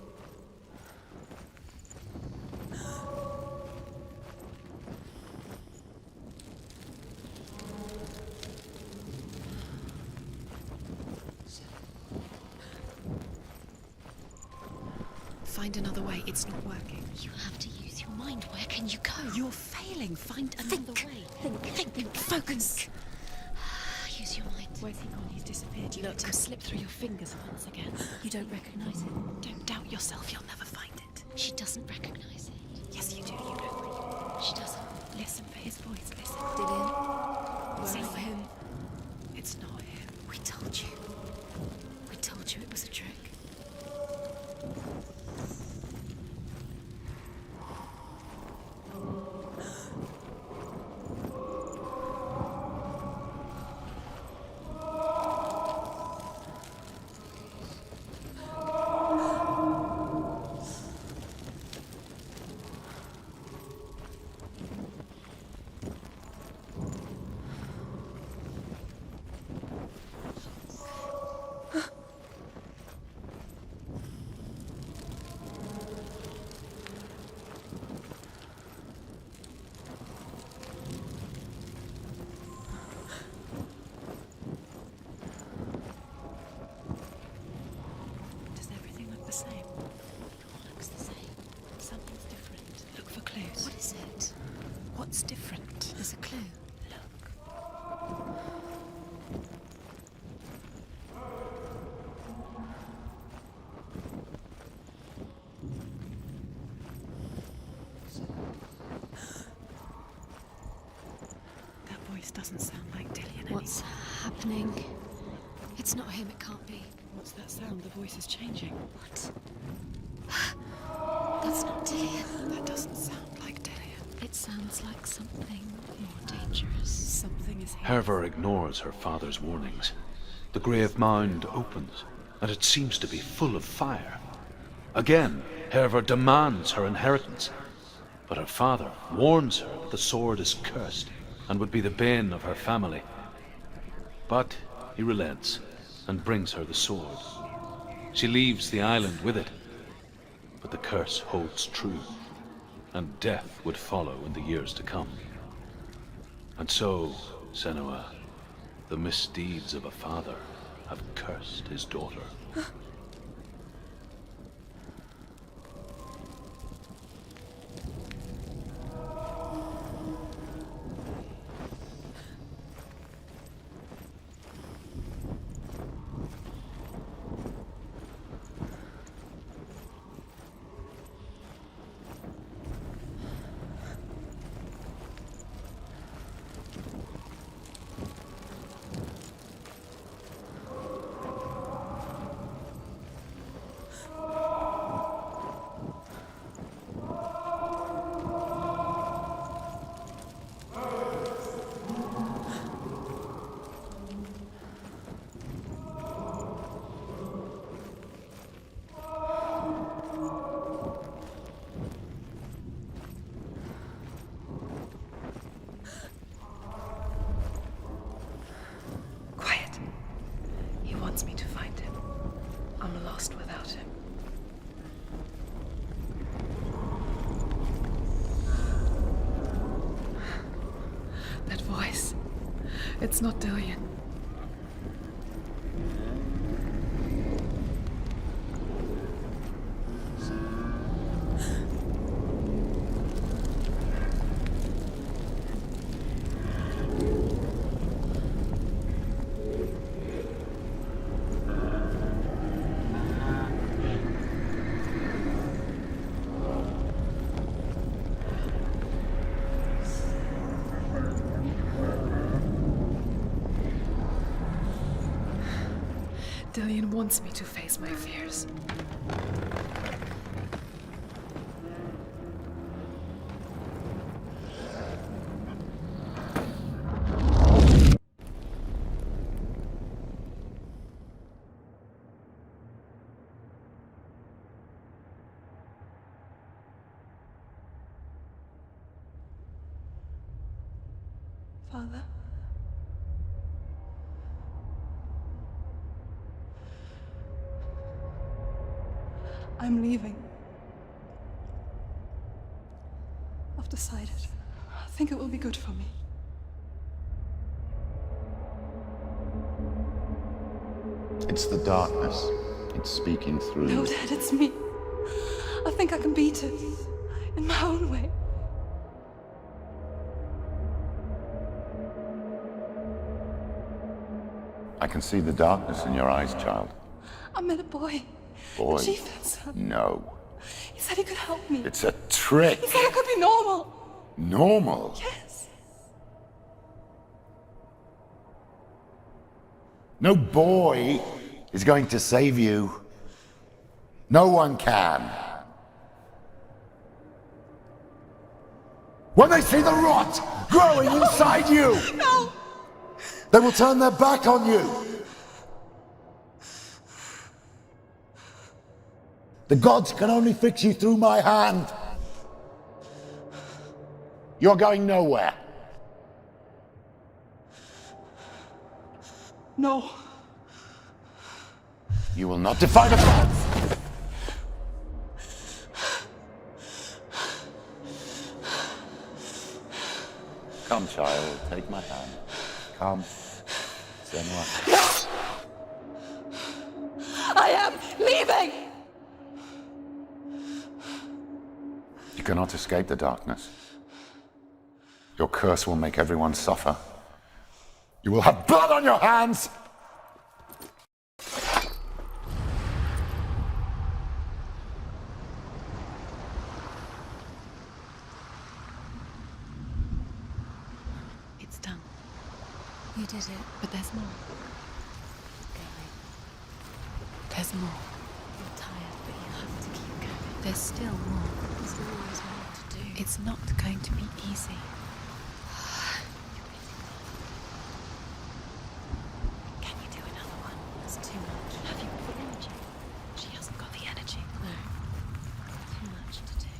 Find another way. It's not working. You have to use your mind. Where can you go? You're failing. Find another way. Think. Focus. Use your mind. Where's he gone? He's disappeared. You let him slip through your fingers once again. You don't recognize it. Don't doubt yourself. You'll never find it. She doesn't recognize it. Yes, you do. You know. She doesn't. Listen for his voice. Listen. Dillian. It's not him. It's not him. We told you. We told you it was a trick. What's different? There's a clue. Look. That voice doesn't sound like Dillian anymore. What's happening? It's not him, it can't be. What's that sound? The voice is changing. What? That's not Dillian. That doesn't sound like Dillian. It sounds like something more dangerous. Something is here. Herva ignores her father's warnings. The grave mound opens, and it seems to be full of fire. Again, Herva demands her inheritance, but her father warns her that the sword is cursed and would be the bane of her family. But he relents and brings her the sword. She leaves the island with it, but the curse holds true, and death would follow in the years to come. And so, Senua, the misdeeds of a father have cursed his daughter. Me to find him. I'm lost without him. That voice. It's not Dillian. Dillian wants me to face my fears. Father? I'm leaving. I've decided. I think it will be good for me. It's the darkness. It's speaking through No, you. Dad, it's me. I think I can beat it. In my own way. I can see the darkness in your eyes, child. I met a boy. Boy. The chieftain's son. No. He said he could help me. It's a trick. He said I could be normal. Normal? Yes. No boy is going to save you. No one can. When they see the rot growing inside you, No! they will turn their back on you. The gods can only fix you through my hand. You're going nowhere. No. You will not defy the gods. Come, child, take my hand. Come. Senua. No! I am leaving! You cannot escape the darkness. Your curse will make everyone suffer. You will have blood on your hands! It's done. You did it. But there's more. There's more. You're tired, but you have to keep going. There's still more. There's always more to do. It's not going to be easy. Can you do another one? It's too much. Have you got the energy? She hasn't got the energy. No. Too much to do.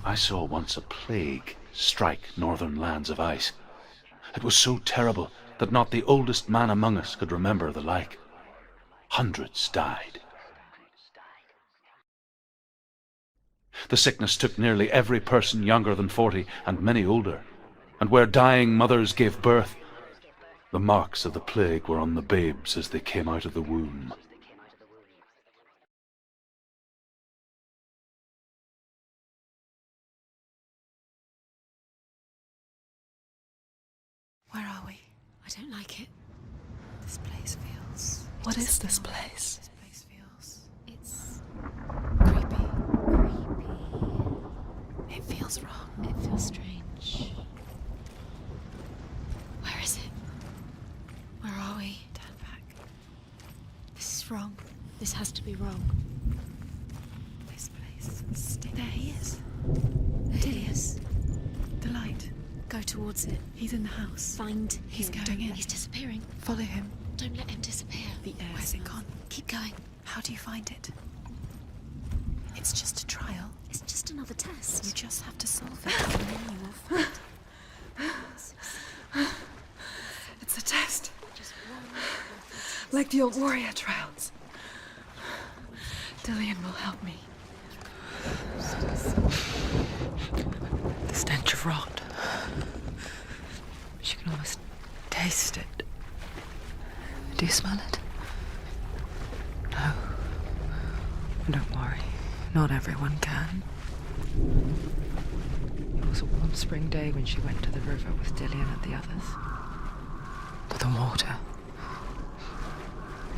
I saw once a plague strike northern lands of ice. It was so terrible that not the oldest man among us could remember the like. Hundreds died. The sickness took nearly every person younger than 40 and many older, and where dying mothers gave birth, the marks of the plague were on the babes as they came out of the womb. Where are we? I don't like it. This place feels... What is this place? This place feels... It's... creepy. It feels wrong. It feels strange. Where is it? Where are we? Turn back. This is wrong. This has to be wrong. This place stinks. There he is. There he is. The light. Go towards it. He's in the house. Find him. He's going in. He's disappearing. Follow him. Don't let him disappear. The air. Where's it gone? Keep going. How do you find it? It's just a trial. It's just another test. You just have to solve it, and then you will find. It's a test. Like the old warrior trials. Dillian will help me. The stench of rot. She can almost taste it. Do you smell it? No. Don't worry. Not everyone can. It was a warm spring day when she went to the river with Dillian and the others. To the water.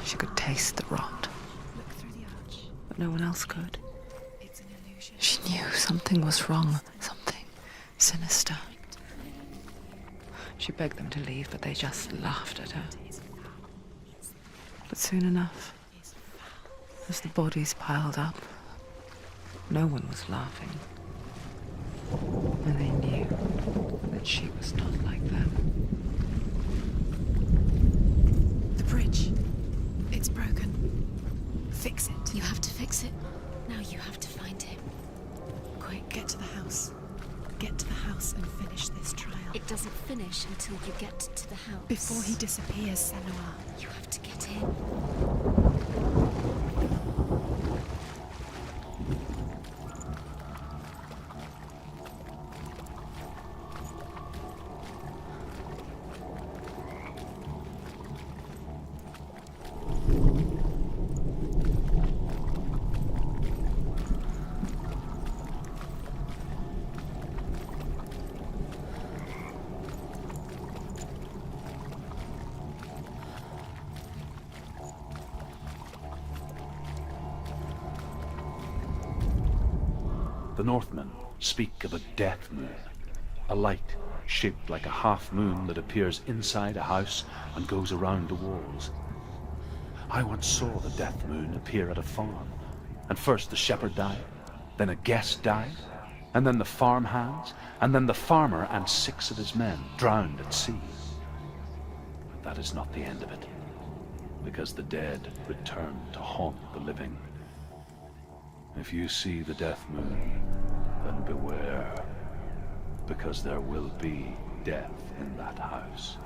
She could taste the rot. Look through the arch. But no one else could. It's an illusion. She knew something was wrong. Something sinister. She begged them to leave, but they just laughed at her. But soon enough, as the bodies piled up, no one was laughing. And they knew that she was not like them. The bridge. It's broken. Fix it. You have to fix it. Now you have to find him. Quick, get to the house. Get to the house and finish this trial. It doesn't finish until you get to the house. Before he disappears, Senua. You have to get in. The Northmen speak of a death moon, a light shaped like a half moon that appears inside a house and goes around the walls. I once saw the death moon appear at a farm, and first the shepherd died, then a guest died, and then the farm hands, and then the farmer and 6 of his men drowned at sea. But that is not the end of it, because the dead return to haunt the living. If you see the death moon, then beware. Because there will be death in that house.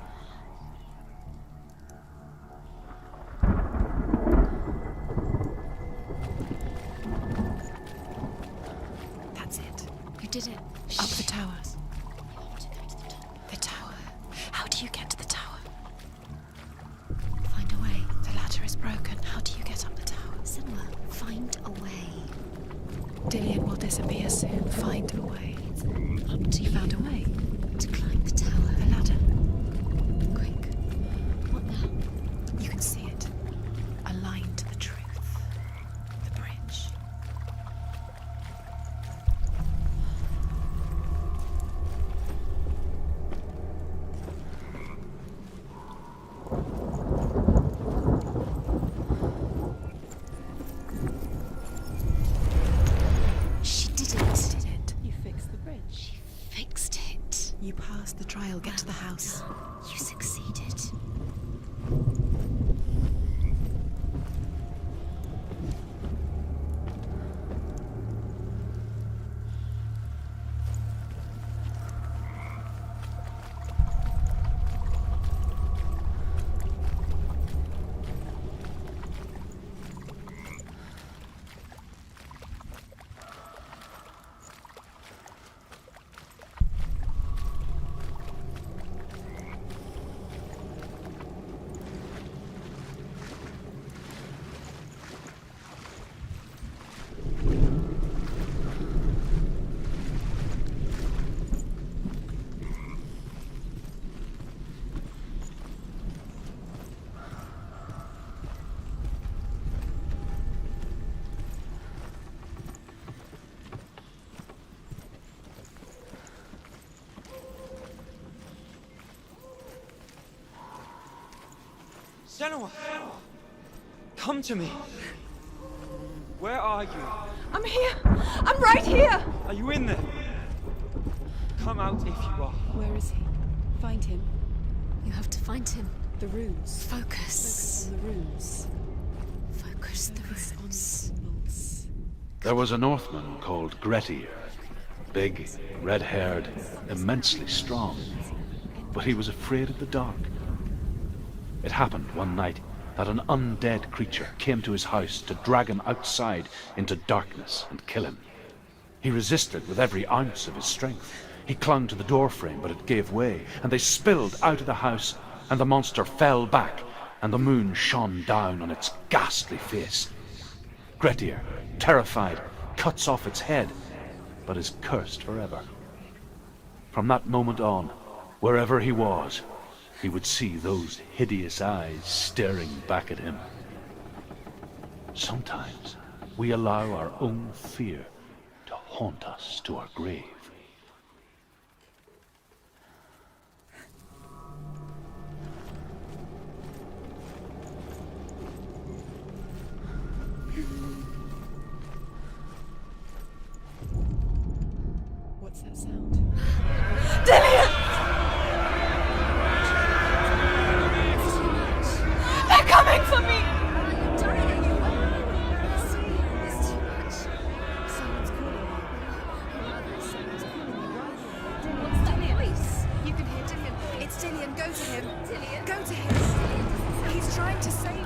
That's it. You did it. Up the towers. The tower. How do you get to the tower? Find a way. The ladder is broken. How do you get up the tower? Senua, find a way. Dillian will disappear soon. Find a way. You found a way. To climb the tower. The ladder. Quick. What now? You can see it. A line to the truth. The bridge. She did it. Did it. You fixed the bridge. Fixed it. You passed the trial. Get to the house. You succeeded. Senua! Come to me! Where are you? I'm here! I'm right here! Are you in there? Come out if you are. Where is he? Find him. You have to find him. The runes. Focus. Focus on the runes. Focus the runes. There was a Northman called Grettir. Big, red-haired, immensely strong. But he was afraid of the dark. It happened one night that an undead creature came to his house to drag him outside into darkness and kill him. He resisted with every ounce of his strength. He clung to the doorframe, but it gave way, and they spilled out of the house, and the monster fell back, and the moon shone down on its ghastly face. Grettir, terrified, cuts off its head, but is cursed forever. From that moment on, wherever he was, he would see those hideous eyes staring back at him. Sometimes we allow our own fear to haunt us to our grave. What's that sound? Dillian! They're coming for me! It's too much. Someone's calling you. Someone's calling you right here. What's that voice? You can hear Dillian. It's Dillian. Go to him. Dillian? Go to him. He's trying to save you.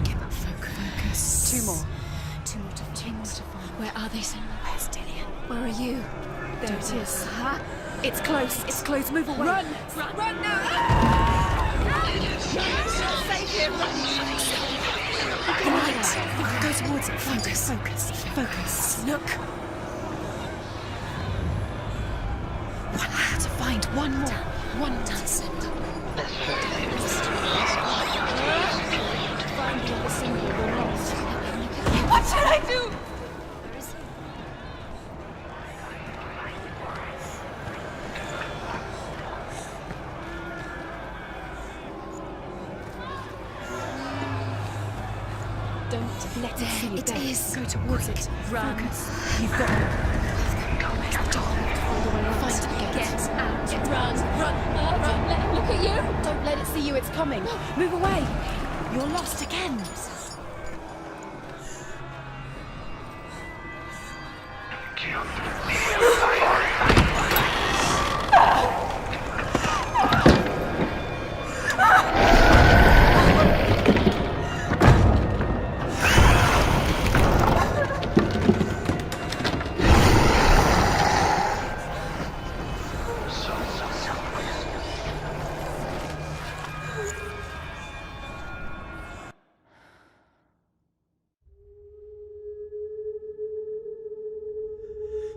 Give up. Focus. Two more to find. Where are they, Senua? Where's Dillian? Where are you? There it is. Huh? It's close. It's close. Move away. Run! Run now! Save him! The light. Go towards it. Focus. Look. To find one more. One more. Find the other symbol. We're lost. What should I do? Where is he? Don't let it see you. It is. Go towards it. Run. Focus. You've got it. Where's the door? Find it again. Get out. Run. Let him look at you. Don't let it see you, it's coming. Move away. You're lost again.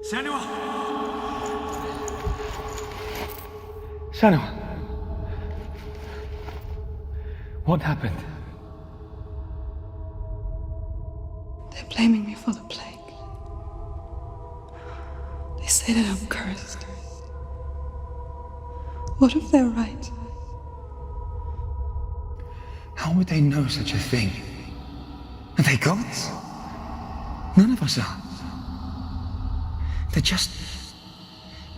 Senua! Senua! What happened? They're blaming me for the plague. They say that I'm cursed. What if they're right? How would they know such a thing? Are they gods? None of us are. They're just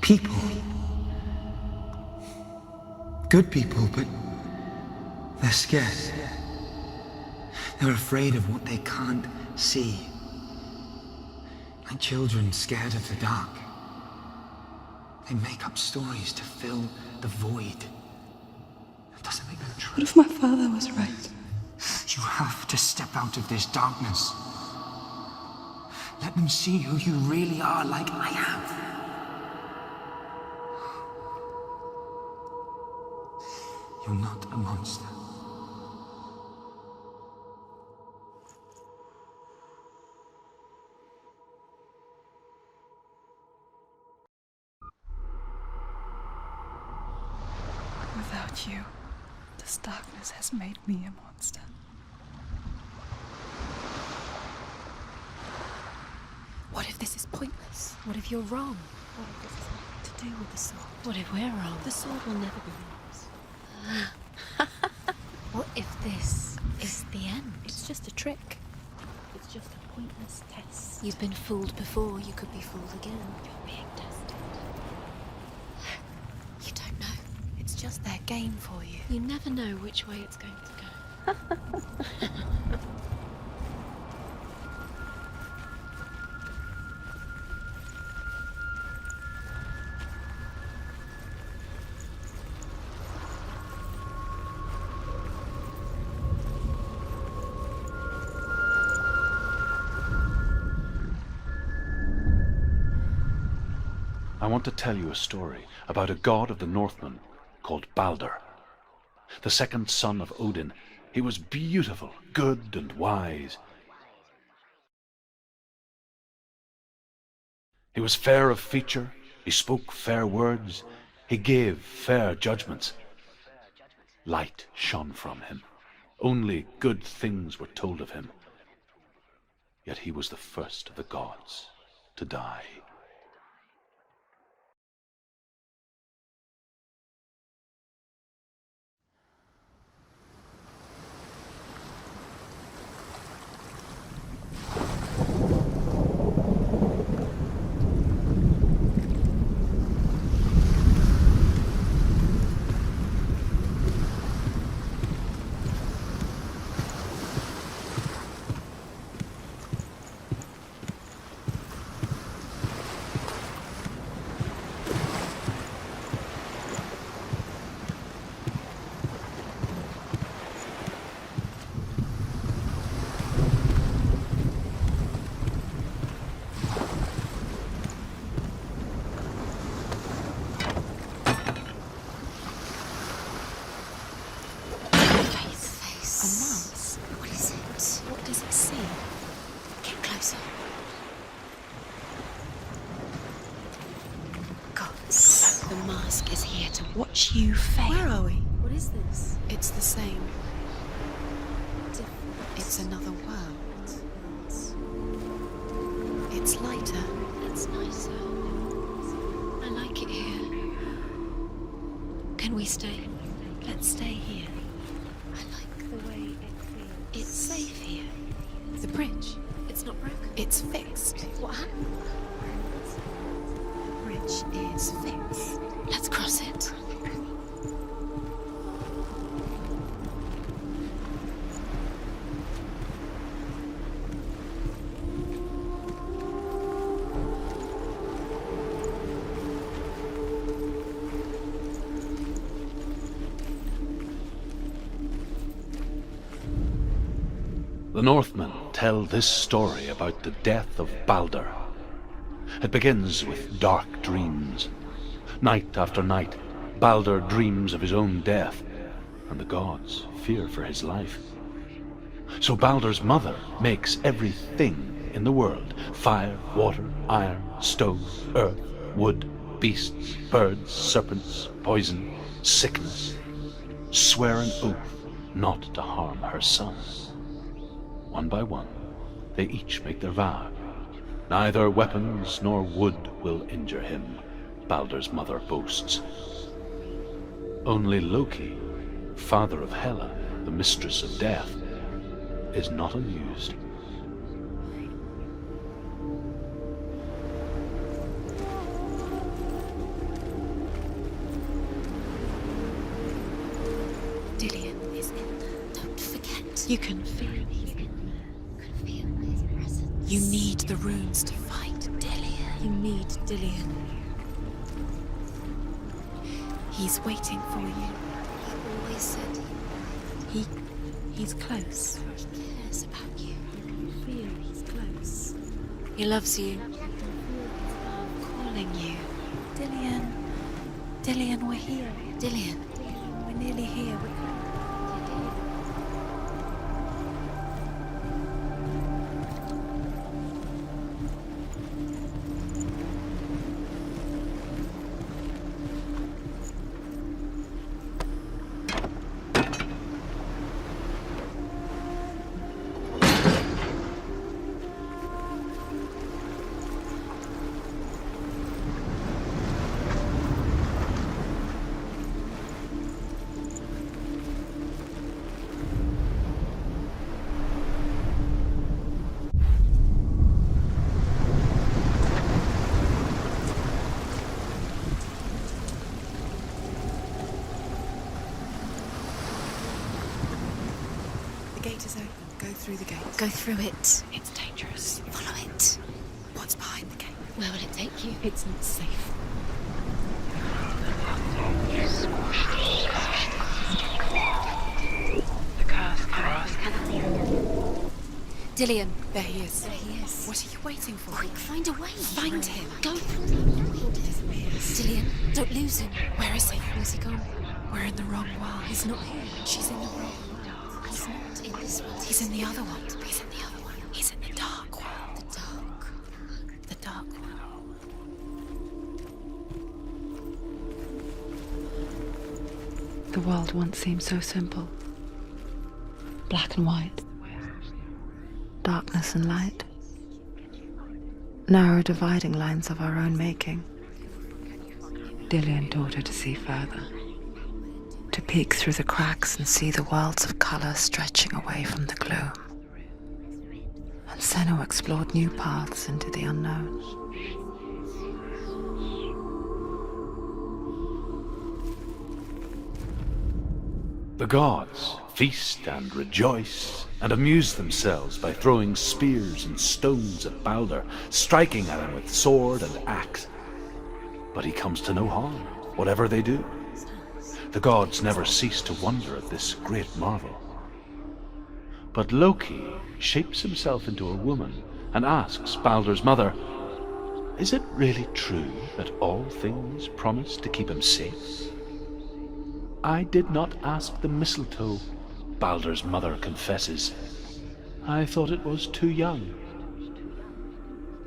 people. Good people, but they're scared. They're afraid of what they can't see. Like children scared of the dark. They make up stories to fill the void. It doesn't make them true. What if my father was right? You have to step out of this darkness. Let them see who you really are, like I have. You're not a monster. Without you, this darkness has made me a monster. What if this is pointless? What if you're wrong? What if this has nothing to do with the sword? What if we're wrong? The sword will never be yours. What if this is the end? It's just a trick. It's just a pointless test. You've been fooled before, you could be fooled again. You're being tested. You don't know. It's just their game for you. You never know which way it's going to go. I want to tell you a story about a god of the Northmen called Balder. The second son of Odin, he was beautiful, good and wise. He was fair of feature, he spoke fair words, he gave fair judgments. Light shone from him. Only good things were told of him. Yet he was the first of the gods to die. Watch you fail. Where are we? What is this? It's the same. Different. It's another world. It's lighter. It's nicer. I like it here. Can we stay? Let's stay here. I like the way it feels. It's safe here. The bridge. It's not broken. It's fixed. What happened? bridge is fixed. Let's cross it. The Northmen tell this story about the death of Baldur. It begins with dark dreams. Night after night, Baldur dreams of his own death, and the gods fear for his life. So Baldur's mother makes everything in the world, fire, water, iron, stone, earth, wood, beasts, birds, serpents, poison, sickness, swear an oath not to harm her son. One by one, they each make their vow. Neither weapons nor wood will injure him, Baldur's mother boasts. Only Loki, father of Hela, the mistress of death, is not amused. Dillion is in there. Don't forget. You can feel he's in there. Can feel his presence. You need the runes to fight Dillion. You need Dillion. He's waiting for you. He always said he's close. He cares about you. You can feel he's close. He loves you. Calling you. Dillion. Dillion, we're here. Dillion. We're nearly here. The gate is open. Go through the gate. Go through it. It's dangerous. Follow it. What's behind the gate? Where will it take you? It's not safe. The curse cross. Dillion. There he is. There he is. What are you waiting for? Quick, find a way. Find him. Go. Dillion, don't lose him. Where is he? Where's he gone? We're in the wrong world. He's not here. She's in the wrong world. He's not in this world. He's in the other one. He's in the other one. He's in the dark world. The dark. The dark world. The world once seemed so simple. Black and white. Darkness and light. Narrow dividing lines of our own making. Dillion taught her to see further. To peek through the cracks and see the worlds of color stretching away from the gloom. And Senua explored new paths into the unknown. The gods feast and rejoice and amuse themselves by throwing spears and stones at Baldur, striking at him with sword and axe. But he comes to no harm, whatever they do. The gods never cease to wonder at this great marvel. But Loki shapes himself into a woman and asks Baldur's mother, "Is it really true that all things promise to keep him safe?" "I did not ask the mistletoe," Baldur's mother confesses. "I thought it was too young."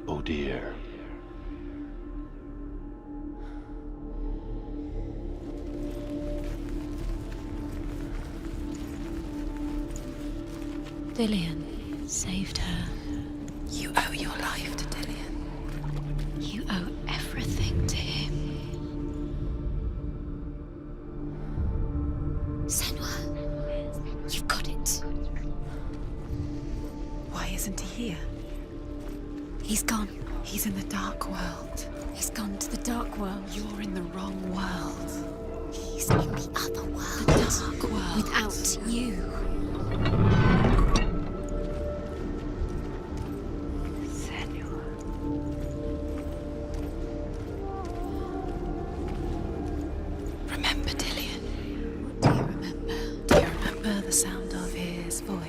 Oh dear. Dillion saved her. You owe your life to Dillion. You owe everything to him. Senua, you've got it. Why isn't he here? He's gone. He's in the dark world. He's gone to the dark world. You're in the wrong world. He's in the other world. The dark world. Without you. Senua. Remember Dillian? What do you remember? Do you remember the sound of his voice?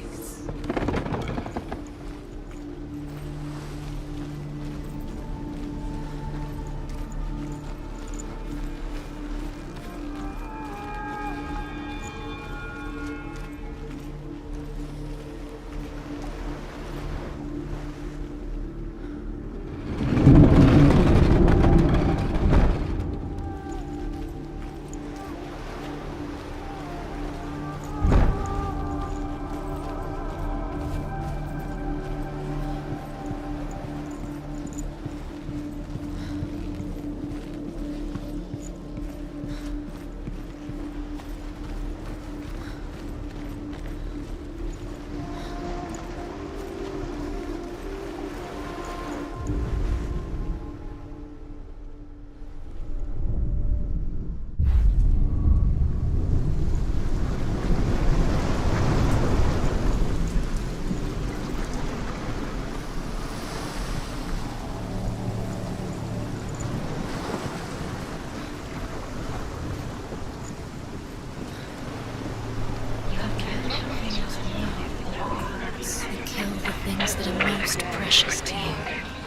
Things that are most precious to you.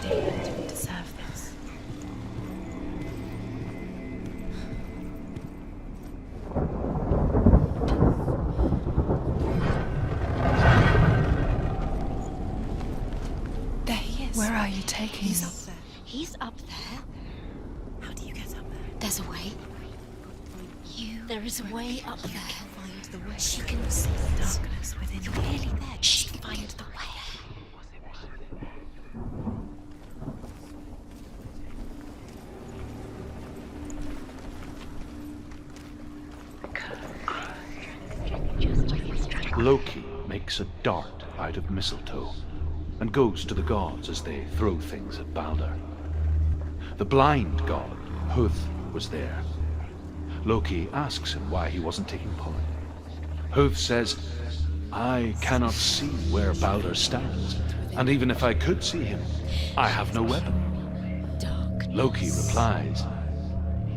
Dillian didn't deserve this. There he is. Where are you taking He's me? up there. He's up there. How do you get up there? There's a way. There is a way up there. Find the way. She can see The it. darkness within You're you. really there. She can find the way. Loki makes a dart out of mistletoe and goes to the gods as they throw things at Balder. The blind god, Huth, was there. Loki asks him why he wasn't taking part. Huth says, I cannot see where Balder stands, and even if I could see him, I have no weapon. Loki replies,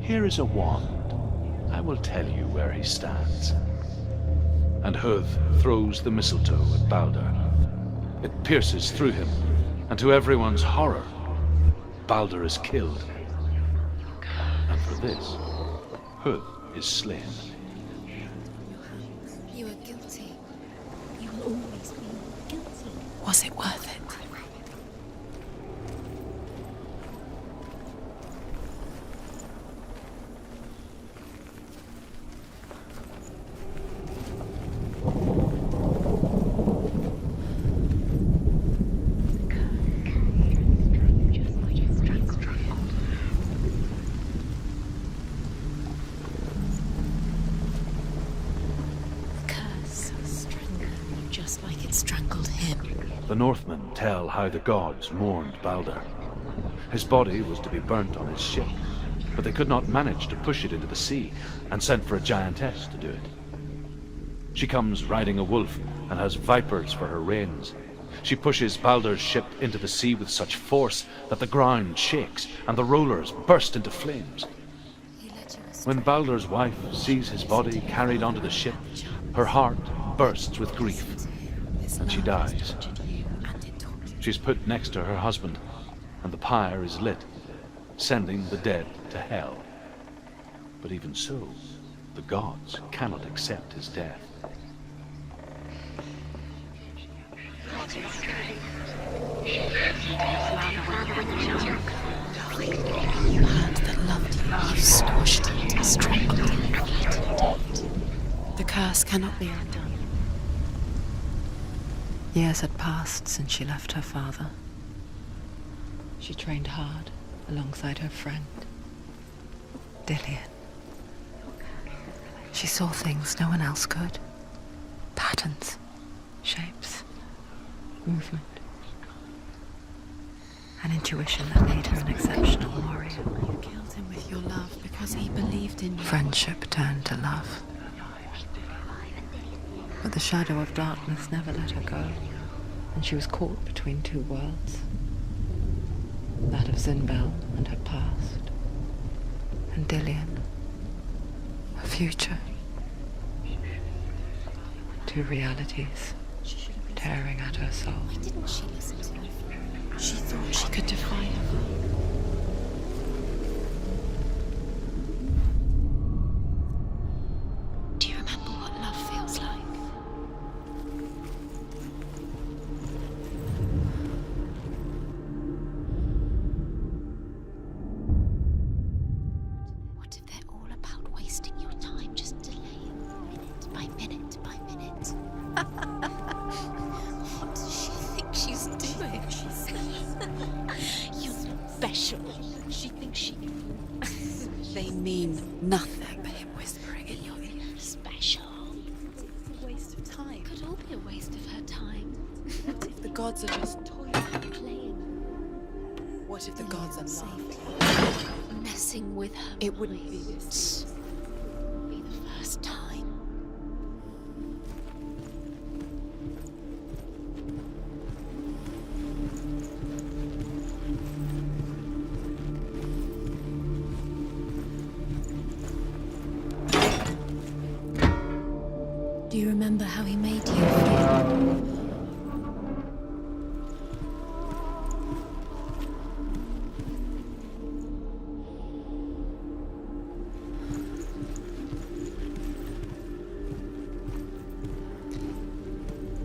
here is a wand. I will tell you where he stands. And Huth throws the mistletoe at Balder. It pierces through him, and to everyone's horror, Balder is killed. And for this, Huth is slain. You are guilty. You will always be guilty. Was it worth it? Just like it strangled him. The Northmen tell how the gods mourned Balder. His body was to be burnt on his ship, but they could not manage to push it into the sea and sent for a giantess to do it. She comes riding a wolf and has vipers for her reins. She pushes Balder's ship into the sea with such force that the ground shakes and the rollers burst into flames. When Balder's wife sees his body carried onto the ship, her heart bursts with grief, and she dies. She's put next to her husband, and the pyre is lit, sending the dead to hell. But even so, the gods cannot accept his death. You had that loved you. You squashed it, strangled it. The curse cannot be undone. Years had passed since she left her father. She trained hard alongside her friend, Dillian. She saw things no one else could. Patterns, shapes, movement. An intuition that made her an exceptional warrior. You killed him with your love because he believed in you. Friendship turned to love. But the shadow of darkness never let her go, and she was caught between two worlds. That of Zinbel and her past, and Dillian, her future. Two realities tearing at her soul. Why didn't she listen to him? She thought she could defy him. Do you remember what love feels like? What if they're all about wasting your time, just delaying minute by minute by minute? What does she think she's doing? You're special. She thinks she can. They mean nothing. Him whispering in your ear. Special. It's a waste of time. Could all be a waste of her time. What if the gods are just toying, playing? What if the gods are not messing with her? It wouldn't be this. Be the first time. Do you remember how he made you feel?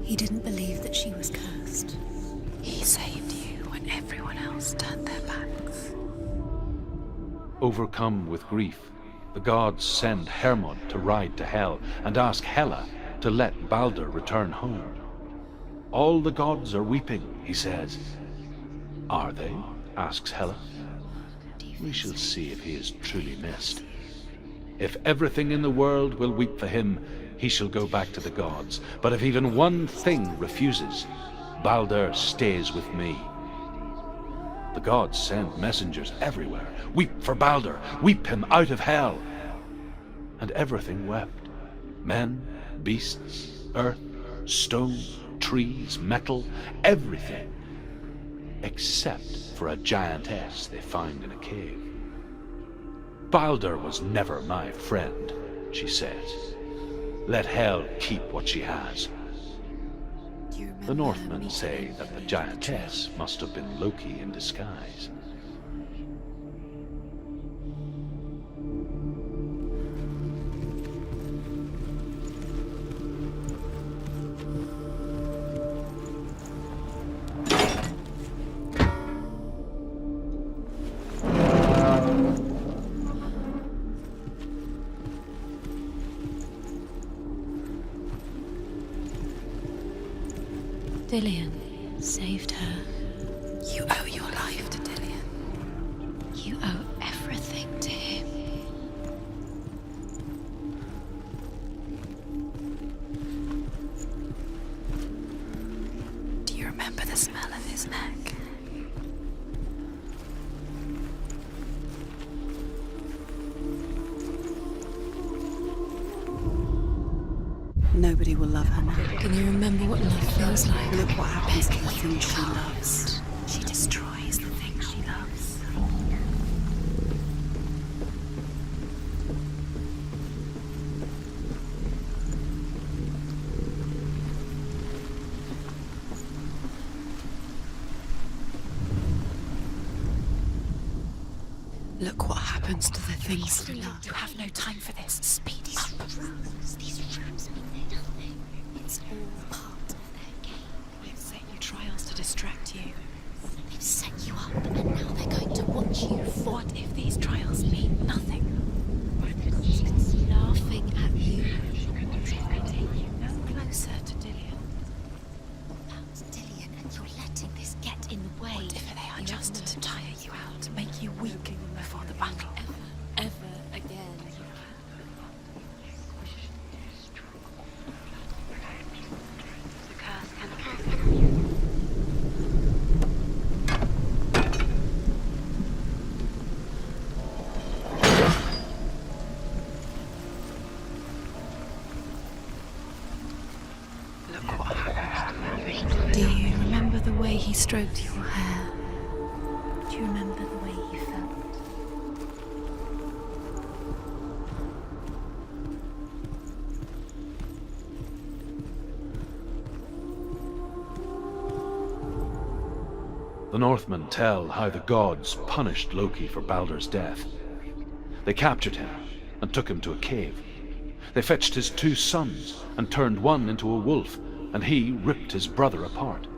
He didn't believe that she was cursed. He saved you when everyone else turned their backs. Overcome with grief, the gods send Hermod to ride to Hell and ask Hela to let Balder return home. All the gods are weeping, he says. Are they? Asks Hela. We shall see if he is truly missed. If everything in the world will weep for him, he shall go back to the gods. But if even one thing refuses, Balder stays with me. The gods send messengers everywhere. Weep for Balder, weep him out of Hell. And everything wept. Men, beasts, earth, stone, trees, metal, everything. Except for a giantess they found in a cave. Balder was never my friend, she says. Let Hell keep what she has. The Northmen say that the giantess must have been Loki in disguise. Dillian saved her. You owe your life to Dillian. You owe everything to him. Do you remember the smell of his neck? Nobody will love her now. Can you remember what love feels like? Look what happens to the things she loves. She destroys the things she loves. Look what happens to the things you love. You have no time for this. Speed up. These rooms mean nothing. It's all part of their game. They've set you trials to distract you. They've set you up, and now they're going to watch you fall. What if these trials mean nothing? It's laughing at you. They take you no closer to Dillian. That's Dillian, and you're letting this get in the way. What if they are just to tire you out, to make you weak before the battle? Ever again. he stroked your hair, do you remember the way he felt? The Northmen tell how the gods punished Loki for Baldur's death. They captured him and took him to a cave. They fetched his 2 sons and turned one into a wolf, and he ripped his brother apart.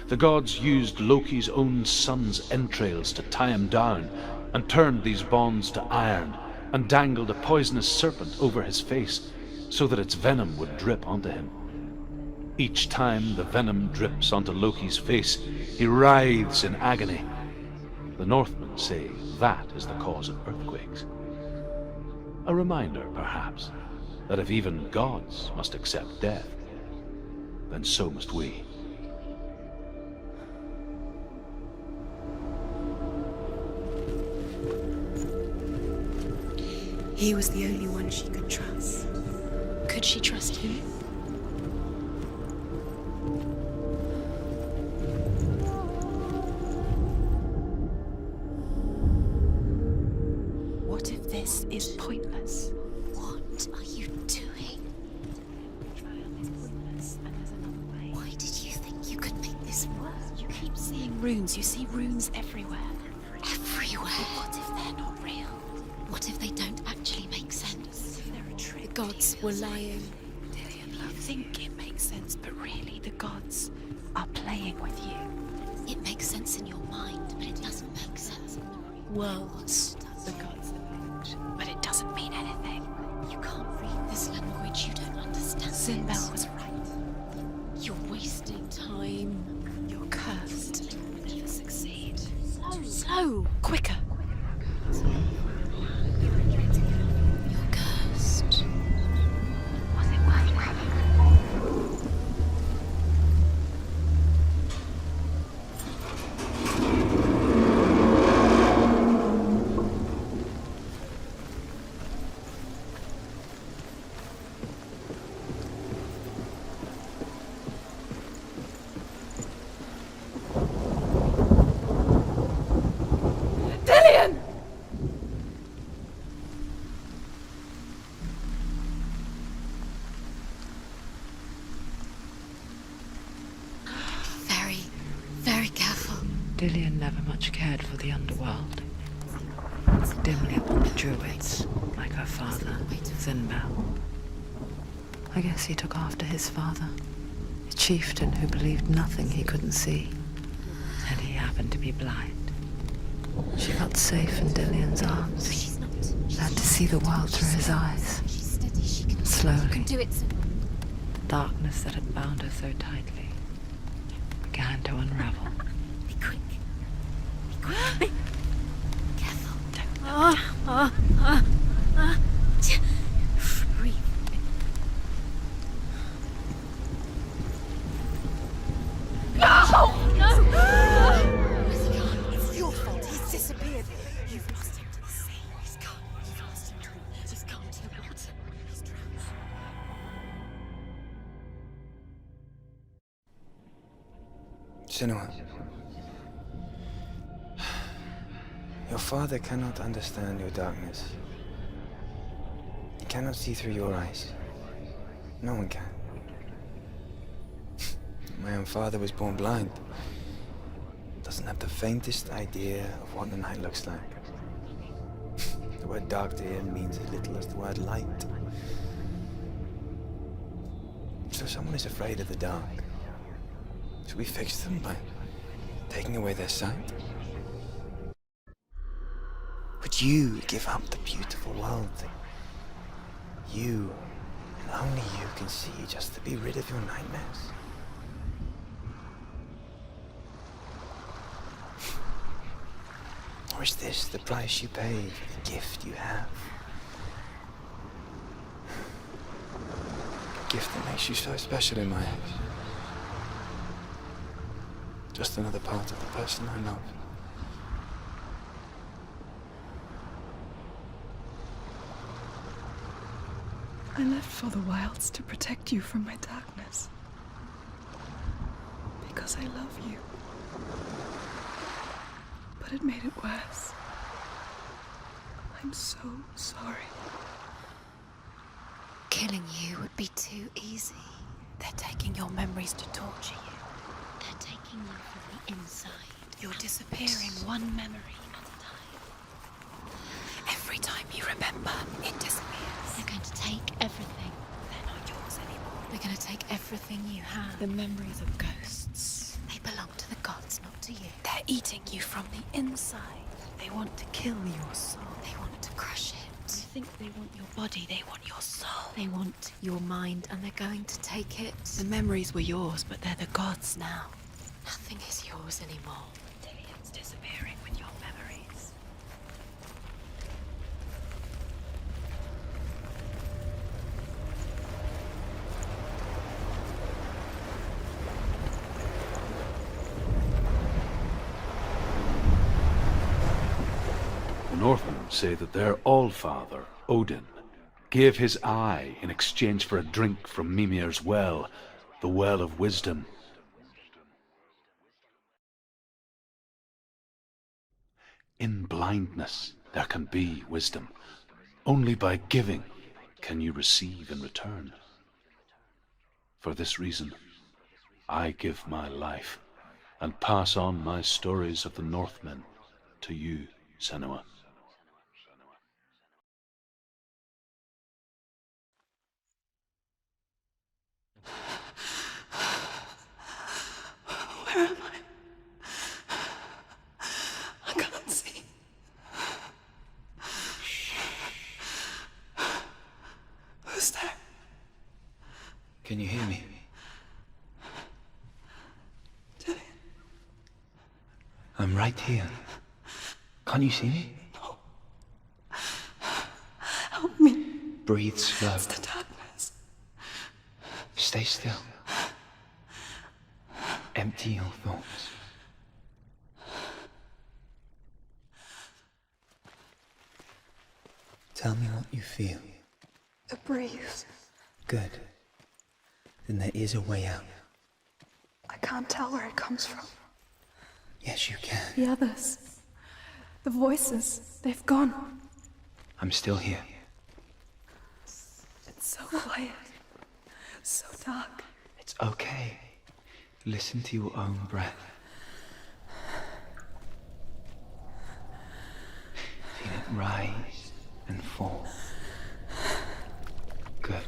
The gods used Loki's own son's entrails to tie him down, and turned these bonds to iron, and dangled a poisonous serpent over his face, so that its venom would drip onto him. Each time the venom drips onto Loki's face, he writhes in agony. The Northmen say that is the cause of earthquakes. A reminder, perhaps, that if even gods must accept death, then so must we. He was the only one she could trust. Could she trust him? What if this is pointless? What are you doing? Why did you think you could make this work? You keep seeing runes. You see runes everywhere. Everywhere. What if they're not real? What if they don't actually make sense? The gods were lying. You think it makes sense, but really the gods are playing with you. It makes sense in your mind, but it doesn't make sense in the real World. The gods are made, but it doesn't mean anything. You can't read this language, you don't understand. Sinbel was right. You're wasting time. You're cursed. You'll never succeed. Slow. Quicker. You're cursed. Was it worth it? Dillian! Very, very careful. Dillian never much cared for the underworld. Dimly upon the druids, like her father, Sinbel. I guess he took after his father, a chieftain who believed nothing he couldn't see. And he happened to be blind. She felt safe in Dillian's arms, learned to see the world through his eyes. Slowly, Do it. darkness that had bound her so tightly began to unravel. Be quick. Be quick. Be careful. Breathe. Where's he gone? It's your fault. He's disappeared. You've lost him to the sea. He's gone. You've lost him to him. He's gone to the water. He's drowned. Senua. Your father cannot understand your darkness. He cannot see through your eyes. No one can. My own father was born blind. Doesn't have the faintest idea of what the night looks like. The word dark to him means as little as the word light. So someone is afraid of the dark. Should we fix them by taking away their sight? Would you give up the beautiful world that you, and only you, can see just to be rid of your nightmares? Or is this the price you pay for the gift you have? A gift that makes you so special in my eyes. Just another part of the person I love. I left for the wilds to protect you from my darkness. because I love you. But it made it worse. I'm so sorry. Killing you would be too easy. They're taking your memories to torture you. They're taking you from the inside. You're disappearing one memory at a time. Every time you remember, it disappears. They're going to take everything. They're not yours anymore. They're going to take everything you have. The memories of ghosts. They belong to the gods, not to you. They're eating you from the inside. They want to kill your soul. They want to crush it. You think they want your body, they want your soul. They want your mind, and they're going to take it. The memories were yours, but they're the gods now. Nothing is yours anymore. Dillian's disappearing with your memories. The Northmen say that their Allfather, Odin, gave his eye in exchange for a drink from Mimir's well, the Well of Wisdom. In blindness there can be wisdom. Only by giving can you receive in return. For this reason, I give my life and pass on my stories of the Northmen to you, Senua. Where am I? I can't see. Who's there? Can you hear me? Dillian. I'm right here. Can't you see me? No. Help me. Breathe slow. It's the darkness. Stay still. Empty your thoughts. Tell me what you feel. A breeze. Good. Then there is a way out. I can't tell where it comes from. Yes, you can. The others. The voices. They've gone. I'm still here. It's so quiet. So dark. It's okay. Listen to your own breath. Feel it rise and fall. Good.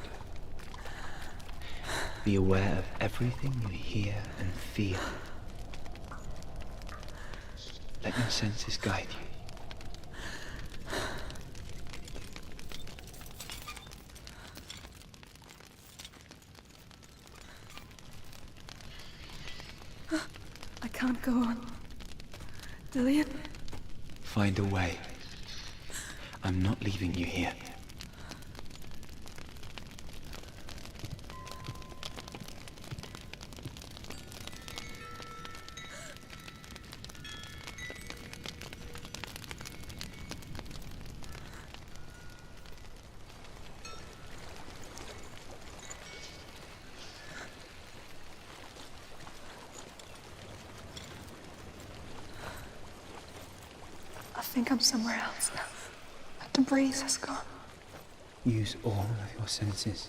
Be aware of everything you hear and feel. Let your senses guide you. I can't go on. Dillian? Find a way. I'm not leaving you here. I think I'm somewhere else now. But the breeze has gone. Use all of your senses.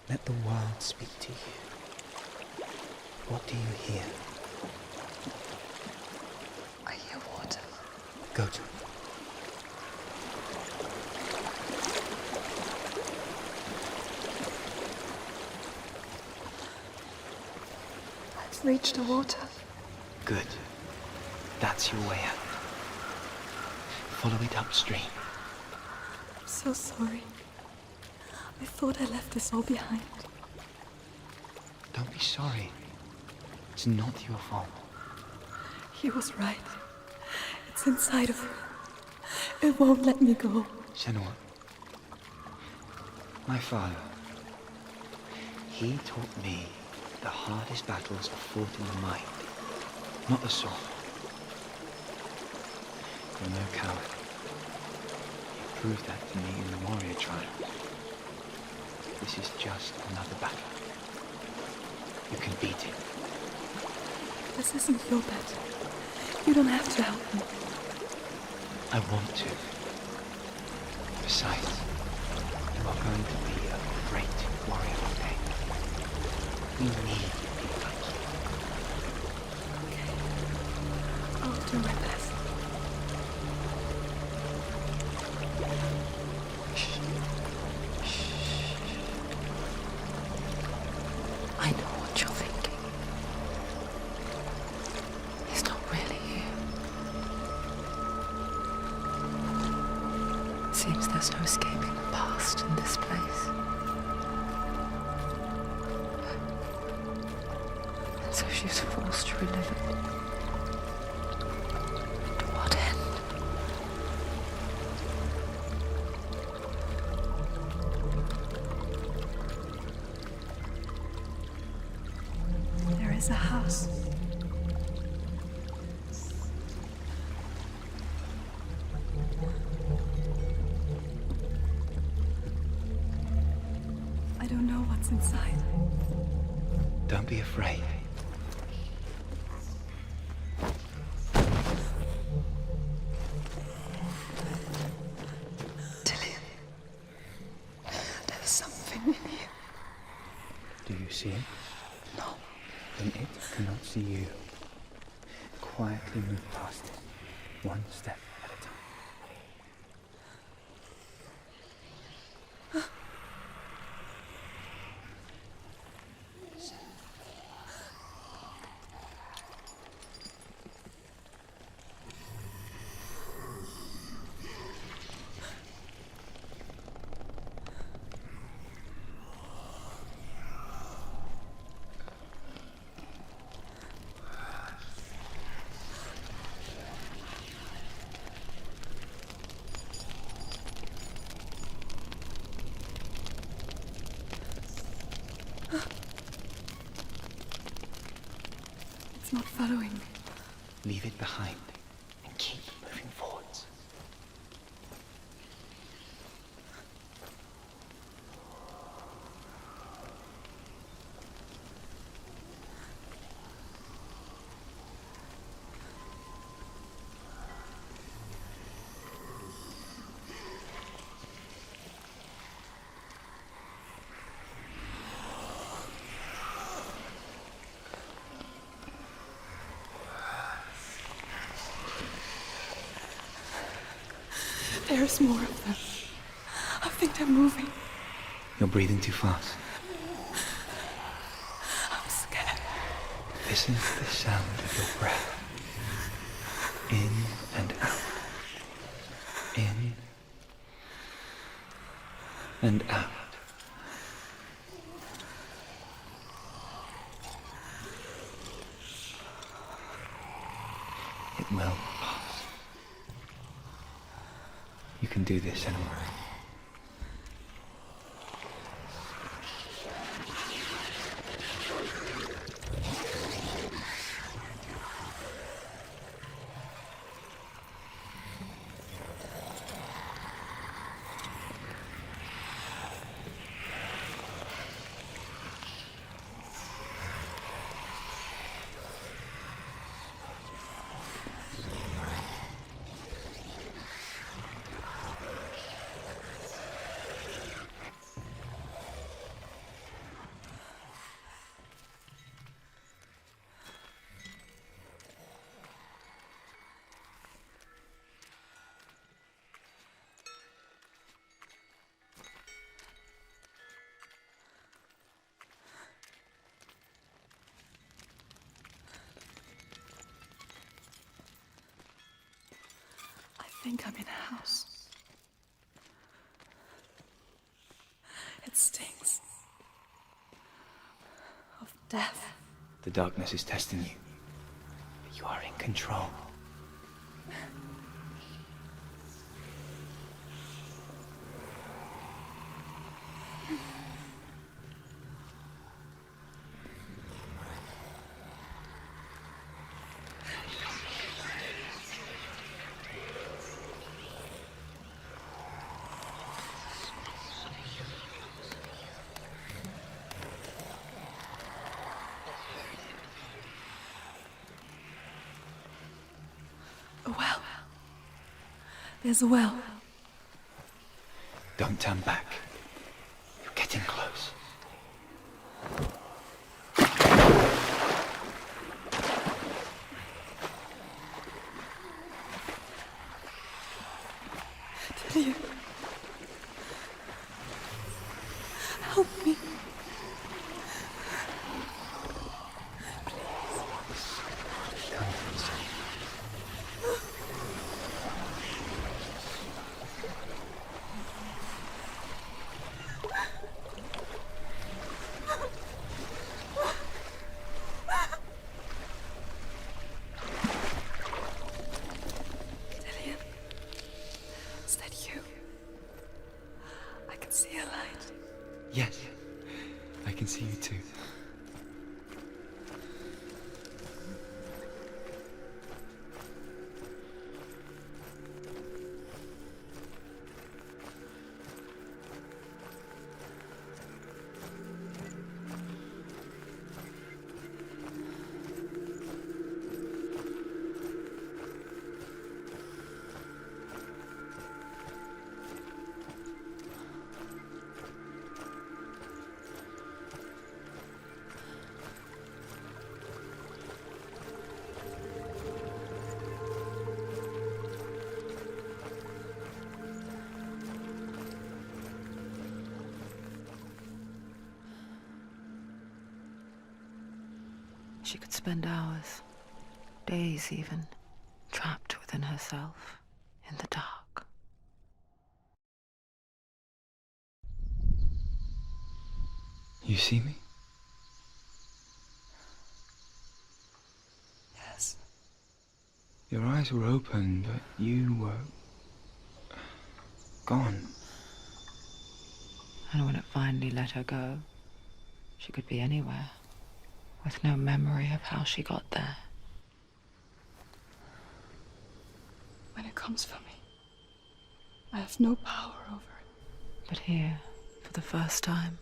Let the world speak to you. What do you hear? I hear water. Go to it. I've reached the water. Good. That's your way out. Follow it upstream. I'm so sorry. I thought I left this all behind. Don't be sorry. It's not your fault. He was right. It's inside of me. It won't let me go. Senua. My father. He taught me the hardest battles are fought in the mind, not the sword. You're no coward. You proved that to me in the warrior trial. This is just another battle. You can beat it. This isn't your bed. You don't have to help me. I want to. Besides, you are going to be a great warrior one day. We need people like you. Okay. I'll do my best. I know what you're thinking. He's not really here. It seems there's no escaping the past in this place. And so she's forced to relive it. To what end? There is a house. I don't know what's inside. Don't be afraid. Tilly, there's something in here. Do you see it? No. Then it cannot see you. Quietly move past it, one step at a time. It's not following me. Leave it behind and keep moving forwards. There's more of them. I think they're moving. You're breathing too fast. I'm scared. Listen to the sound of your breath. In and out. In and out. It will pass. You can do this, Senua. I think I'm in a house. It stinks. Of death. The darkness is testing you. But you are in control. A well. There's a well. Don't turn back. You're getting close. Dillian. Help me. Dillian. Is that you? I can see a light. Yes, I can see you too. She could spend hours, days even, trapped within herself, in the dark. You see me? Yes. Your eyes were open, but you were gone. And when it finally let her go, she could be anywhere, with no memory of how she got there. When it comes for me, I have no power over it. But here, for the first time,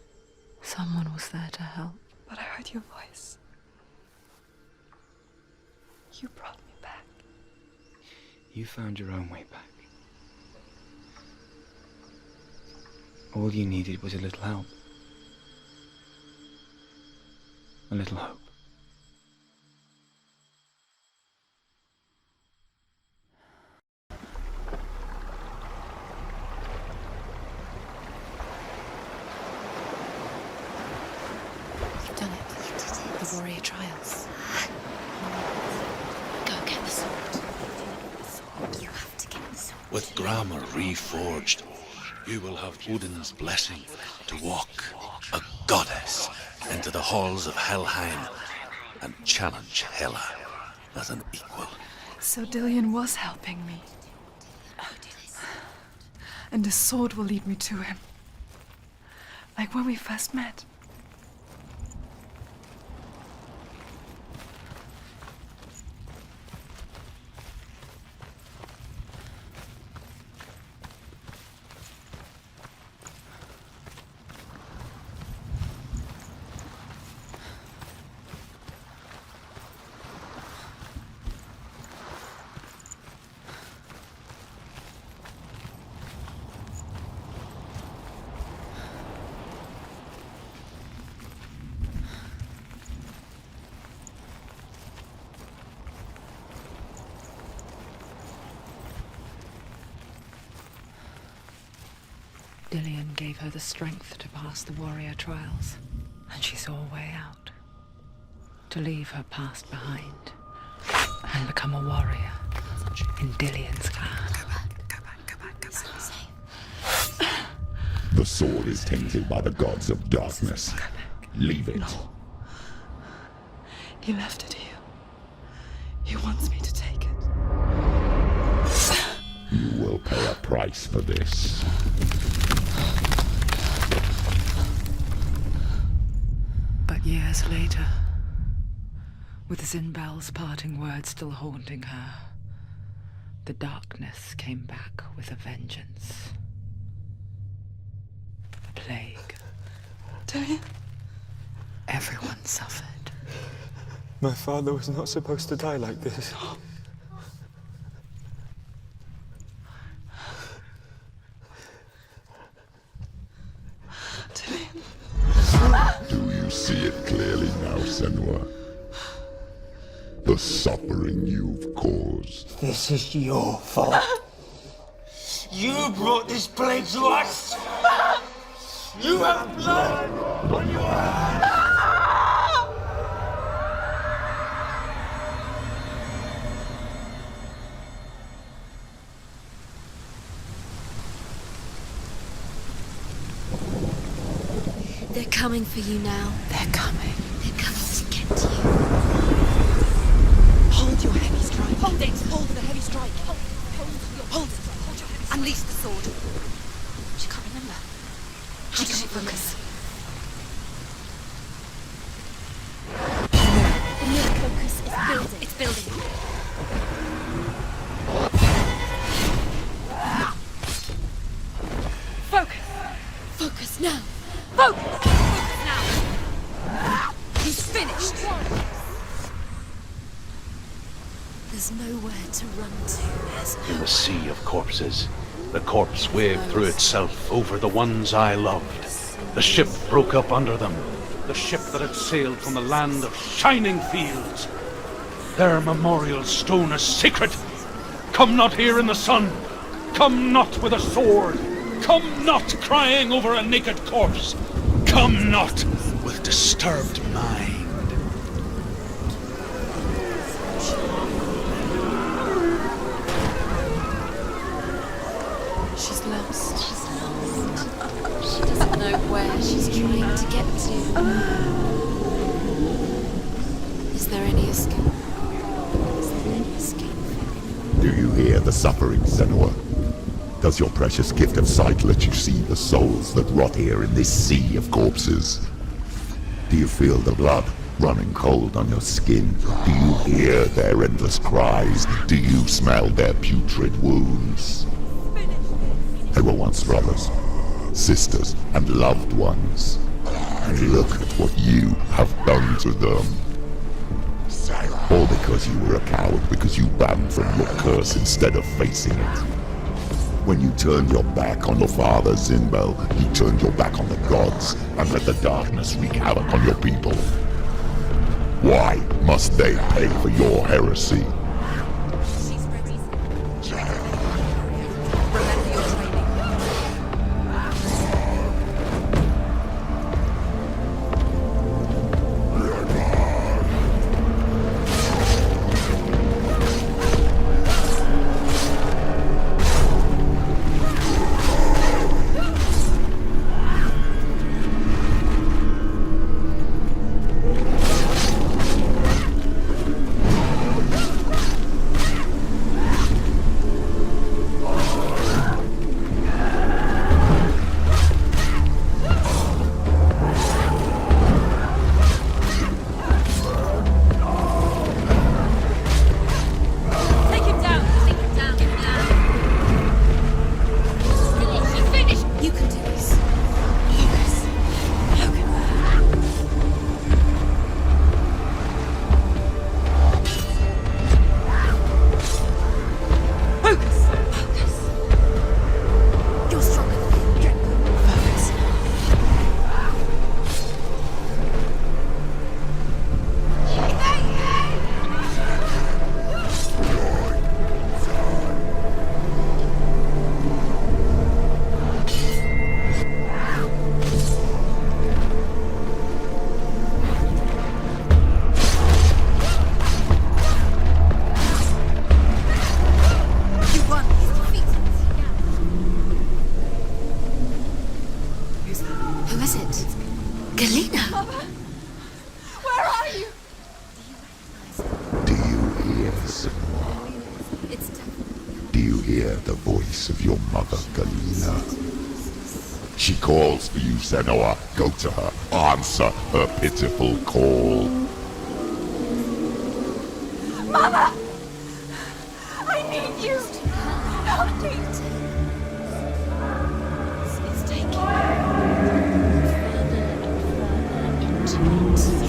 someone was there to help. But I heard your voice. You brought me back. You found your own way back. All you needed was a little help. A little hope. You've done it. You did it. The warrior trials. Go get the sword. You have to get the sword. With grammar reforged, you will have Odin's blessing to walk, a goddess, into the halls of Helheim and challenge Hela as an equal. So Dillian was helping me. And the sword will lead me to him. Like when we first met. Dillian gave her the strength to pass the warrior trials, and she saw a way out. To leave her past behind and become a warrior in Dillian's clan. Go back. It's not safe. The sword is tainted by the gods of darkness. Leave it. No. He left it here. He wants me to take it. You will pay a price for this. But years later, with Zinbel's parting words still haunting her, the darkness came back with a vengeance. A plague. Dillian? Everyone suffered. My father was not supposed to die like this. Senua. The suffering you've caused. This is your fault. You brought this plague to us. You have blood on your hands. They're coming for you now. They're coming. They're coming to get you. Hold your heavy strike. Hold it. Hold the heavy strike. Hold it. Hold your heavy strike. Unleash the sword. She can't remember. How does she focus? The mirror focus is building. It's building. Focus. Focus now. Focus. Focus now. He's finished. There's nowhere to run to. In the sea of corpses, the corpse waved through itself over the ones I loved. The ship broke up under them. The ship that had sailed from the land of shining fields. Their memorial stone is sacred. Come not here in the sun. Come not with a sword. Come not crying over a naked corpse. Come not with disturbed mind. She's lost. She's lost. She doesn't know where she's trying to get to. Is there any escape? Is there any escape? Do you hear the suffering, Senua? Does your precious gift of sight let you see the souls that rot here in this sea of corpses? Do you feel the blood running cold on your skin? Do you hear their endless cries? Do you smell their putrid wounds? They were once brothers, sisters, and loved ones. And look at what you have done to them. All because you were a coward, because you ran from your curse instead of facing it. When you turned your back on your father, Zinbel, you turned your back on the gods and let the darkness wreak havoc on your people. Why must they pay for your heresy? The voice of your mother, Galena. She calls for you, Senua. Go to her. Answer her pitiful call. Mama! I need you! Help me! It's taking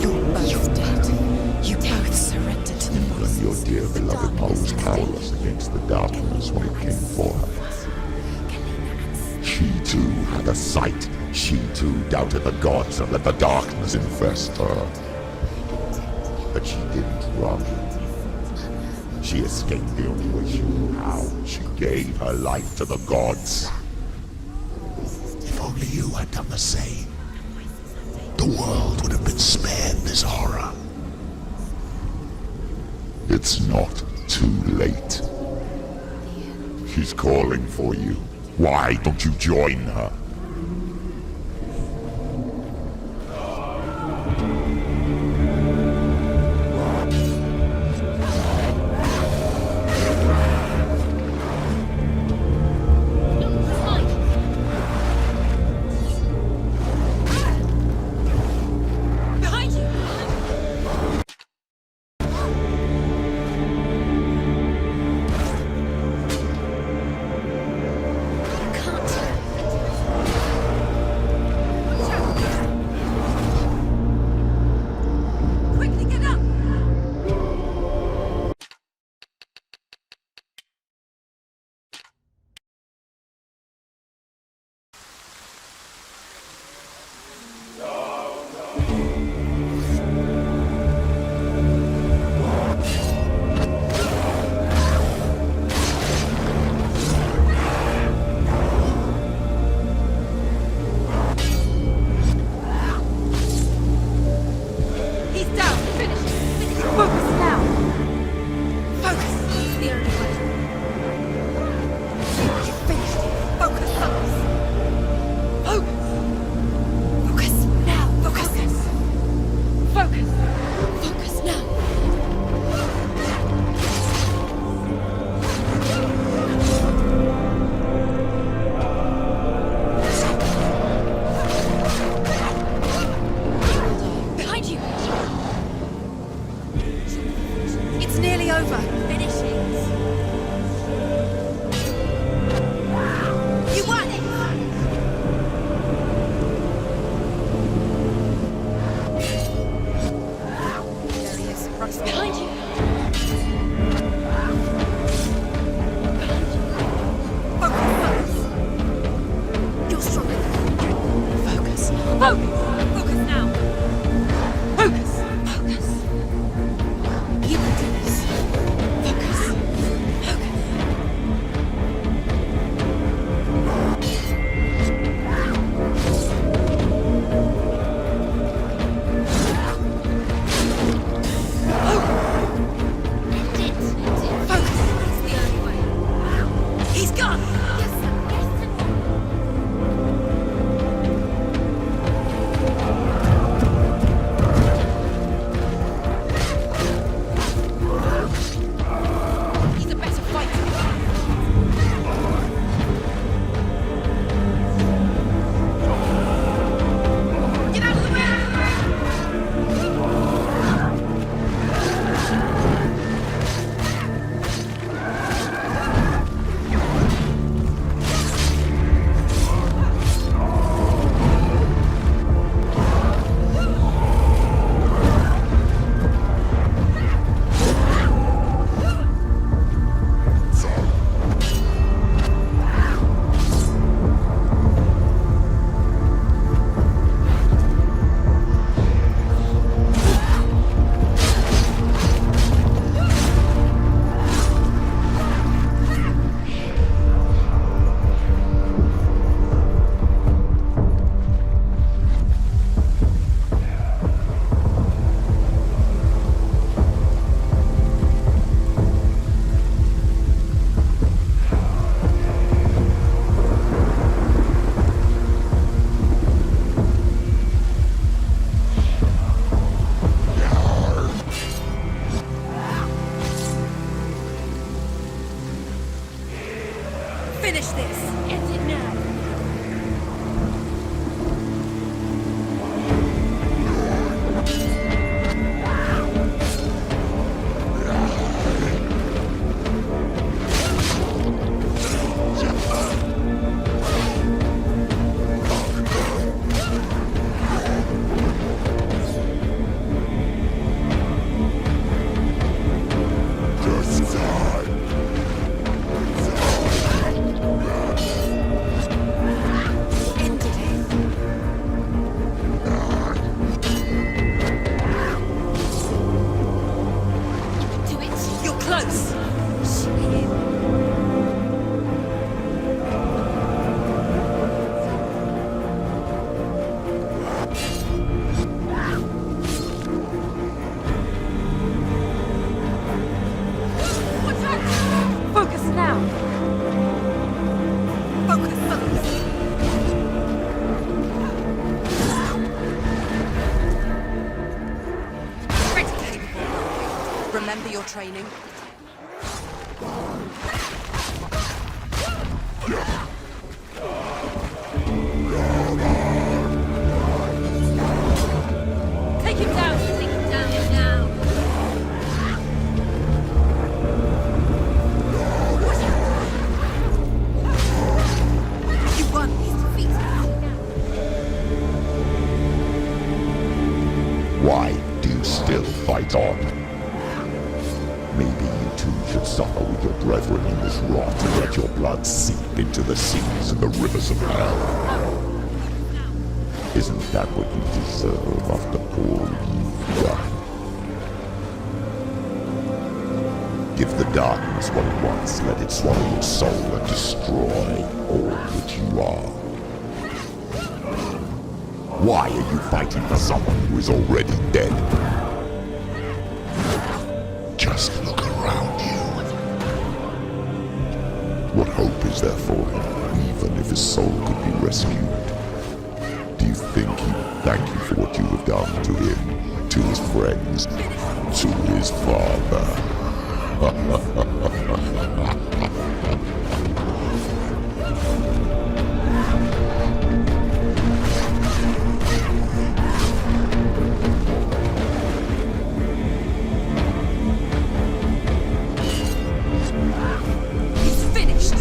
You're both dead. You both surrendered to the voices. Even your dear beloved mother was powerless against the darkness when it came for her. She too had a sight. She too doubted the gods and let the darkness infest her. But she didn't run. She escaped the only way she knew how. She gave her life to the gods. If only you had done the same, the world would have been spared this horror. It's not too late. She's calling for you. Why don't you join her? close! Focus now! Focus, focus! Remember your training. Take him down! Take him down now! You won. He's defeated. Why do you still fight on? Maybe you too should suffer with your brethren in this rot and let your blood seep into the seas and the rivers of hell. Isn't that what you deserve after all you've done? Give the darkness what it wants, let it swallow your soul and destroy all that you are. Why are you fighting for someone who is already dead? Just look around you. What hope is there for him, even if his soul could be rescued? Do you think he would thank you for what you have done to him, to his friends, to his father? He's finished.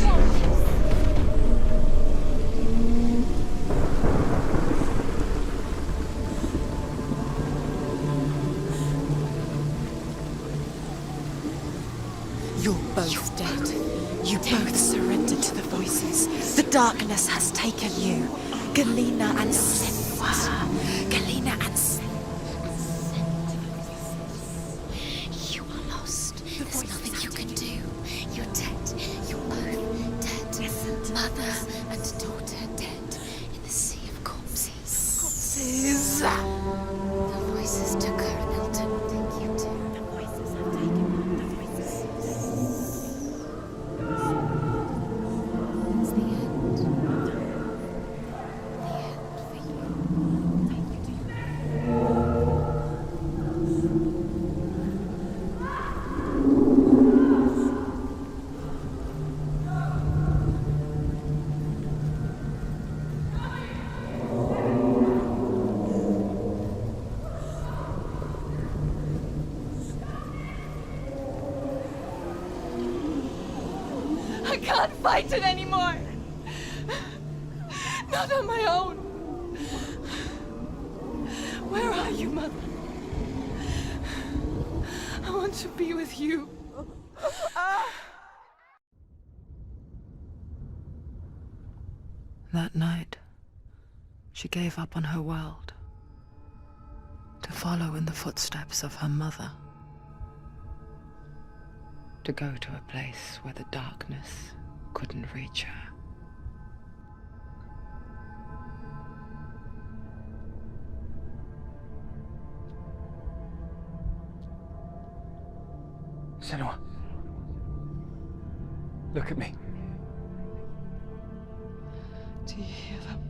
You're both dead. You both surrendered to the voices. The darkness has taken you. Galena and Senua. Galena and You are lost. There's nothing you can do. You're dead. You're both dead. Mother and daughter dead in the sea of corpses. Corpses. The voices took her and they'll take you too. The voices have taken the voices. It's the end. The end for you. Thank you. I can't fight it anymore! Not on my own! Where are you, Mother? I want to be with you. That night, she gave up on her world to follow in the footsteps of her mother, to go to a place where the darkness couldn't reach her. Senua. Look at me. Do you hear them?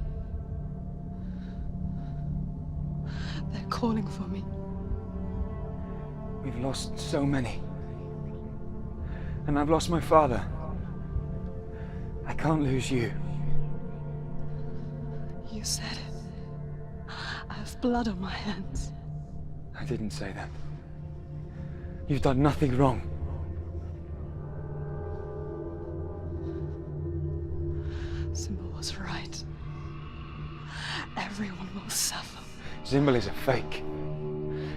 They're calling for me. We've lost so many. And I've lost my father. I can't lose you. You said it. I have blood on my hands. I didn't say that. You've done nothing wrong. Simba was right. Everyone will suffer. Zimbel is a fake.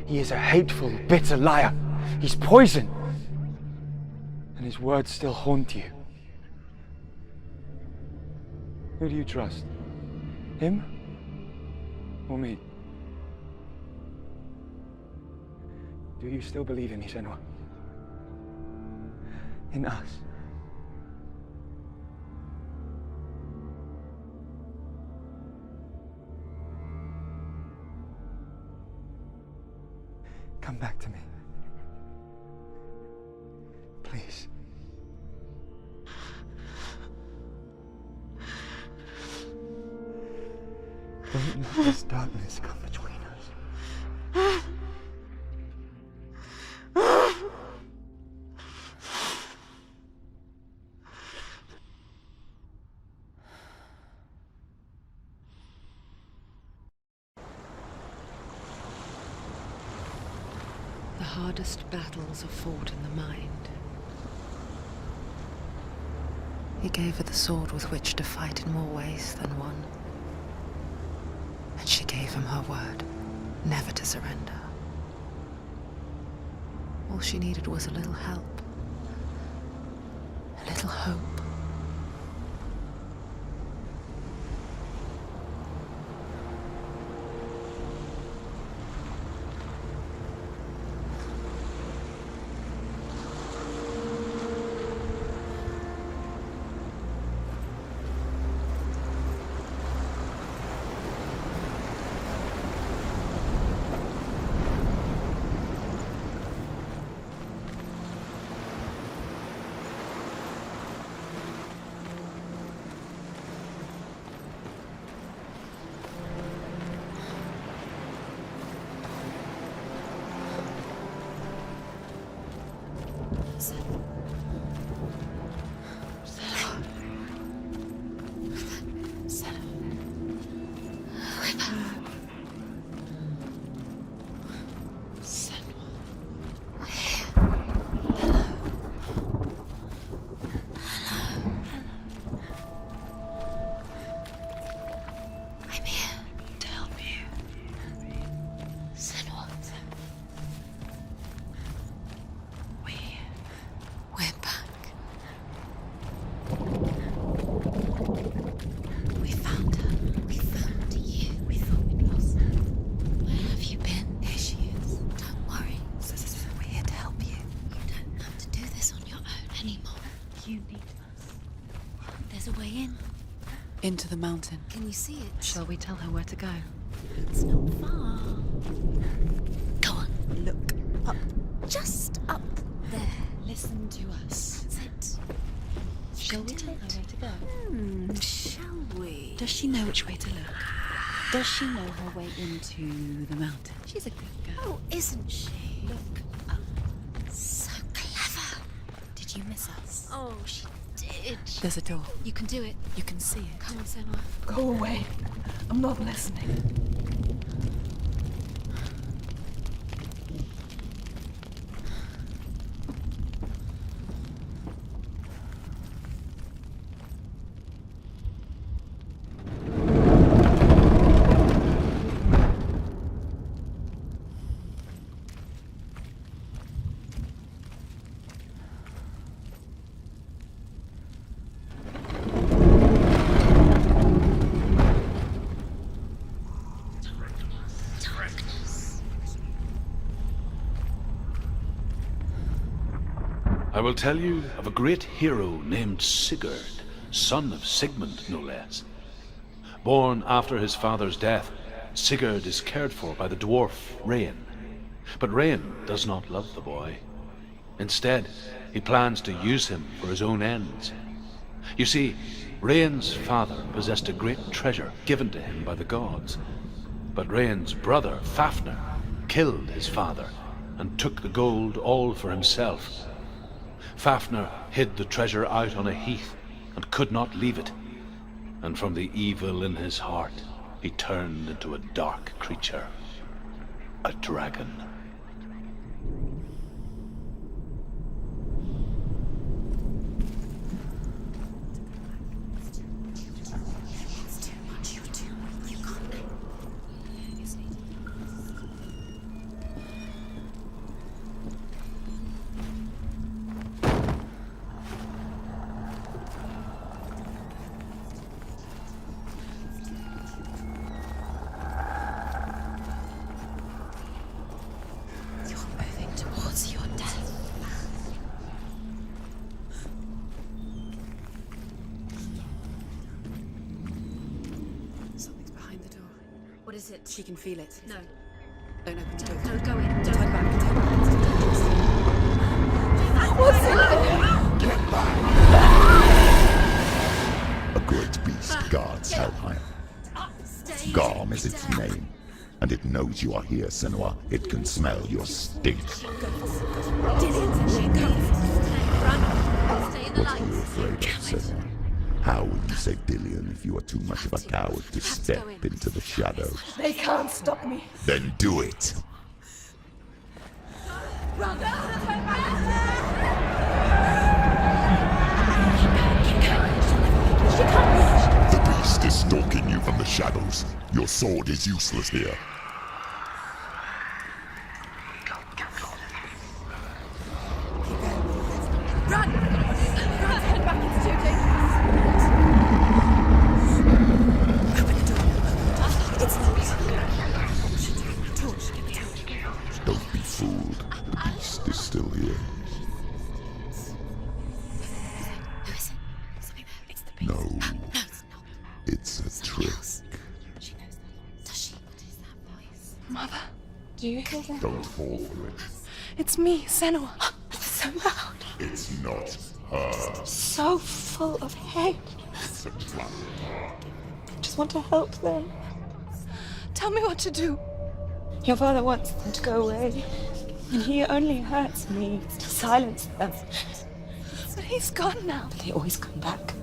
He is a hateful, bitter liar. He's poison. And his words still haunt you. Who do you trust? Him? Or me? Do you still believe in me, Senua? in us. Come back to me. Please. Don't let this darkness come between us. The hardest battles are fought in the mind. He gave her the sword with which to fight in more ways than one. And she gave him her word, never to surrender. All she needed was a little help, a little hope. Into the mountain. Can you see it? Shall we tell her where to go? It's not far. Go on. Look up. Just up there. Listen to us. That's it. Shall we tell her where to go? Shall we? Does she know which way to look? Does she know her way into the mountain? She's a good girl. Oh, isn't she? Look up. So clever. Did you miss us? Oh, she did. There's a door. You can do it. You can see it. Come on, Senua. Go away. I'm not listening. I will tell you of a great hero named Sigurd, son of Sigmund, no less. Born after his father's death, Sigurd is cared for by the dwarf Radeon. But Radeon does not love the boy. Instead, he plans to use him for his own ends. You see, Radeon's father possessed a great treasure given to him by the gods. But Radeon's brother, Fafnir, killed his father and took the gold all for himself. Fafnir hid the treasure out on a heath and could not leave it. And from the evil in his heart, he turned into a dark creature, a dragon. What is it? She can feel it. No. Don't open the door. No, go in. Don't. Turn back. Turn back. What's it? Get back! A great beast guards Hellheim. Garm is its name, and it knows you are here, Senua. It can smell your stink. Stay in the What light. are you afraid of, Senua? How will you save Dillion if you are too much of a coward to step into the shadows? They can't stop me. Then do it! Run! The beast is stalking you from the shadows. Your sword is useless here. Run! Head back, it's too dangerous. Open the door. It's locked. Torch. Get the torch. Don't be fooled. The beast is still here. Who is it? Something there. It's the beast. No. No, it's not. It's a trick. She knows that. Does she? What is that voice? Mother, do you hear that? Don't fall for it. It's me, Senua. It's so loud. It's not her. So full of hate. It's a trap. I just want to help them. Tell me what to do. Your father wants them to go away, and he only hurts me to silence them. But he's gone now. They always come back.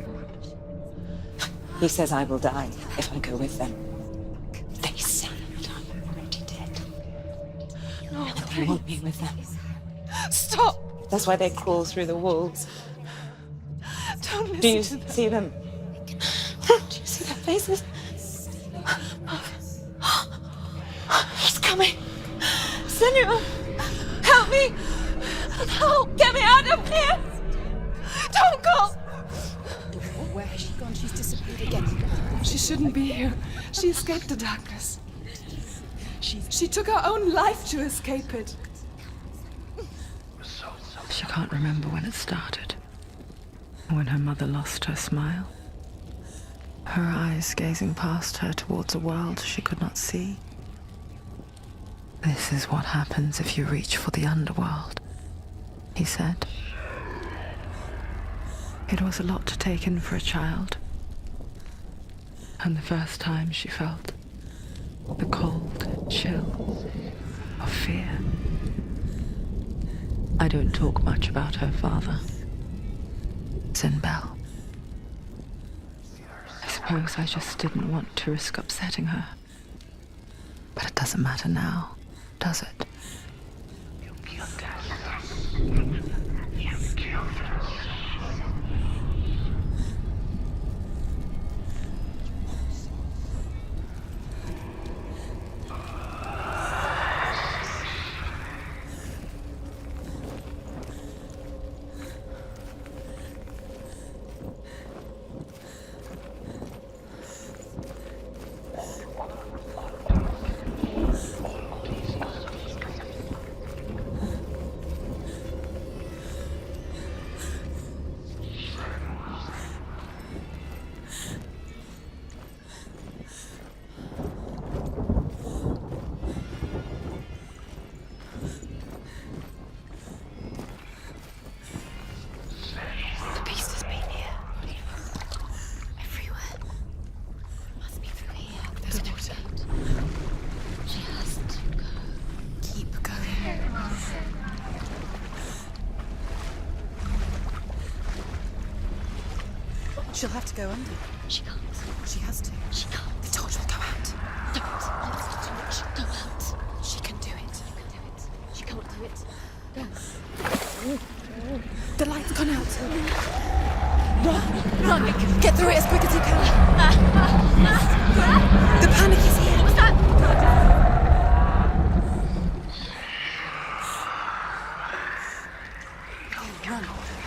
He says I will die if I go with them. They say that I'm already dead. No, They want me with them. stop! That's why they crawl through the walls. Don't listen Do you to them. see them? Do you see their faces? He's coming. Senua, help me! Help! Get me out of here! Don't go! Where has she gone? She's disappeared again. She shouldn't be here. She escaped the darkness. She took her own life to escape it. She can't remember when it started. When her mother lost her smile. Her eyes gazing past her towards a world she could not see. This is what happens if you reach for the underworld, he said. It was a lot to take in for a child. And the first time she felt the cold chill of fear. I don't talk much about her father, Sinbel. I suppose I just didn't want to risk upsetting her. But it doesn't matter now, does it? She'll have to go under. She can't. She has to. She can't. The torch will go out. Don't let the torch go out. She can do it. You can do it. She can't do it. Go. The light's gone out. Run! Get through it as quick as you can. The panic is here. What was that?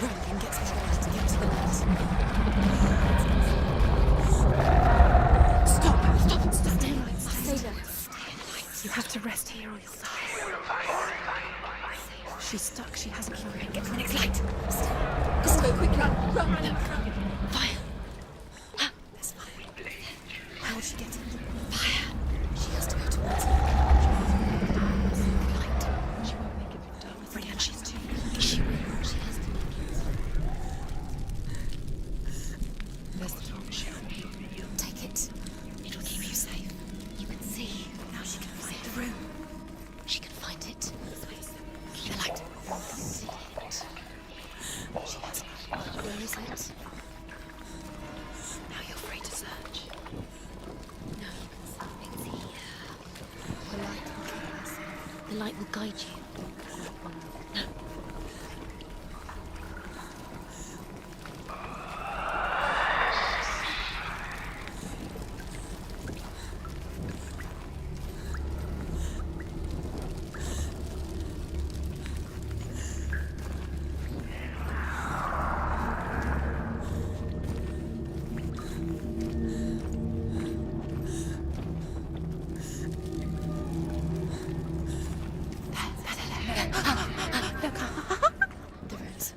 Run and get to the light. Get to the light. Stop! Stay in the light. Stay there. You have to rest here or you'll die. She's stuck. She hasn't run. Get to the next light. Let's go quick. Run. Fire. There's fire. How will she get in? Fire. She has Where is it? Now you're free to search. No, it's here. The light will keep us. The light will guide you. No. The roots.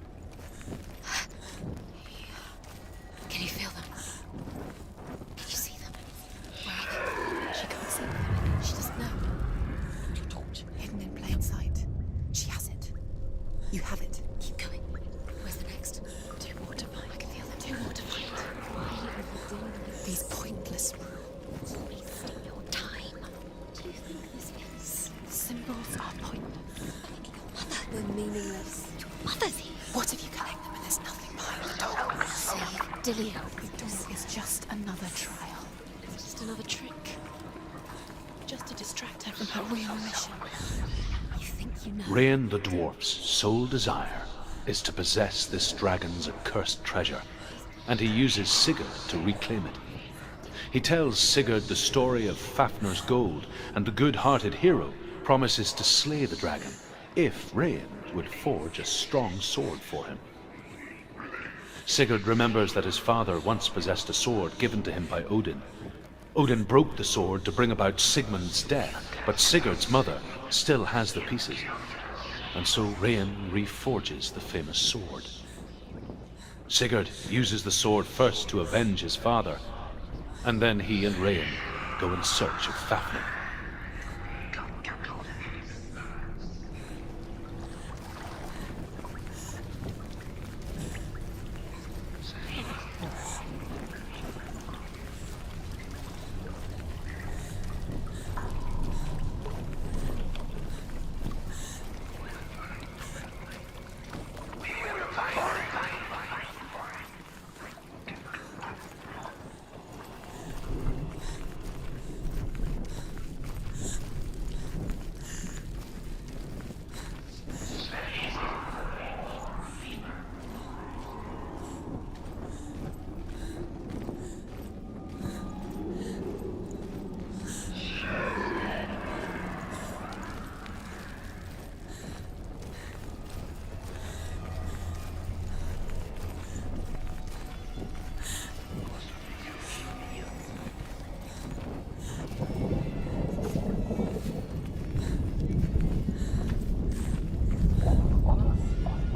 Can you feel them? Can you see them? Where are they? She can't see them. She doesn't know. Your torch, hidden in plain sight. She has it. You have it. Keep going. Where's the next? Two more to find. I can feel them. Two more to find. Why are you doing this? These pointless rules. Wasting your time. What do you think this is? Symbols are pointless. They're meaningless. Your mother's here. What if you collect them and there's nothing behind the door? Save Dillion. This is just another trial. It's just another trick. Just to distract her from her real mission. You think you know? Rain the dwarf's sole desire is to possess this dragon's accursed treasure, and he uses Sigurd to reclaim it. He tells Sigurd the story of Fafnir's gold, and the good-hearted hero promises to slay the dragon if Rain would forge a strong sword for him. Sigurd remembers that his father once possessed a sword given to him by Odin. Odin broke the sword to bring about Sigmund's death, but Sigurd's mother still has the pieces, and so Rain reforges the famous sword. Sigurd uses the sword first to avenge his father, and then he and Rain go in search of Fafnir.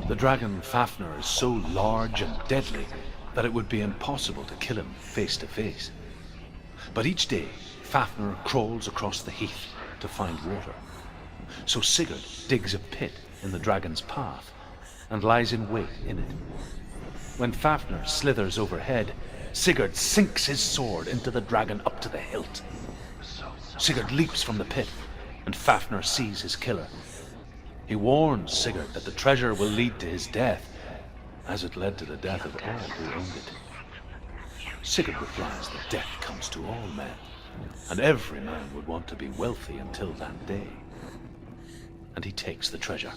The dragon Fafnir is so large and deadly that it would be impossible to kill him face to face. But each day, Fafnir crawls across the heath to find water. So Sigurd digs a pit in the dragon's path and lies in wait in it. When Fafnir slithers overhead, Sigurd sinks his sword into the dragon up to the hilt. Sigurd leaps from the pit, and Fafnir sees his killer. He warns Sigurd that the treasure will lead to his death, as it led to the death of all who owned it. Sigurd replies that death comes to all men, and every man would want to be wealthy until that day. And he takes the treasure.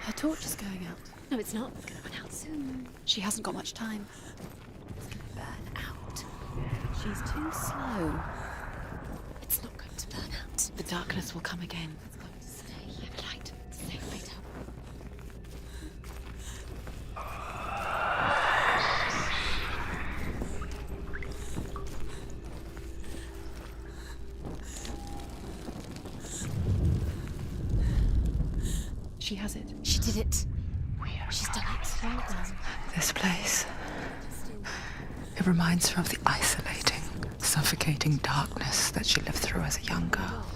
Her torch is going out. No, it's not. It's going to run out soon. She hasn't got much time. It's going to burn out. She's too slow. darkness will come again. Stay light. Stay right up. She has it. She did it. She's done it. Well done. This place. It reminds her of the isolating, suffocating darkness that she lived through as a young girl.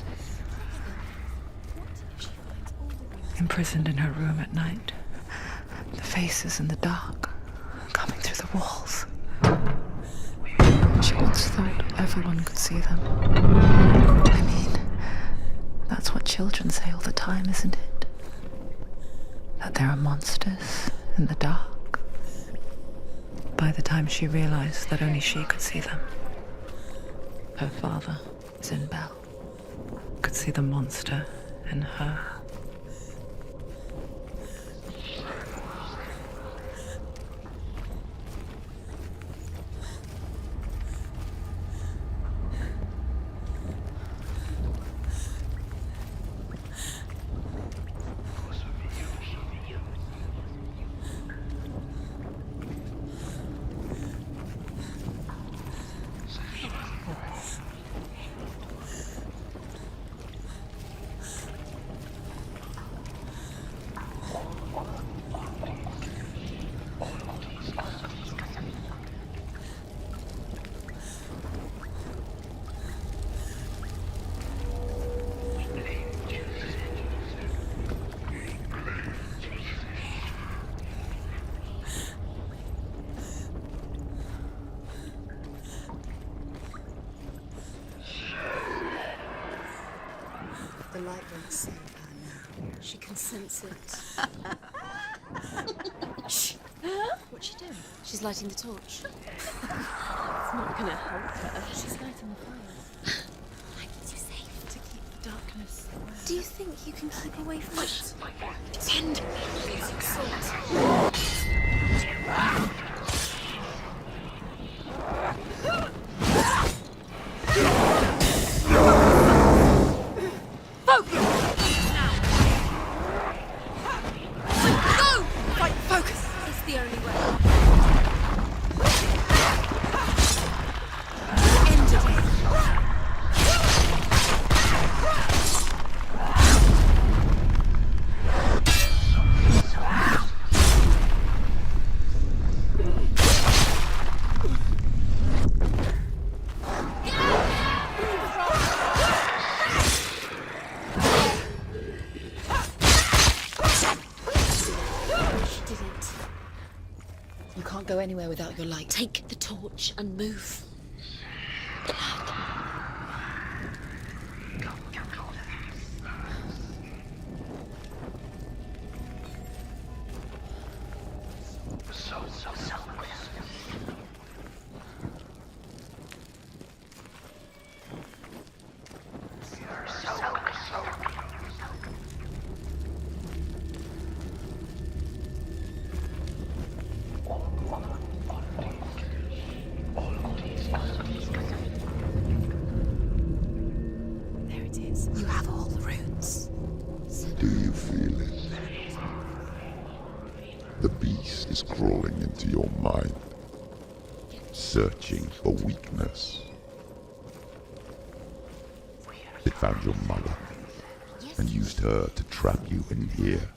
Imprisoned in her room at night, the faces in the dark, coming through the walls. She once thought everyone could see them. I mean, that's what children say all the time, isn't it? That there are monsters in the dark. By the time she realized that only she could see them, her father, Zinbel, could see the monster in her. The light won't save her now. She can sense it. Shh. What's she doing? She's lighting the torch. It's not gonna help her. She's lighting the fire. Like it's safe To keep the darkness away. Do you think you can keep away from it? Pretend. Using salt. Go anywhere without your light. Take the torch and move. You have all the runes. Do you feel it? The beast is crawling into your mind, searching for weakness. It found your mother and used her to trap you in here.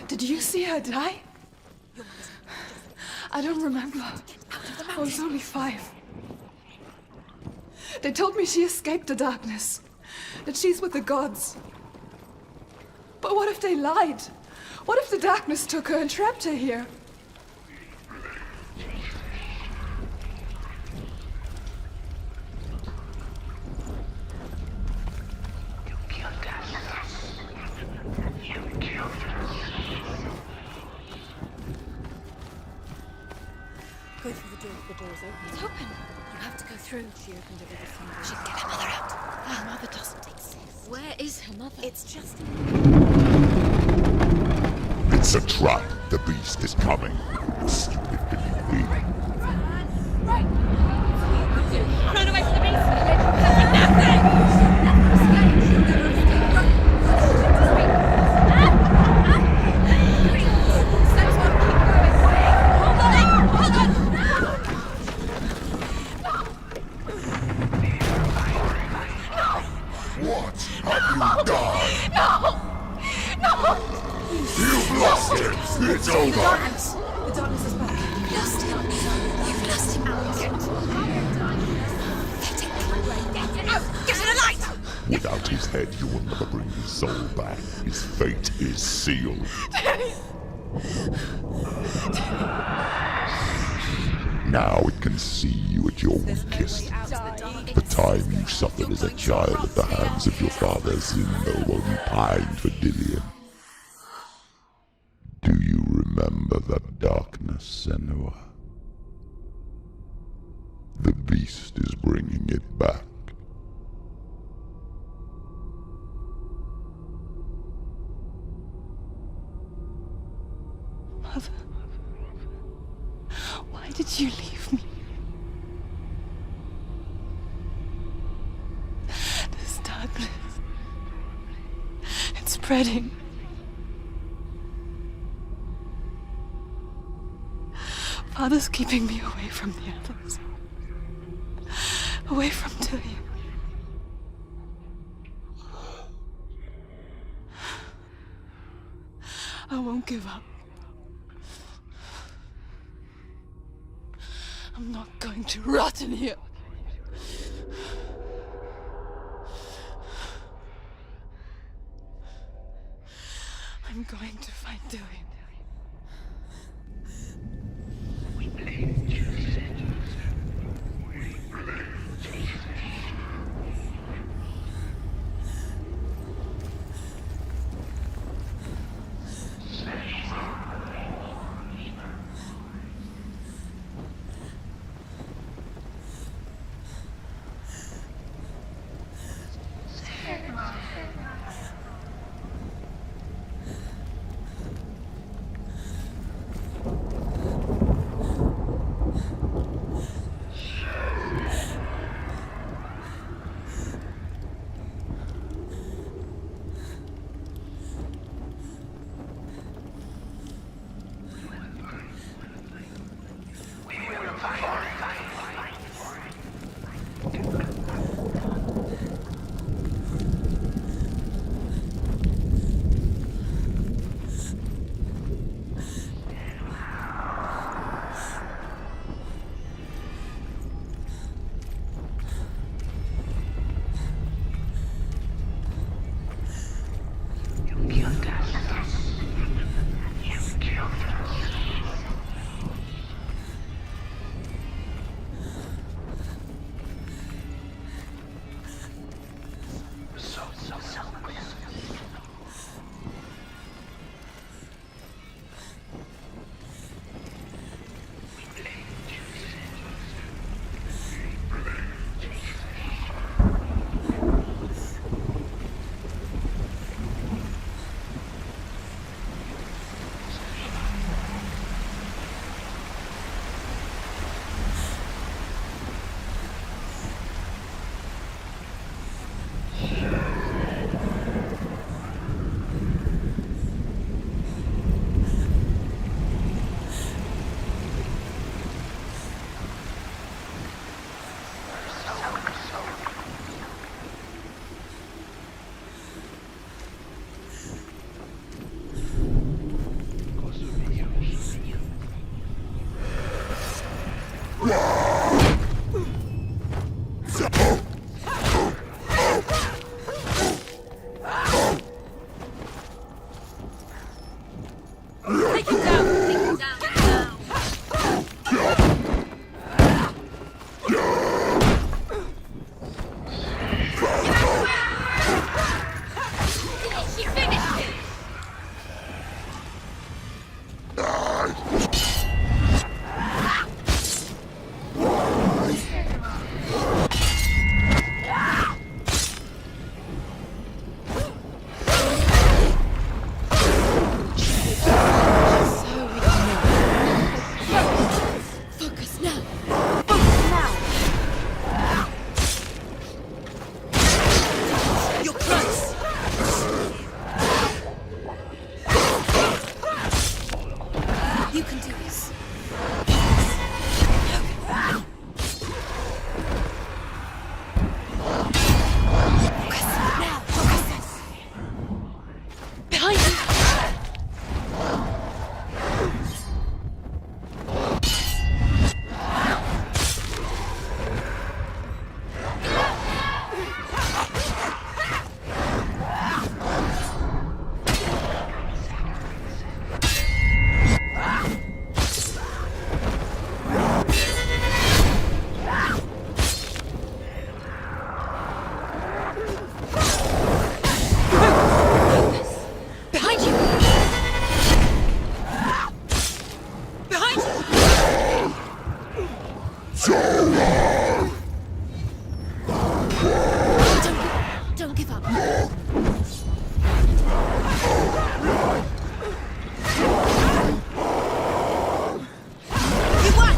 Did you see her die? I don't remember. I was only 5. They told me she escaped the darkness, that she's with the gods. But what if they lied? What if the darkness took her and trapped her here? Go through the door. The door is open. It's open. You have to go through. She opened it with a finger. She can get her mother out. Her mother doesn't exist. Where is her mother? It's just... It's a trap. The beast is coming. Stupid baby. Run away from the beast! For nothing! It's over. The darkness is back. You've lost him. You've lost him. Get to the light! Without his head, you will never bring his soul back. His fate is sealed. Now it can see you at your weakest. The time you suffered as a child at the hands of your father Zindo while you pined for Dillion. Do you remember that darkness, Senua? The beast is bringing it back. Mother, why did you leave me? This darkness, it's spreading. Father's keeping me away from the others. Away from Dillion. I won't give up. I'm not going to rot in here. I'm going to find Dillion. give up. You won!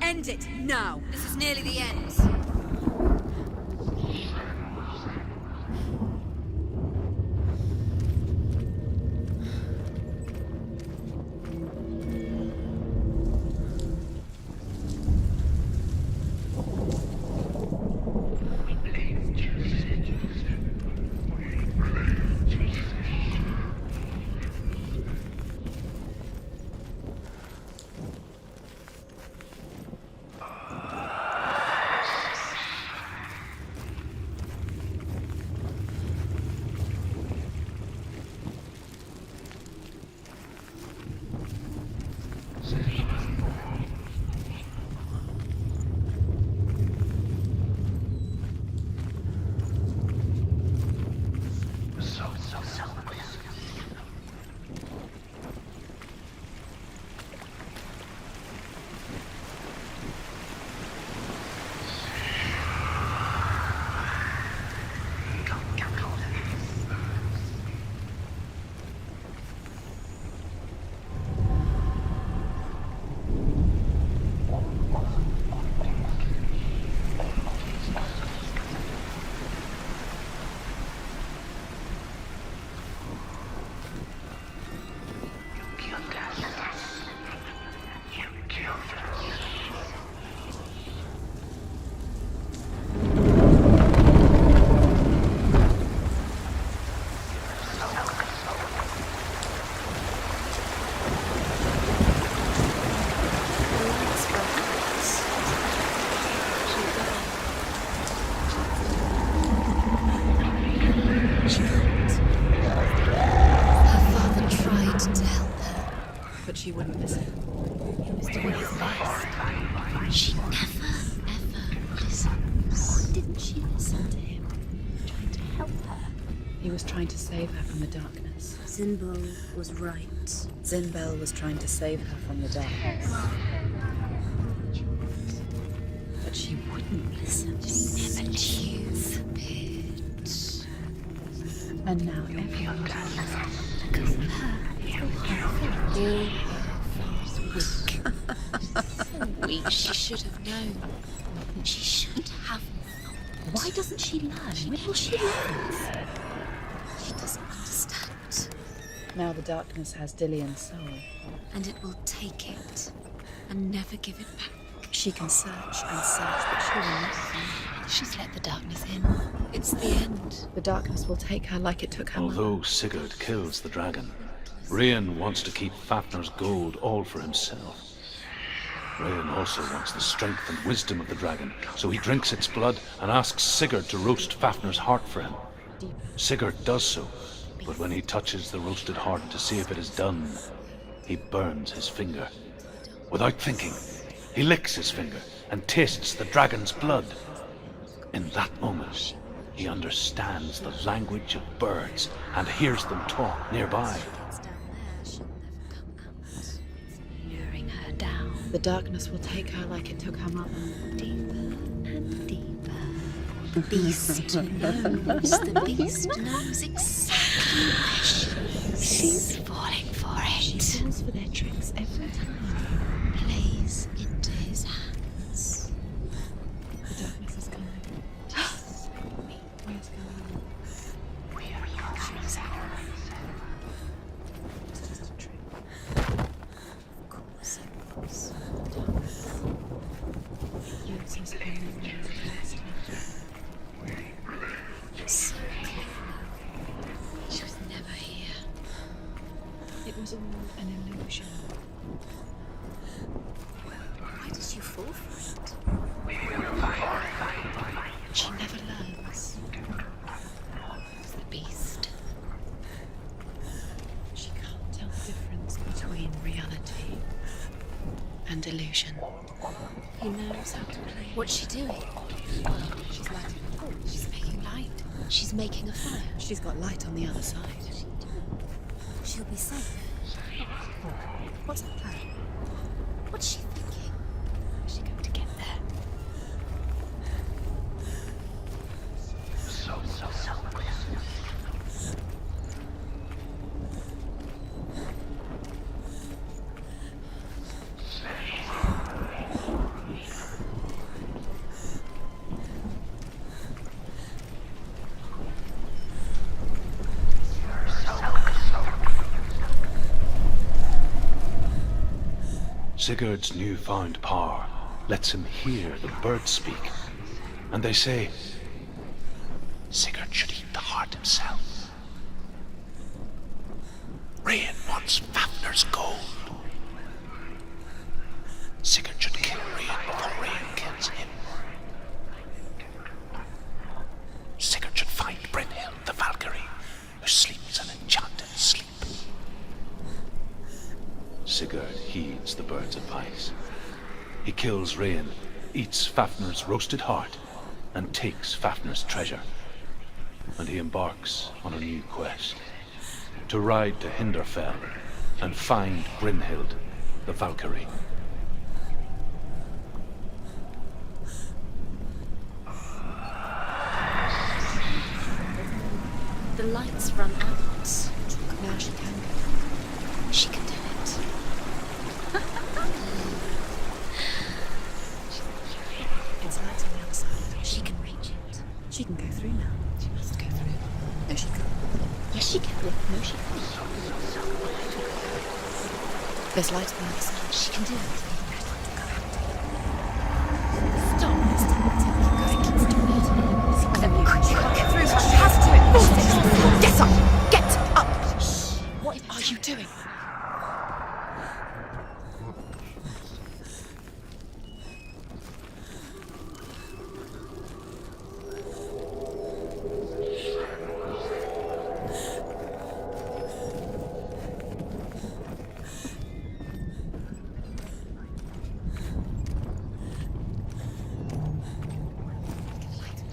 End it now. This is nearly the end. She wouldn't listen. He was doing his best. She never, ever listens. Why didn't she listen to him? Trying to help her. He was trying to save her from the darkness. Zinbel was right. Zinbel was trying to save her from the darkness. But she wouldn't listen. She never stupid. And now everyone does. Because of her. All weak. She should have known. She should have known. Why doesn't she learn? When will she learn? She doesn't understand. Now the darkness has Dillian's soul. And it will take it and never give it back. She can search and search, but she will never find it. She's let the darkness in. It's the end. The darkness will take her like it took her mother. Although Sigurd kills the dragon, Radeon wants to keep Fafnir's gold all for himself. Radeon also wants the strength and wisdom of the dragon, so he drinks its blood and asks Sigurd to roast Fafnir's heart for him. Sigurd does so, but when he touches the roasted heart to see if it is done, he burns his finger. Without thinking, he licks his finger and tastes the dragon's blood. In that moment, he understands the language of birds and hears them talk nearby. Luring her down. The darkness will take her like it took her mother. Deeper and deeper. The beast knows. The beast knows exactly where she is. She's falling for it. She falls for their tricks every time. Plays into his hands. The darkness is coming. Where's going? We are sacrifice. It's just a trick. Of course it was. Use his memory against her. So clever. She was never here. It was all an illusion. Why did you fall for it? She never learns. It's the beast. She can't tell the difference between reality and illusion. He knows how to play. What's she doing? She's lighting a torch. She's making light. She's making a fire. She's got light on the other side. She'll be safe. What's that plan? What's she thinking? Sigurd's newfound power lets him hear the birds speak, and they say, Sigurd should eat the heart himself. Rain wants Fafnir's gold. Sigurd should kill Rain before Rain kills him. Sigurd should find Brynhild the Valkyrie, who sleeps an enchanted sleep. Sigurd heeds the bird's advice. He kills Rain, eats Fafnir's roasted heart, and takes Fafnir's treasure. And he embarks on a new quest, to ride to Hinderfell and find Brynhild the Valkyrie. The lights run out. Now she can go. She can do it. It's lights on the other side. She can reach it. She can go through now. She must go through. No, she can't. Yes, she can. No, she can't. There's light on the other side. She can do it. Stop. She can't get through. She has to. Get up. Get up. What are you doing?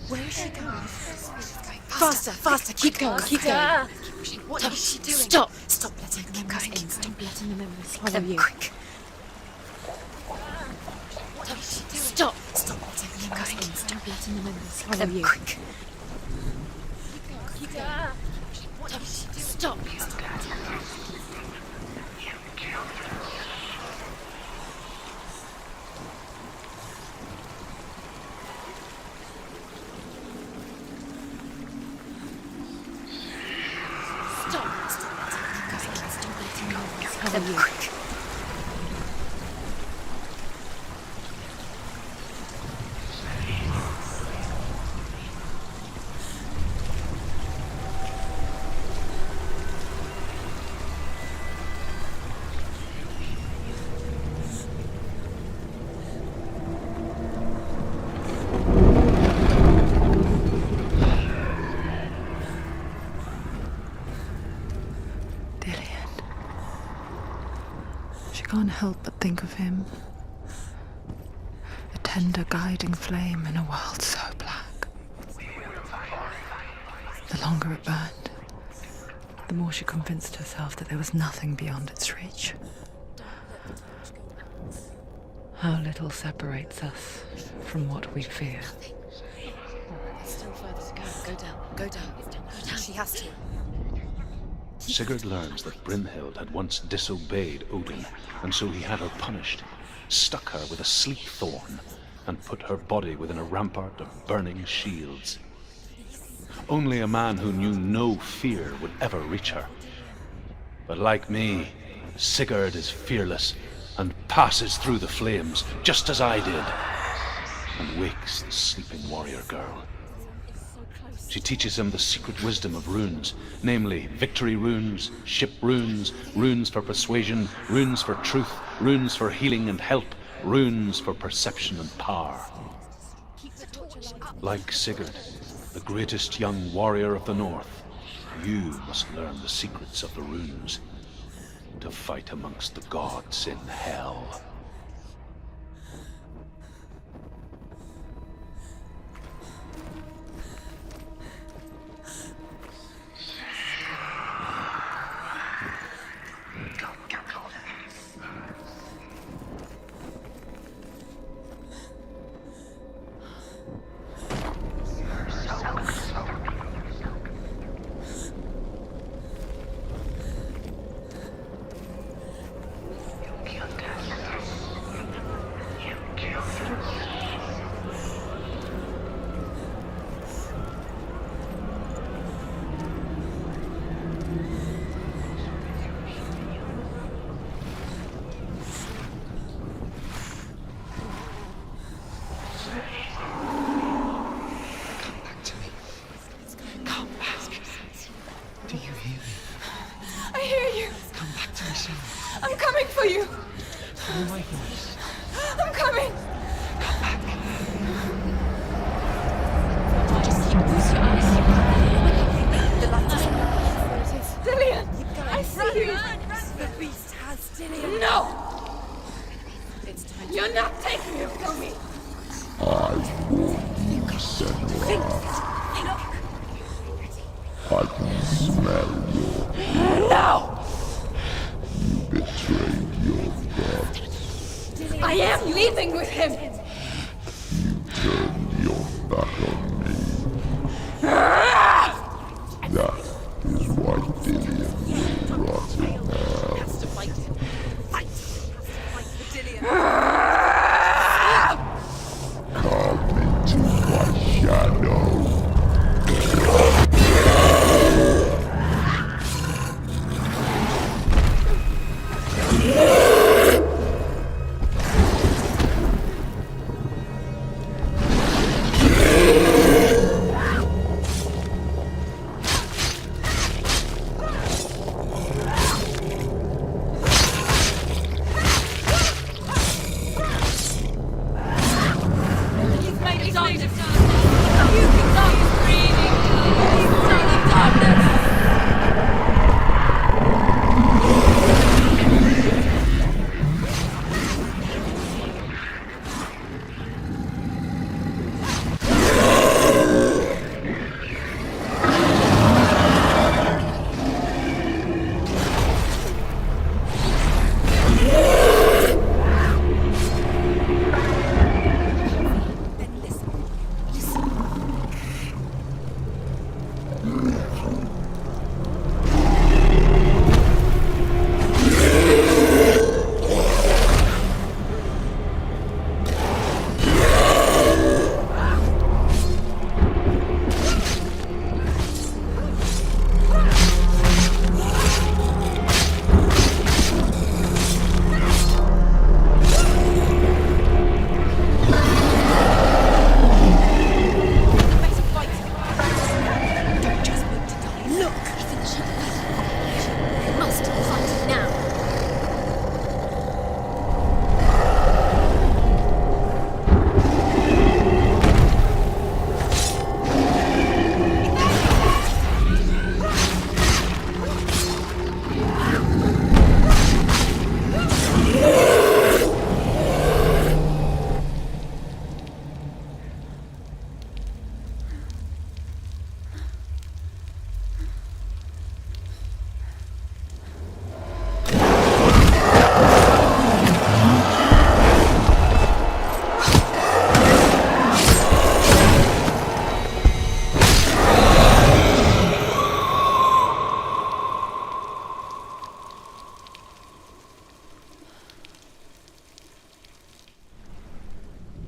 Where is she going? Faster, faster, keep going, keep going. What is she doing? Stop! Stop letting the memories in. Stop letting the memories follow you. Quick. What is she doing? Stop! Stop letting the memories in. Stop letting the memories follow you. Quick. Keep going. What is she doing? Stop! Follow you. Quick. Can't help but think of him. A tender guiding flame in a world so black. The longer it burned, the more she convinced herself that there was nothing beyond its reach. How little separates us from what we fear. There's still further to go. Go down, go down. Go down, she has to. Sigurd learns that Brynhild had once disobeyed Odin, and so he had her punished, stuck her with a sleep thorn, and put her body within a rampart of burning shields. Only a man who knew no fear would ever reach her. But like me, Sigurd is fearless and passes through the flames, just as I did, and wakes the sleeping warrior girl. She teaches him the secret wisdom of runes, namely victory runes, ship runes, runes for persuasion, runes for truth, runes for healing and help, runes for perception and power. Like Sigurd, the greatest young warrior of the North, you must learn the secrets of the runes to fight amongst the gods in hell. Follow my voice. I'm coming! Just close your eyes. The light is on. There it is. Dillian! I see you! The beast has Dillian. No! It's time. You're not taking him from me! I warn you, Senua. I can smell your blood. No! You betrayed your gods. I am leaving with him! You turned your back on me. That is why Dillian will rot in hell. Come into my shadow.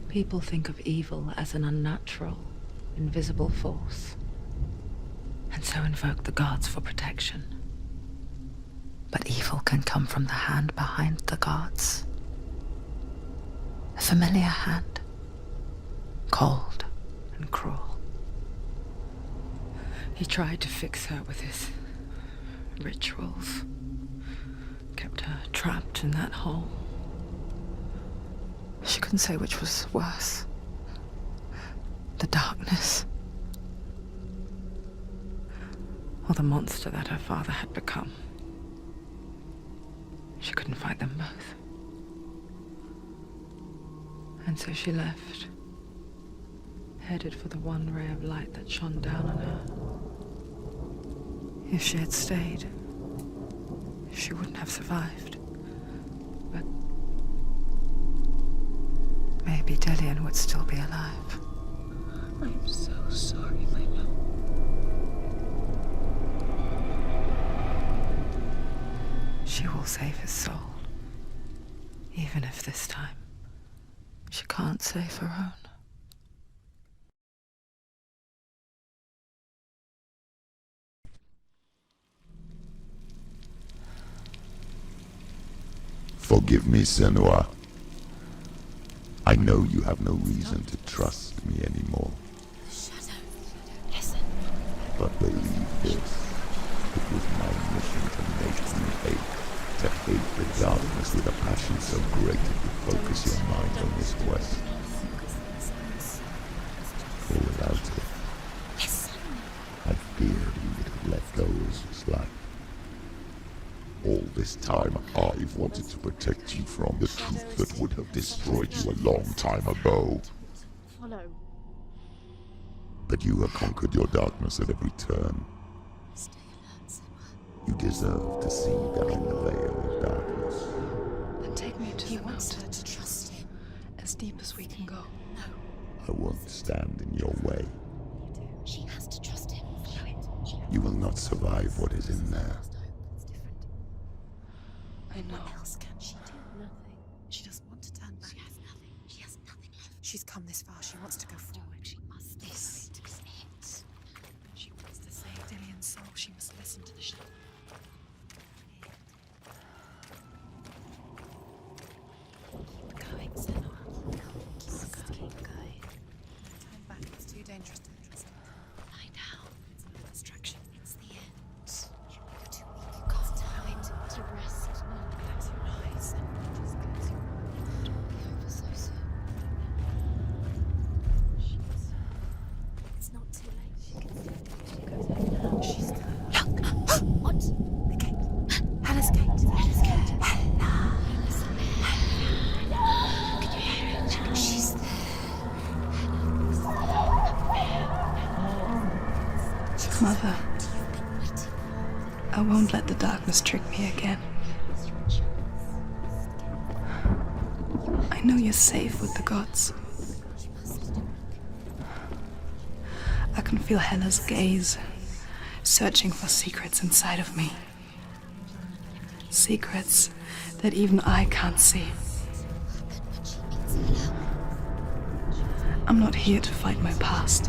People think of evil as an unnatural, invisible force, and so invoke the gods for protection. But evil can come from the hand behind the gods. A familiar hand, cold and cruel. He tried to fix her with his rituals, kept her trapped in that hole. She couldn't say which was worse. The darkness, or the monster that her father had become. She couldn't fight them both. And so she left, headed for the one ray of light that shone down on her. If she had stayed, she wouldn't have survived. But maybe Dillian would still be alive. I'm so sorry, my love. She will save his soul. Even if this time she can't save her own. Forgive me, Senua. I know you have no reason to trust me anymore. Shadow, listen. But believe this, it was my mission to make you hate to hate the darkness with a passion so great it would focus your mind on this quest. For without it, I fear you would have let go as was like. All this time, I've wanted to protect you from the truth that would have destroyed you a long time ago. Follow. But you have conquered your darkness at every turn. You deserve to see behind the veil of darkness. Then take me to He the wants mountain, her to trust him. as deep as we can go. No, I won't stand in your way. she has to trust him. Follow it. You will not survive what is in there. I know. What else can she do? Nothing. She doesn't want to turn back. She has nothing. She has nothing left. She's come this far. She wants to go forward. She must. This is it. She wants to save Dillion's soul. She must listen to the shadow. Keep going, Senua. Keep going. Turn back. It's too dangerous to trust him. Lie down. It's a distraction. It's the end. You're too weak. You can't allow it to rest. No, close your eyes and just close your eyes. It'll be over so soon. It's not too late. She can see it. She goes over now. She's still. Look! What? The gate. Hella's gate. Hella's gate. Hella. Can you hear it? She's there. Mother, I won't let the darkness trick me again. I know you're safe with the gods. I can feel Hella's gaze, searching for secrets inside of me. Secrets that even I can't see. I'm not here to fight my past.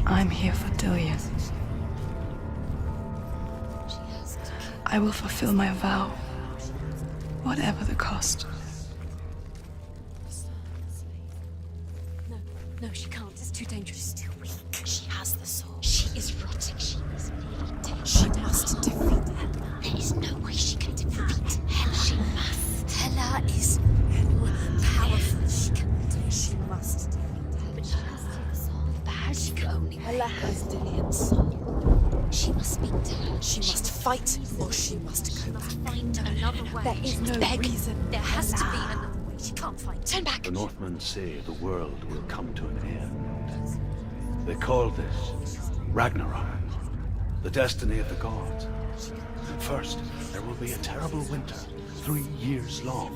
I'm here for Dillion. I will fulfill my vow, whatever the cost. No, she can't. It's too dangerous. She's too weak. She has the sword. She is rotting. She is bleeding. She must defeat Hella. There is no way she can defeat Hella. She must. Hella is powerful. She must defeat Hella. But she has the soul. That she can only Hella has Dillion's soul. She must speak to her. She must fight, or she must go back. Find another way. There is no reason. There has to be another way. She can't fight. Turn back. The Northmen say the world will come to an end. They call this Ragnarok, the destiny of the gods. First, there will be a terrible winter, 3 years long.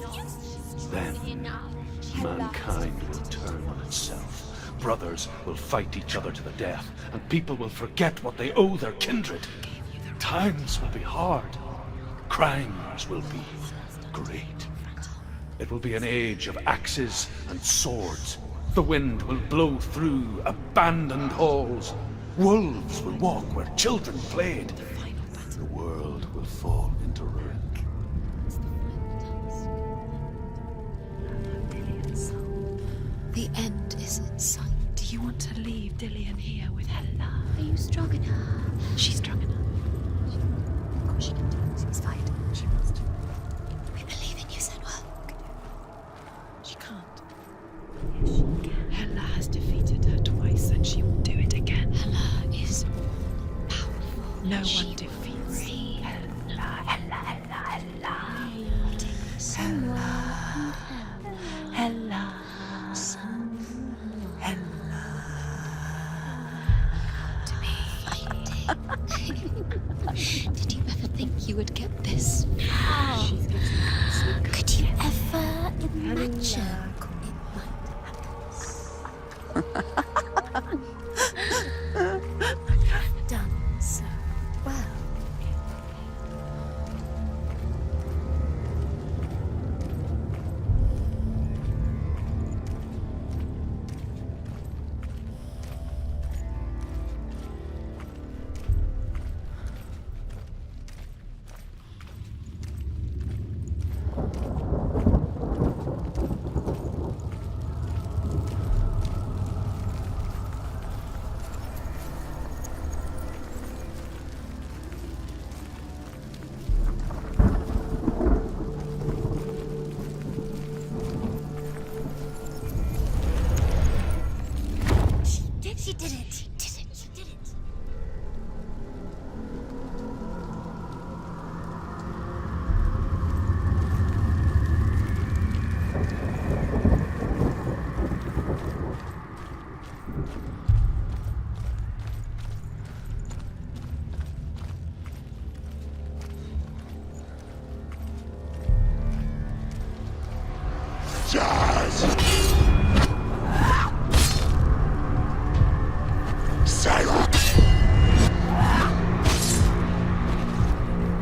Then, mankind will turn on itself. Brothers will fight each other to the death, and people will forget what they owe their kindred. Times will be hard. Crimes will be great. It will be an age of axes and swords. The wind will blow through abandoned halls. Wolves will walk where children played. The world will fall into ruin. The end is in sight. Do you want to leave Dillion here with Hella? Are you strong enough? She's strong enough. Of course she can do it. She's fight. She must. We believe in you, Senua. She can't. Yes, she can. Hella has defeated her twice, and she will do it again. Hella is powerful. No one defeats Hella. Hella. Hella. Hella. Did you ever think you would get this far? Could you ever imagine it might happen? Done so well.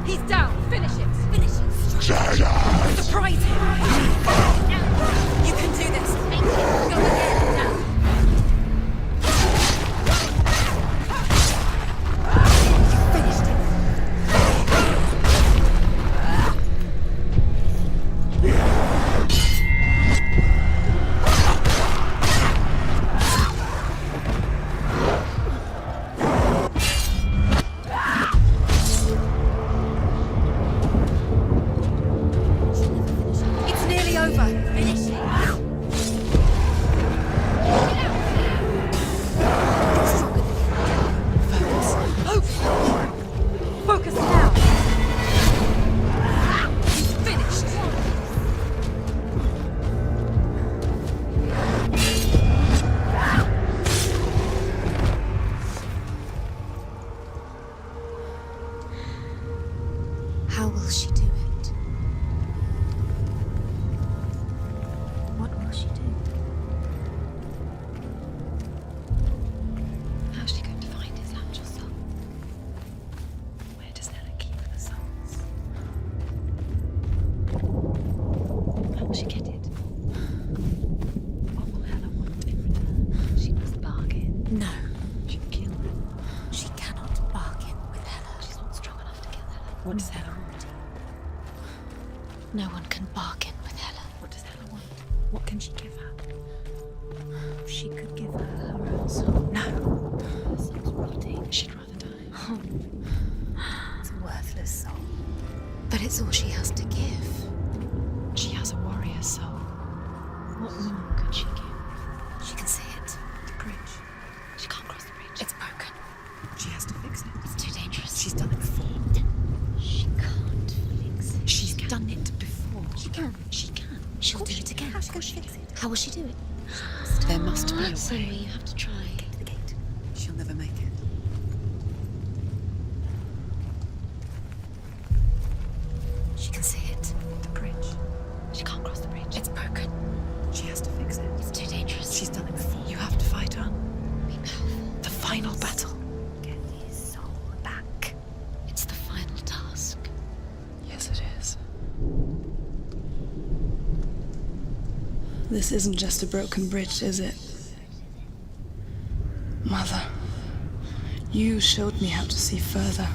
He's down. Finish it. Finish it. Surprise him. You can do this. Go again. Now. You finished it. It's nearly over. Finish it. Focus now. He's finished. How will she do it? What will she do? How's she going to find his actual soul? Where does Nella keep the souls? How will she get it? What will Hella want in return? She must bargain. No, She'll kill him. she cannot bargain with Hela. She's not strong enough to kill Hella. What does Hela want? No one can bargain with Hela. What does Hella want? What can she give her? She could give her her own soul. No. Her soul's rotting. She'd rather die. It's a worthless soul. But it's all she has to give. She has a warrior soul. What more could she give? She can see it. The bridge. She can't cross the bridge. It's broken. She has to fix it. It's too dangerous. She's done it before. She can't fix it. She's done it before. She can. She can. She'll do it again. Of course she can. How will she do it? There must be a Senua, way. you have to try. Get to the gate. She'll never make it. She can see it. The bridge. She can't cross the bridge. It's broken. She has to fix it. It's too dangerous. She's done it before. You have to fight on. Be powerful. The final battle. Get his soul back. It's the final task. Yes, it is. This isn't just a broken bridge, is it? Mother, you showed me how to see further.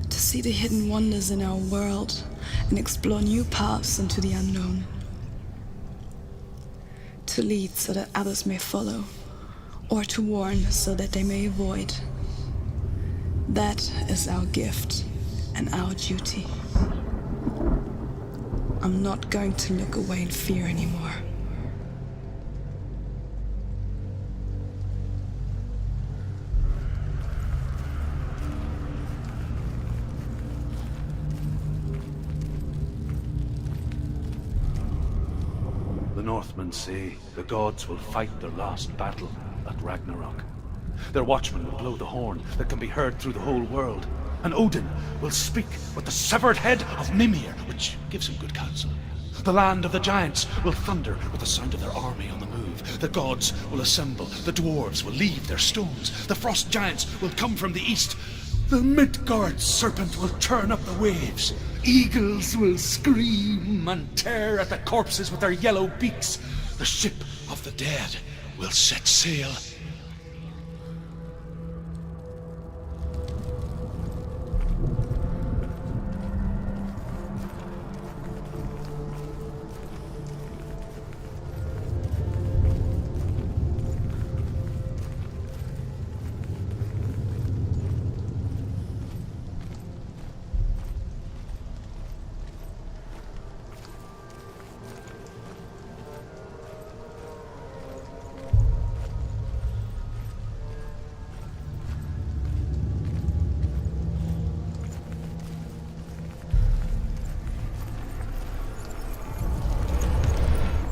To see the hidden wonders in our world and explore new paths into the unknown. To lead so that others may follow, or to warn so that they may avoid. That is our gift and our duty. I'm not going to look away in fear anymore. The Northmen say the gods will fight their last battle at Ragnarok. Their watchmen will blow the horn that can be heard through the whole world. And Odin will speak with the severed head of Mimir, which gives him good counsel. The land of the giants will thunder with the sound of their army on the move. The gods will assemble. The dwarves will leave their stones. The frost giants will come from the east. The Midgard serpent will turn up the waves. Eagles will scream and tear at the corpses with their yellow beaks. The ship of the dead will set sail.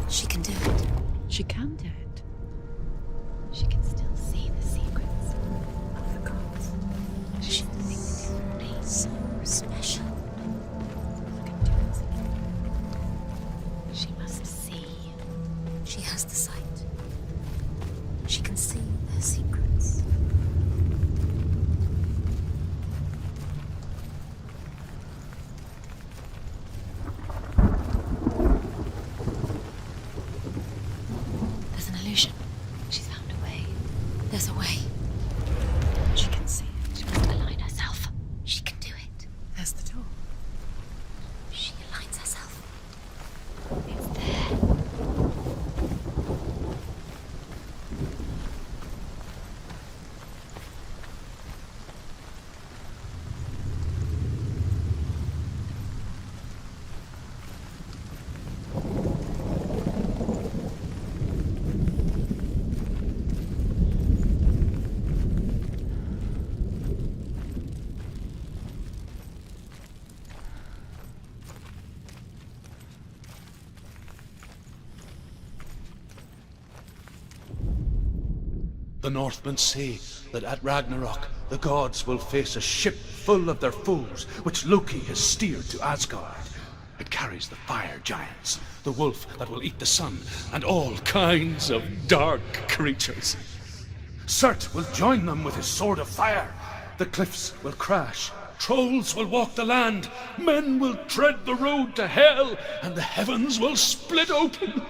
She can do it. She can do it. She can still see the secrets of the gods. She thinks so special. She must She has the sight. She can see their secrets. There's an illusion. She's found a way. There's a way. She can see it. She must align herself. She can do it. There's the door. She aligns herself. It's there. The Northmen say that at Ragnarok, the gods will face a ship full of their foes, which Loki has steered to Asgard. It carries the fire giants, the wolf that will eat the sun, and all kinds of dark creatures. Surt will join them with his sword of fire. The cliffs will crash. Trolls will walk the land. Men will tread the road to hell, and the heavens will split open.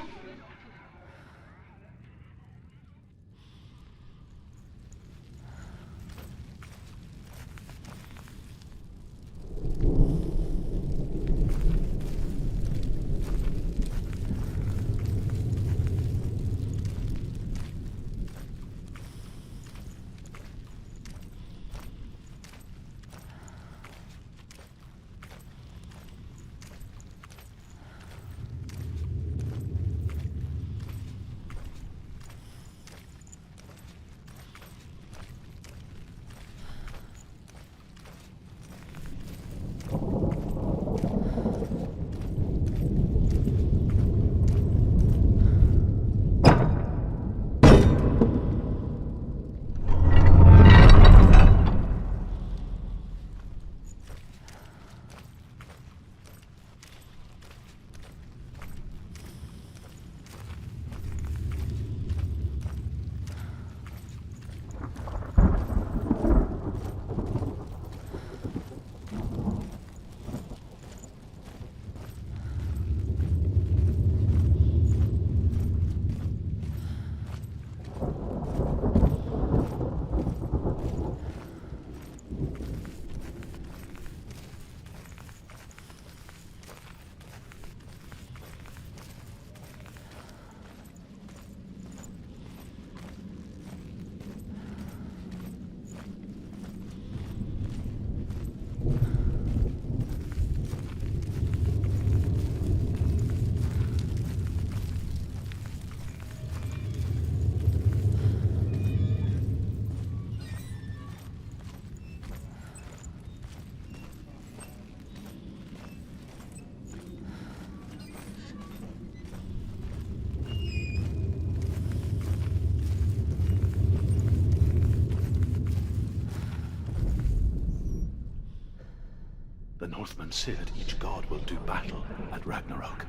The Northmen say that each god will do battle at Ragnarok.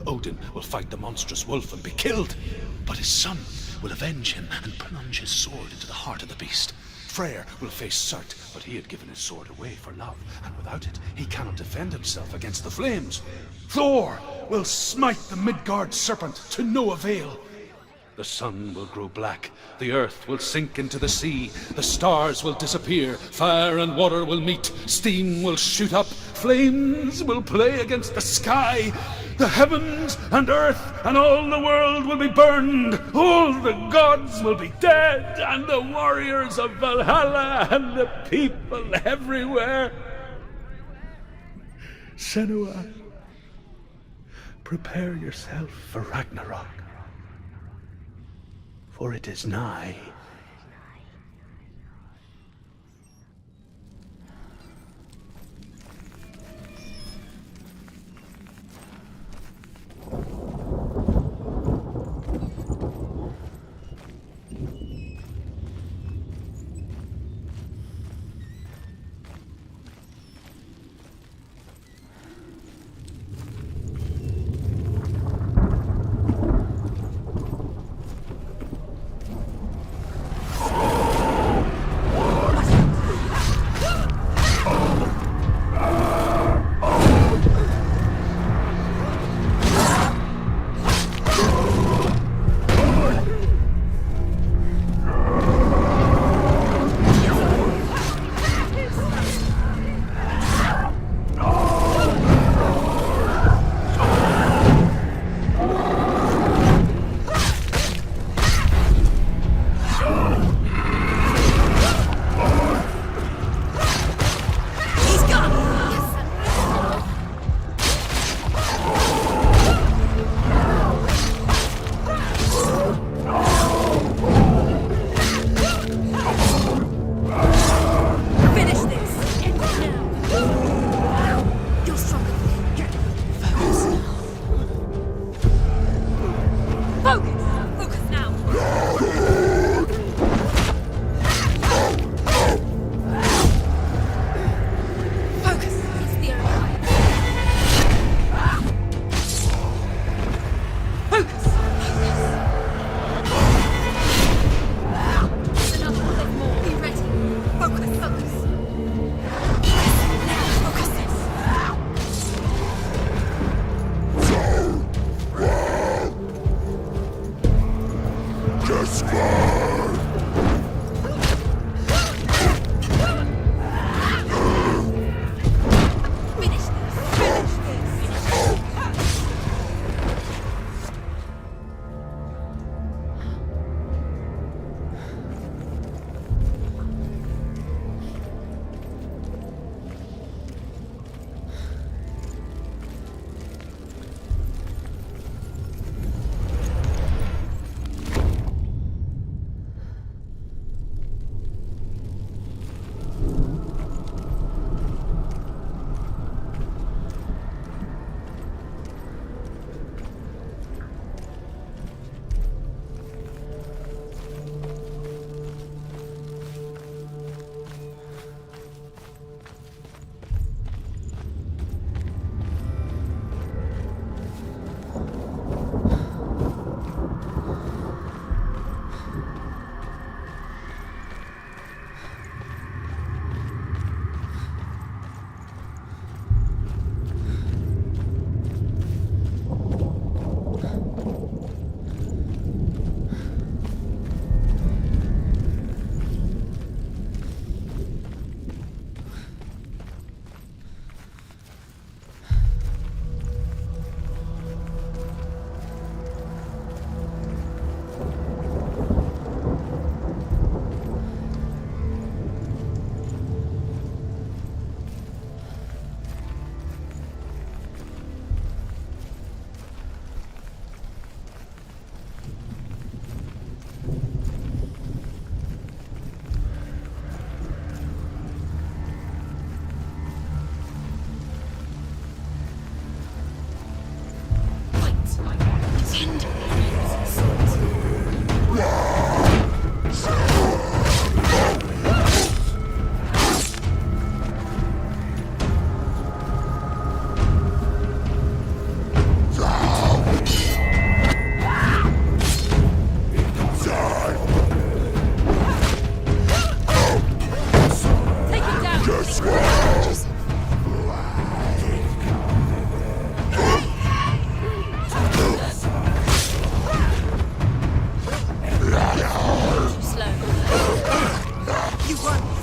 Odin will fight the monstrous wolf and be killed, but his son will avenge him and plunge his sword into the heart of the beast. Freyr will face Surt, but he had given his sword away for love, and without it, he cannot defend himself against the flames. Thor will smite the Midgard serpent to no avail. The sun will grow black, the earth will sink into the sea, the stars will disappear, fire and water will meet, steam will shoot up, flames will play against the sky, the heavens and earth and all the world will be burned, all the gods will be dead, and the warriors of Valhalla and the people everywhere. Senua, prepare yourself for Ragnarok, for it is nigh. Defend. Take him down! Too slow. You won.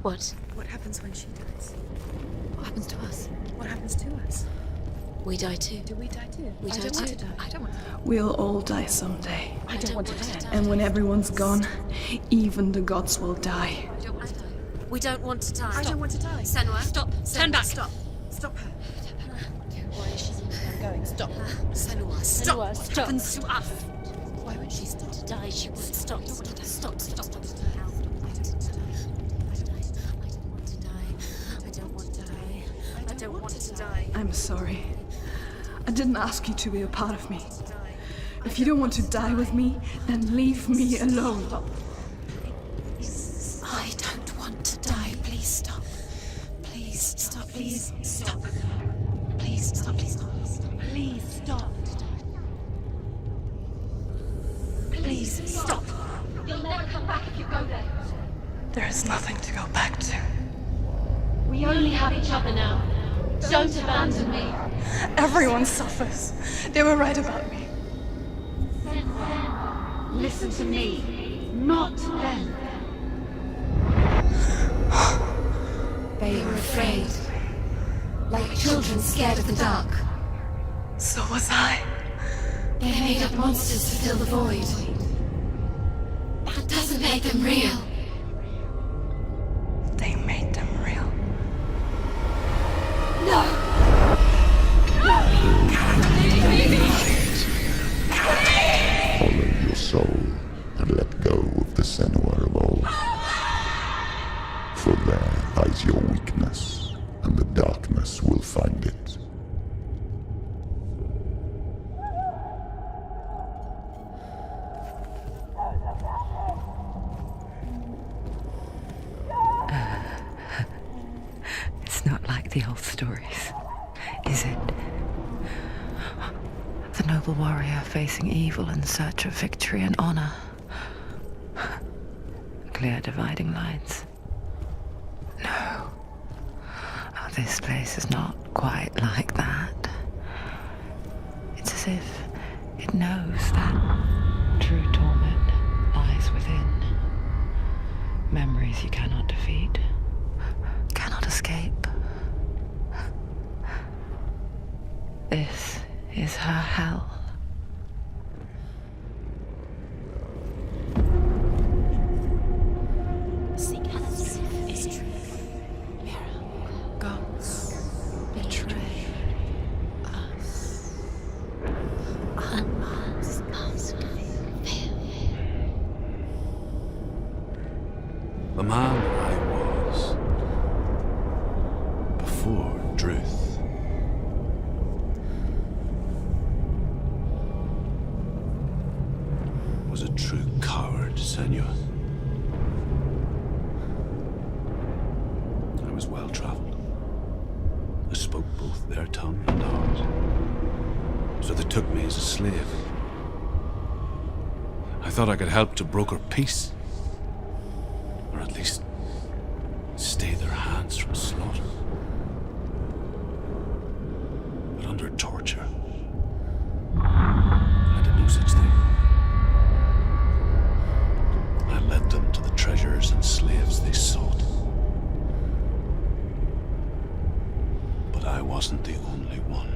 What? What happens when she dies? What happens to us? What happens to us? We die too. Do we die too? We I die don't too. want to die. I don't want to die. We'll all die someday. I don't want to die. And when everyone's gone, even the gods will die. I don't want to die. We don't want to die. I don't want to die. Senua, Stop. Turn back. Stop. Stop her. Why is she going? Stop. Senua, Stop. What Stop. happens to us? Why won't she stop to die? She won't stop. Stop. Stop. I don't want to die. I'm sorry. I didn't ask you to be a part of me. If you don't want to die with me, then leave me alone. I don't want to die. Please stop. Please stop. Please stop. Please stop. Please stop. Please stop. Please stop. You'll never come back if you go there. There is nothing to go back to. We only have each other now. Don't abandon me. Everyone suffers. They were right about me. Listen to me, not them. They were afraid. Like children scared of the dark. So was I. They made up monsters to fill the void. to make them real. They made them real. No! Follow your soul and let go of the Senua of old. For there lies your weakness, and the darkness will find it. It's not like the old stories, is it? The noble warrior facing evil in search of victory and honor. Clear dividing lines. No. Oh, this place is not quite like that. It's as if it knows that true torment lies within. Memories you cannot defeat, cannot escape. This is her hell. Gods betray us. The man I was before Druth was a true coward, Senua. I was well traveled. I spoke both their tongue and ours. So they took me as a slave. I thought I could help to broker peace. Or at least stay their hands from slaughter. But under torture, I did no such thing. I led them to the treasures and slaves they sought. But I wasn't the only one.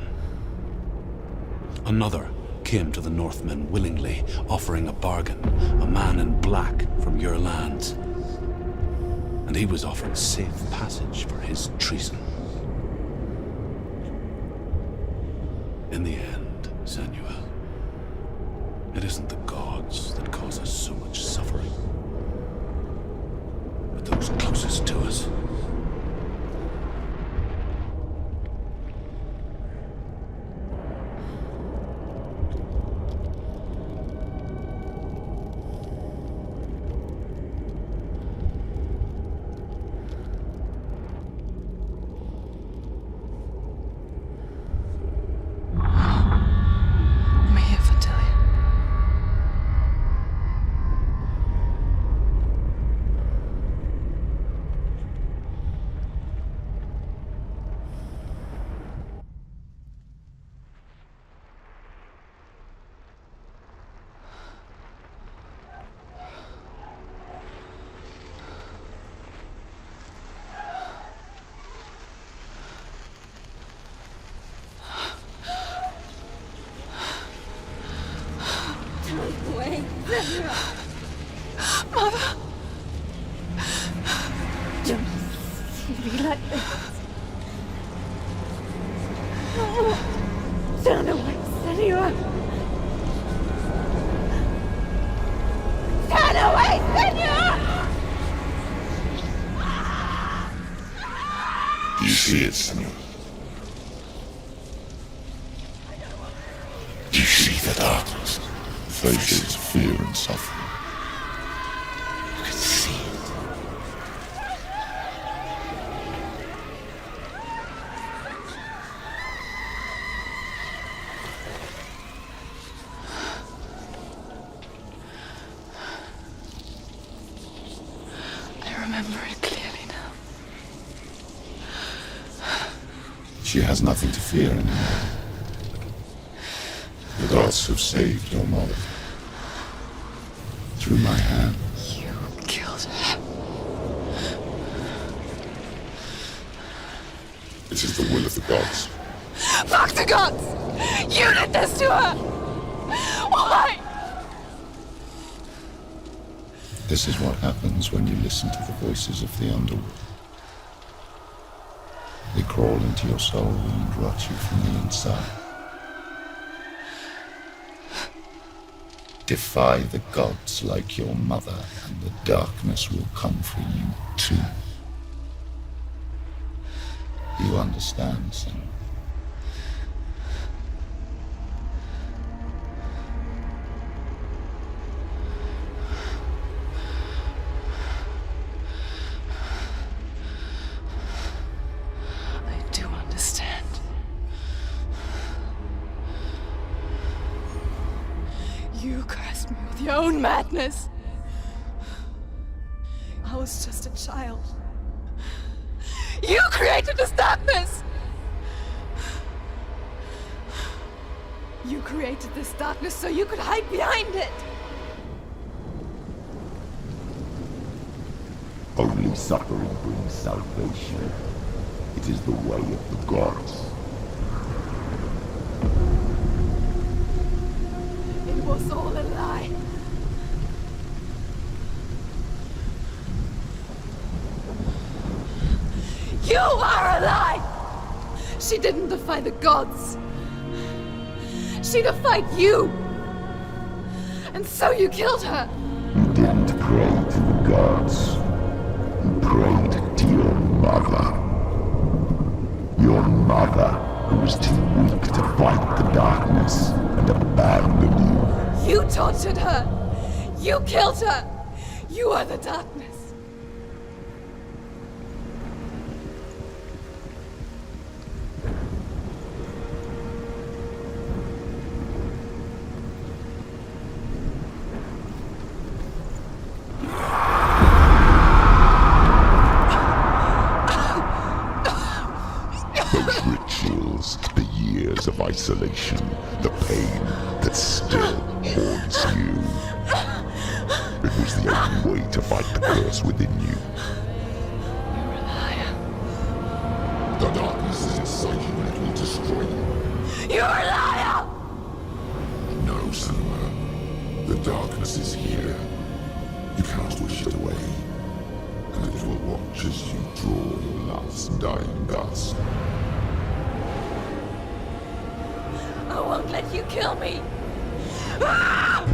Another came to the Northmen willingly, offering a bargain, a man in black from your lands. And he was offered safe passage for his treason. In the end, Senua, it isn't the gods that cause us so much suffering, but those closest to us. I'm here for Tilly. Wait, Senua. Mother! Don't see me like this. Turn away, Senua. Turn away, Senua! Do you see it, Senua? Do you see the darkness? Faces of fear and suffering. You can see it. I remember it clearly now. She has nothing to fear anymore. The gods have saved your mother. Through my hand. You killed her. It is the will of the gods. Fuck the gods! You did this to her! Why? This is what happens when you listen to the voices of the underworld. They crawl into your soul and rot you from the inside. Defy the gods like your mother, and the darkness will come for you too. You understand, Senua? I do understand. You cursed me with your own madness. I was just a child. You created this darkness! You created this darkness so you could hide behind it! Only suffering brings salvation. It is the way of the gods. It was all a lie. You are a lie! She didn't defy the gods. She defied you! And so you killed her! You didn't pray to the gods. You prayed to your mother. Your mother, who was too weak to fight the darkness and abandoned you. You tortured her! You killed her! You are the darkness! Those rituals, the years of isolation, the pain that still haunts you. It was the only way to fight the curse within you. You're a liar. The darkness is inside you and it will destroy you. You're a liar! No, Senua. The darkness is here. You cannot wish it away. And it will watch as you draw your last dying gasp. I won't let you kill me! Ah!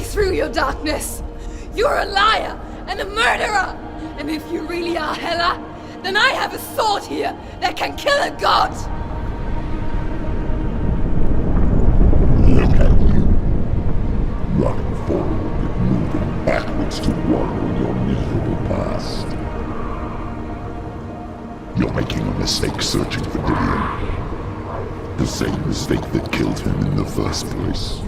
Through your darkness. You're a liar and a murderer! And if you really are Hela, then I have a sword here that can kill a god! Look at you. Running forward, moving backwards to wallow in your miserable past. You're making a mistake searching for Dillion. The same mistake that killed him in the first place.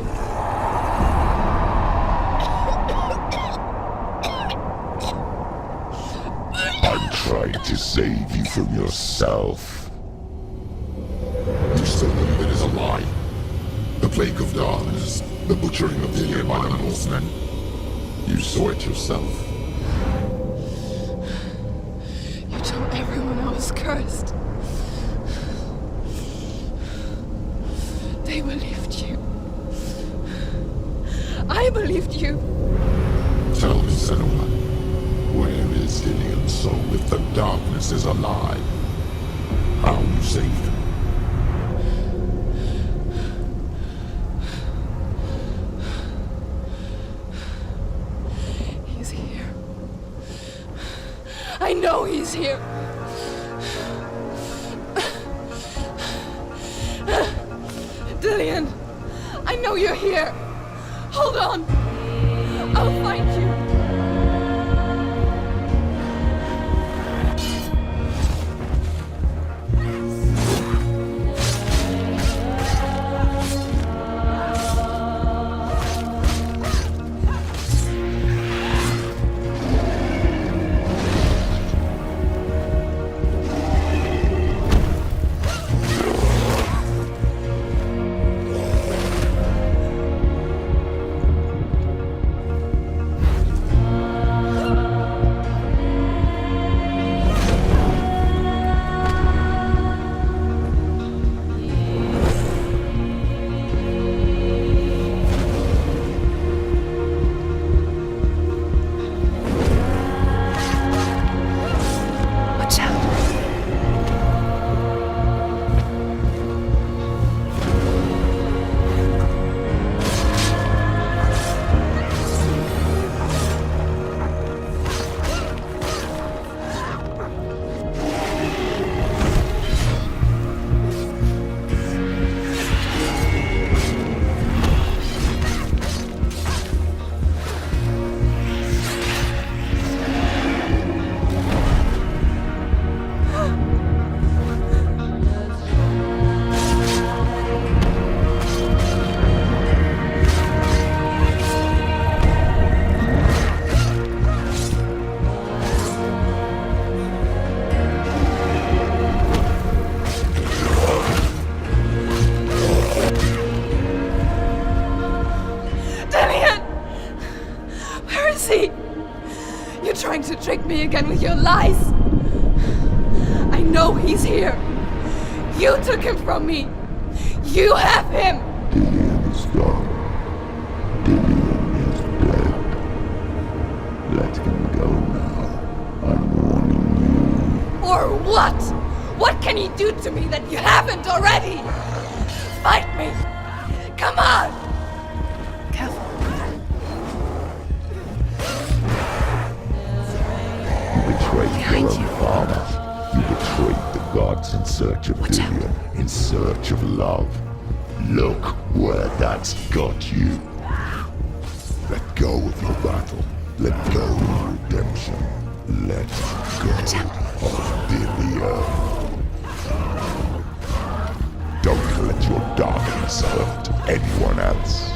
I'm trying to save you from yourself. You still believe it is a lie? The plague of darkness, the butchering of Dillion by the Northmen. You saw it yourself. You told everyone I was cursed. They believed you. I believed you. Tell me, Senua, where is Dillion's soul if the darkness is alive? How you saved him? He's here. I know he's here. Dillion, I know you're here. Hold on. I'll find you. Trying to trick me again with your lies. I know he's here. You took him from me. You have him. Dillion is gone. Dillion is dead. Let him go now. I'm warning you. Or what? What can he do to me that you haven't already? Fight me. Come on. Betrayed your own father. You betrayed the gods in search of Dillion, in search of love. Look where that's got you. Let go of your battle. Let go of your redemption. Let go of Dillion. Don't let your darkness hurt anyone else.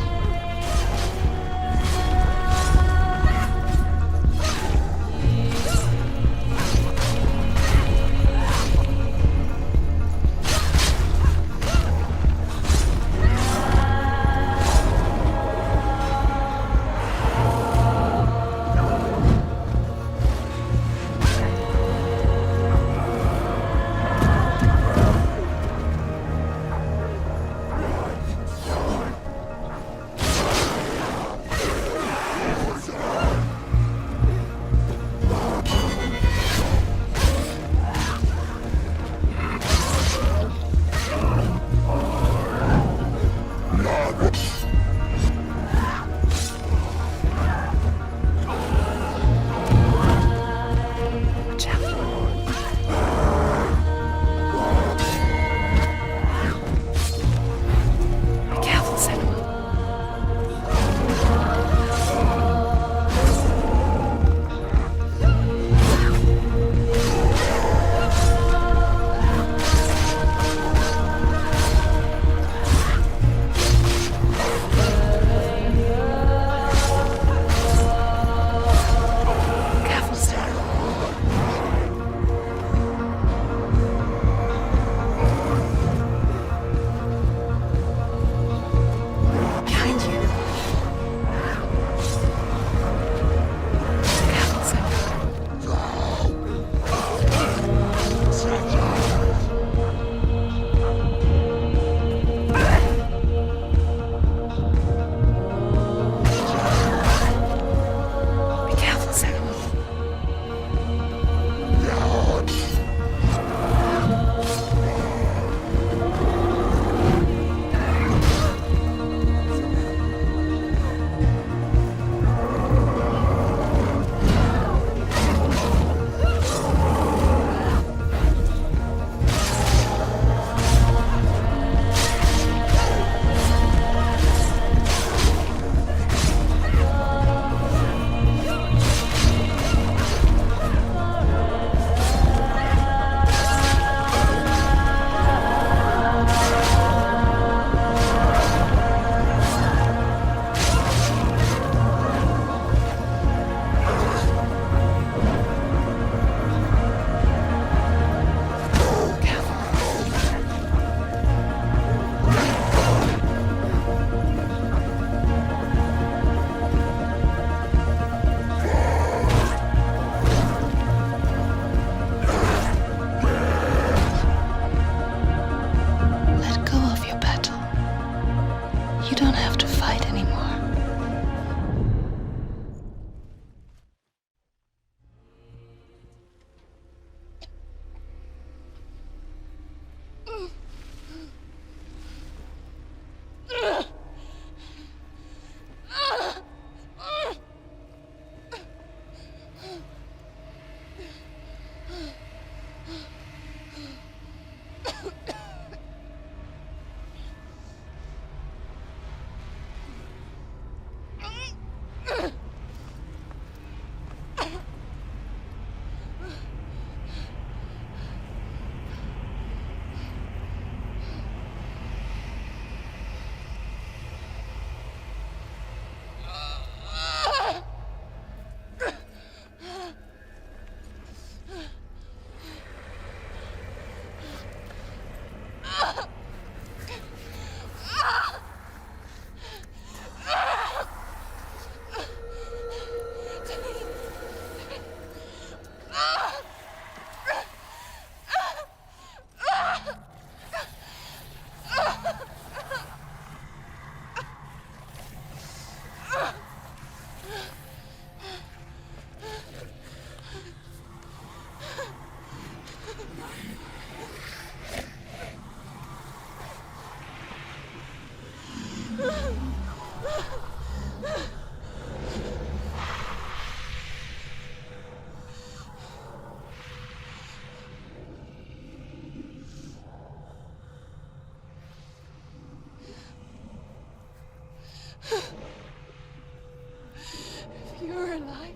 If you're alive,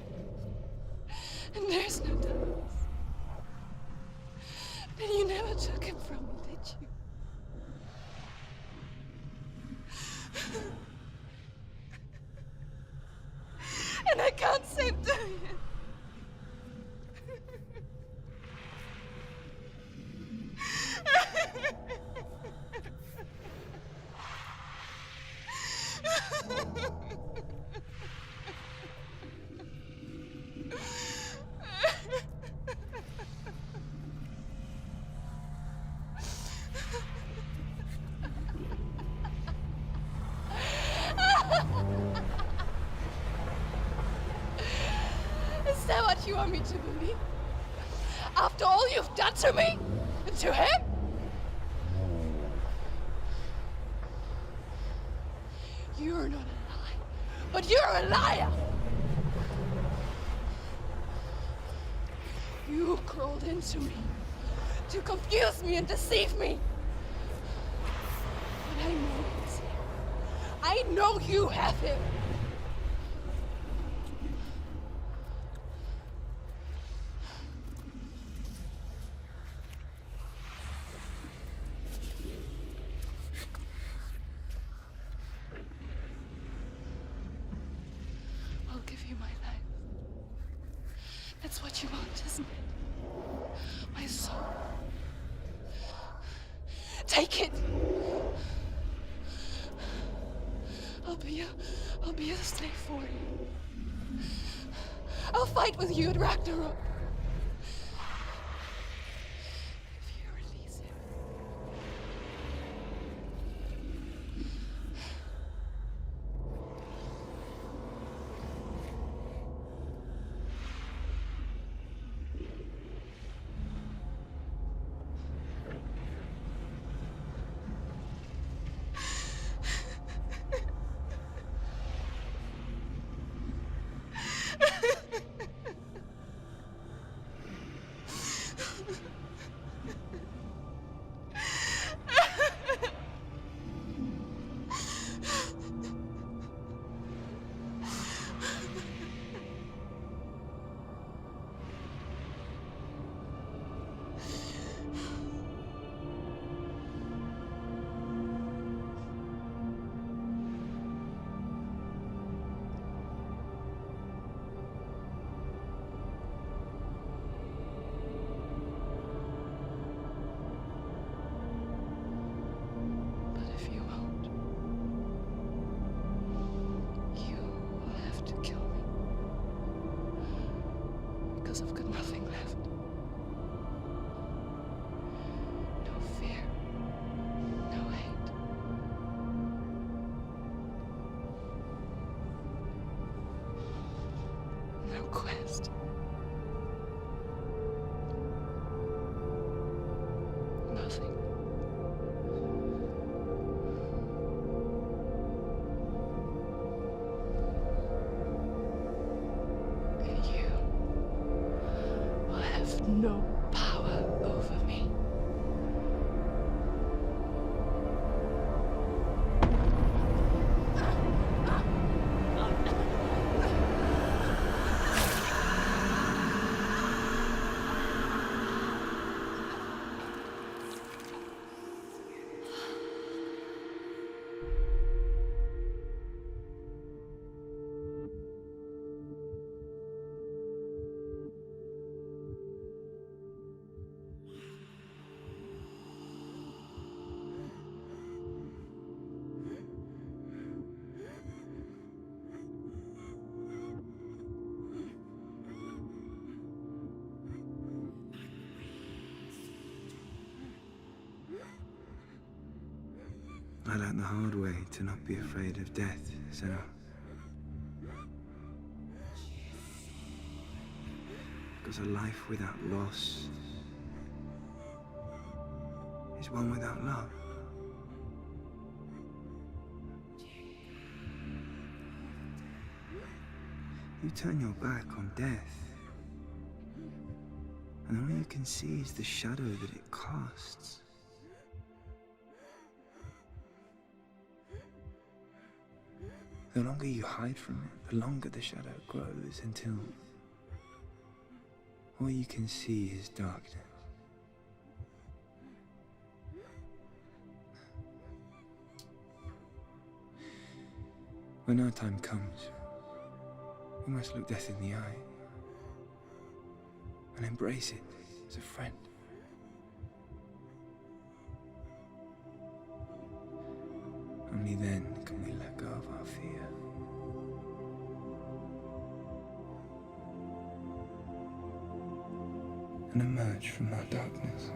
and there's no darkness, then you never took him from me, did you? And I can't save doing it. Is that what you want me to believe? After all you've done to me? And to him? You're not a liar, but you're a liar! You crawled into me to confuse me and deceive me. But I know he's here. I know you have him. I'll give you my life. That's what you want, isn't it? My soul. Take it. I'll be a slave for you. I'll fight with you at Ragnarok. If you release him. I've got nothing left. No fear. No hate. No quest. Nothing. No power over me. I learned the hard way to not be afraid of death, Senua. Because a life without loss is one without love. You turn your back on death, and all you can see is the shadow that it casts. The longer you hide from it, the longer the shadow grows until all you can see is darkness. When our time comes, we must look death in the eye and embrace it as a friend. Only then can we let go of our fear. And emerge from our darkness.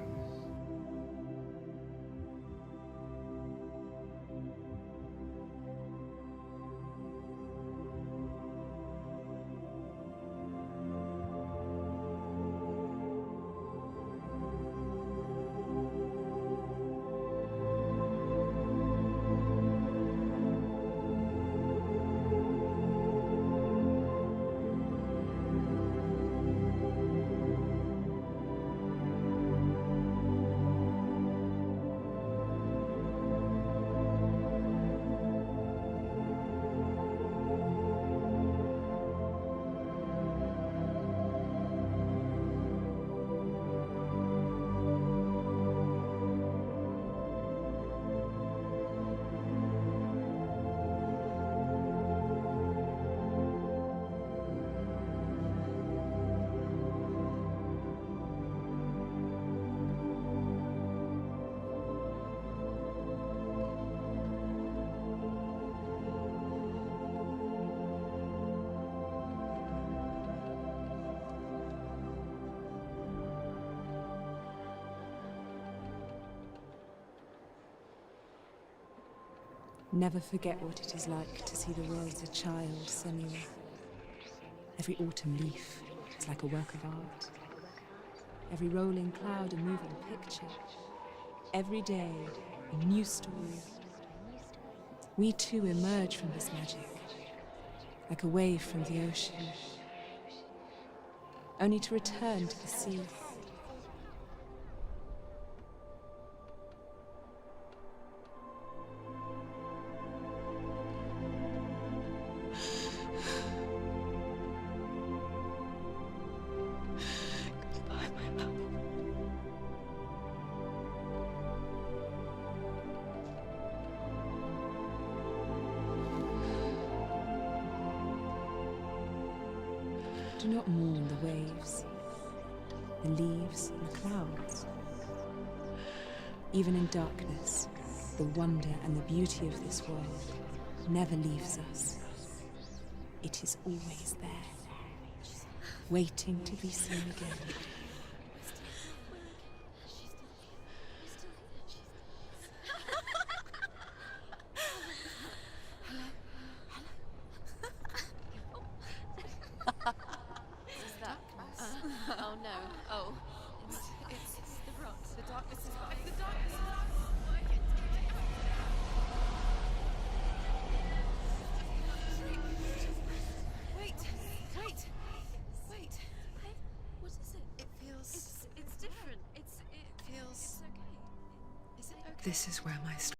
Never forget what it is like to see the world as a child, Senua. Every autumn leaf is like a work of art. Every rolling cloud a moving picture. Every day a new story. We too emerge from this magic, like a wave from the ocean, only to return to the sea. Do not mourn the waves, the leaves and the clouds. Even in darkness, the wonder and the beauty of this world never leaves us. It is always there, waiting to be seen again. Oh no. Oh. It's the rot. The darkness is back. The darkness is Wait. What is it? It feels... It's different. It feels... It's okay. Is it okay? This is where my story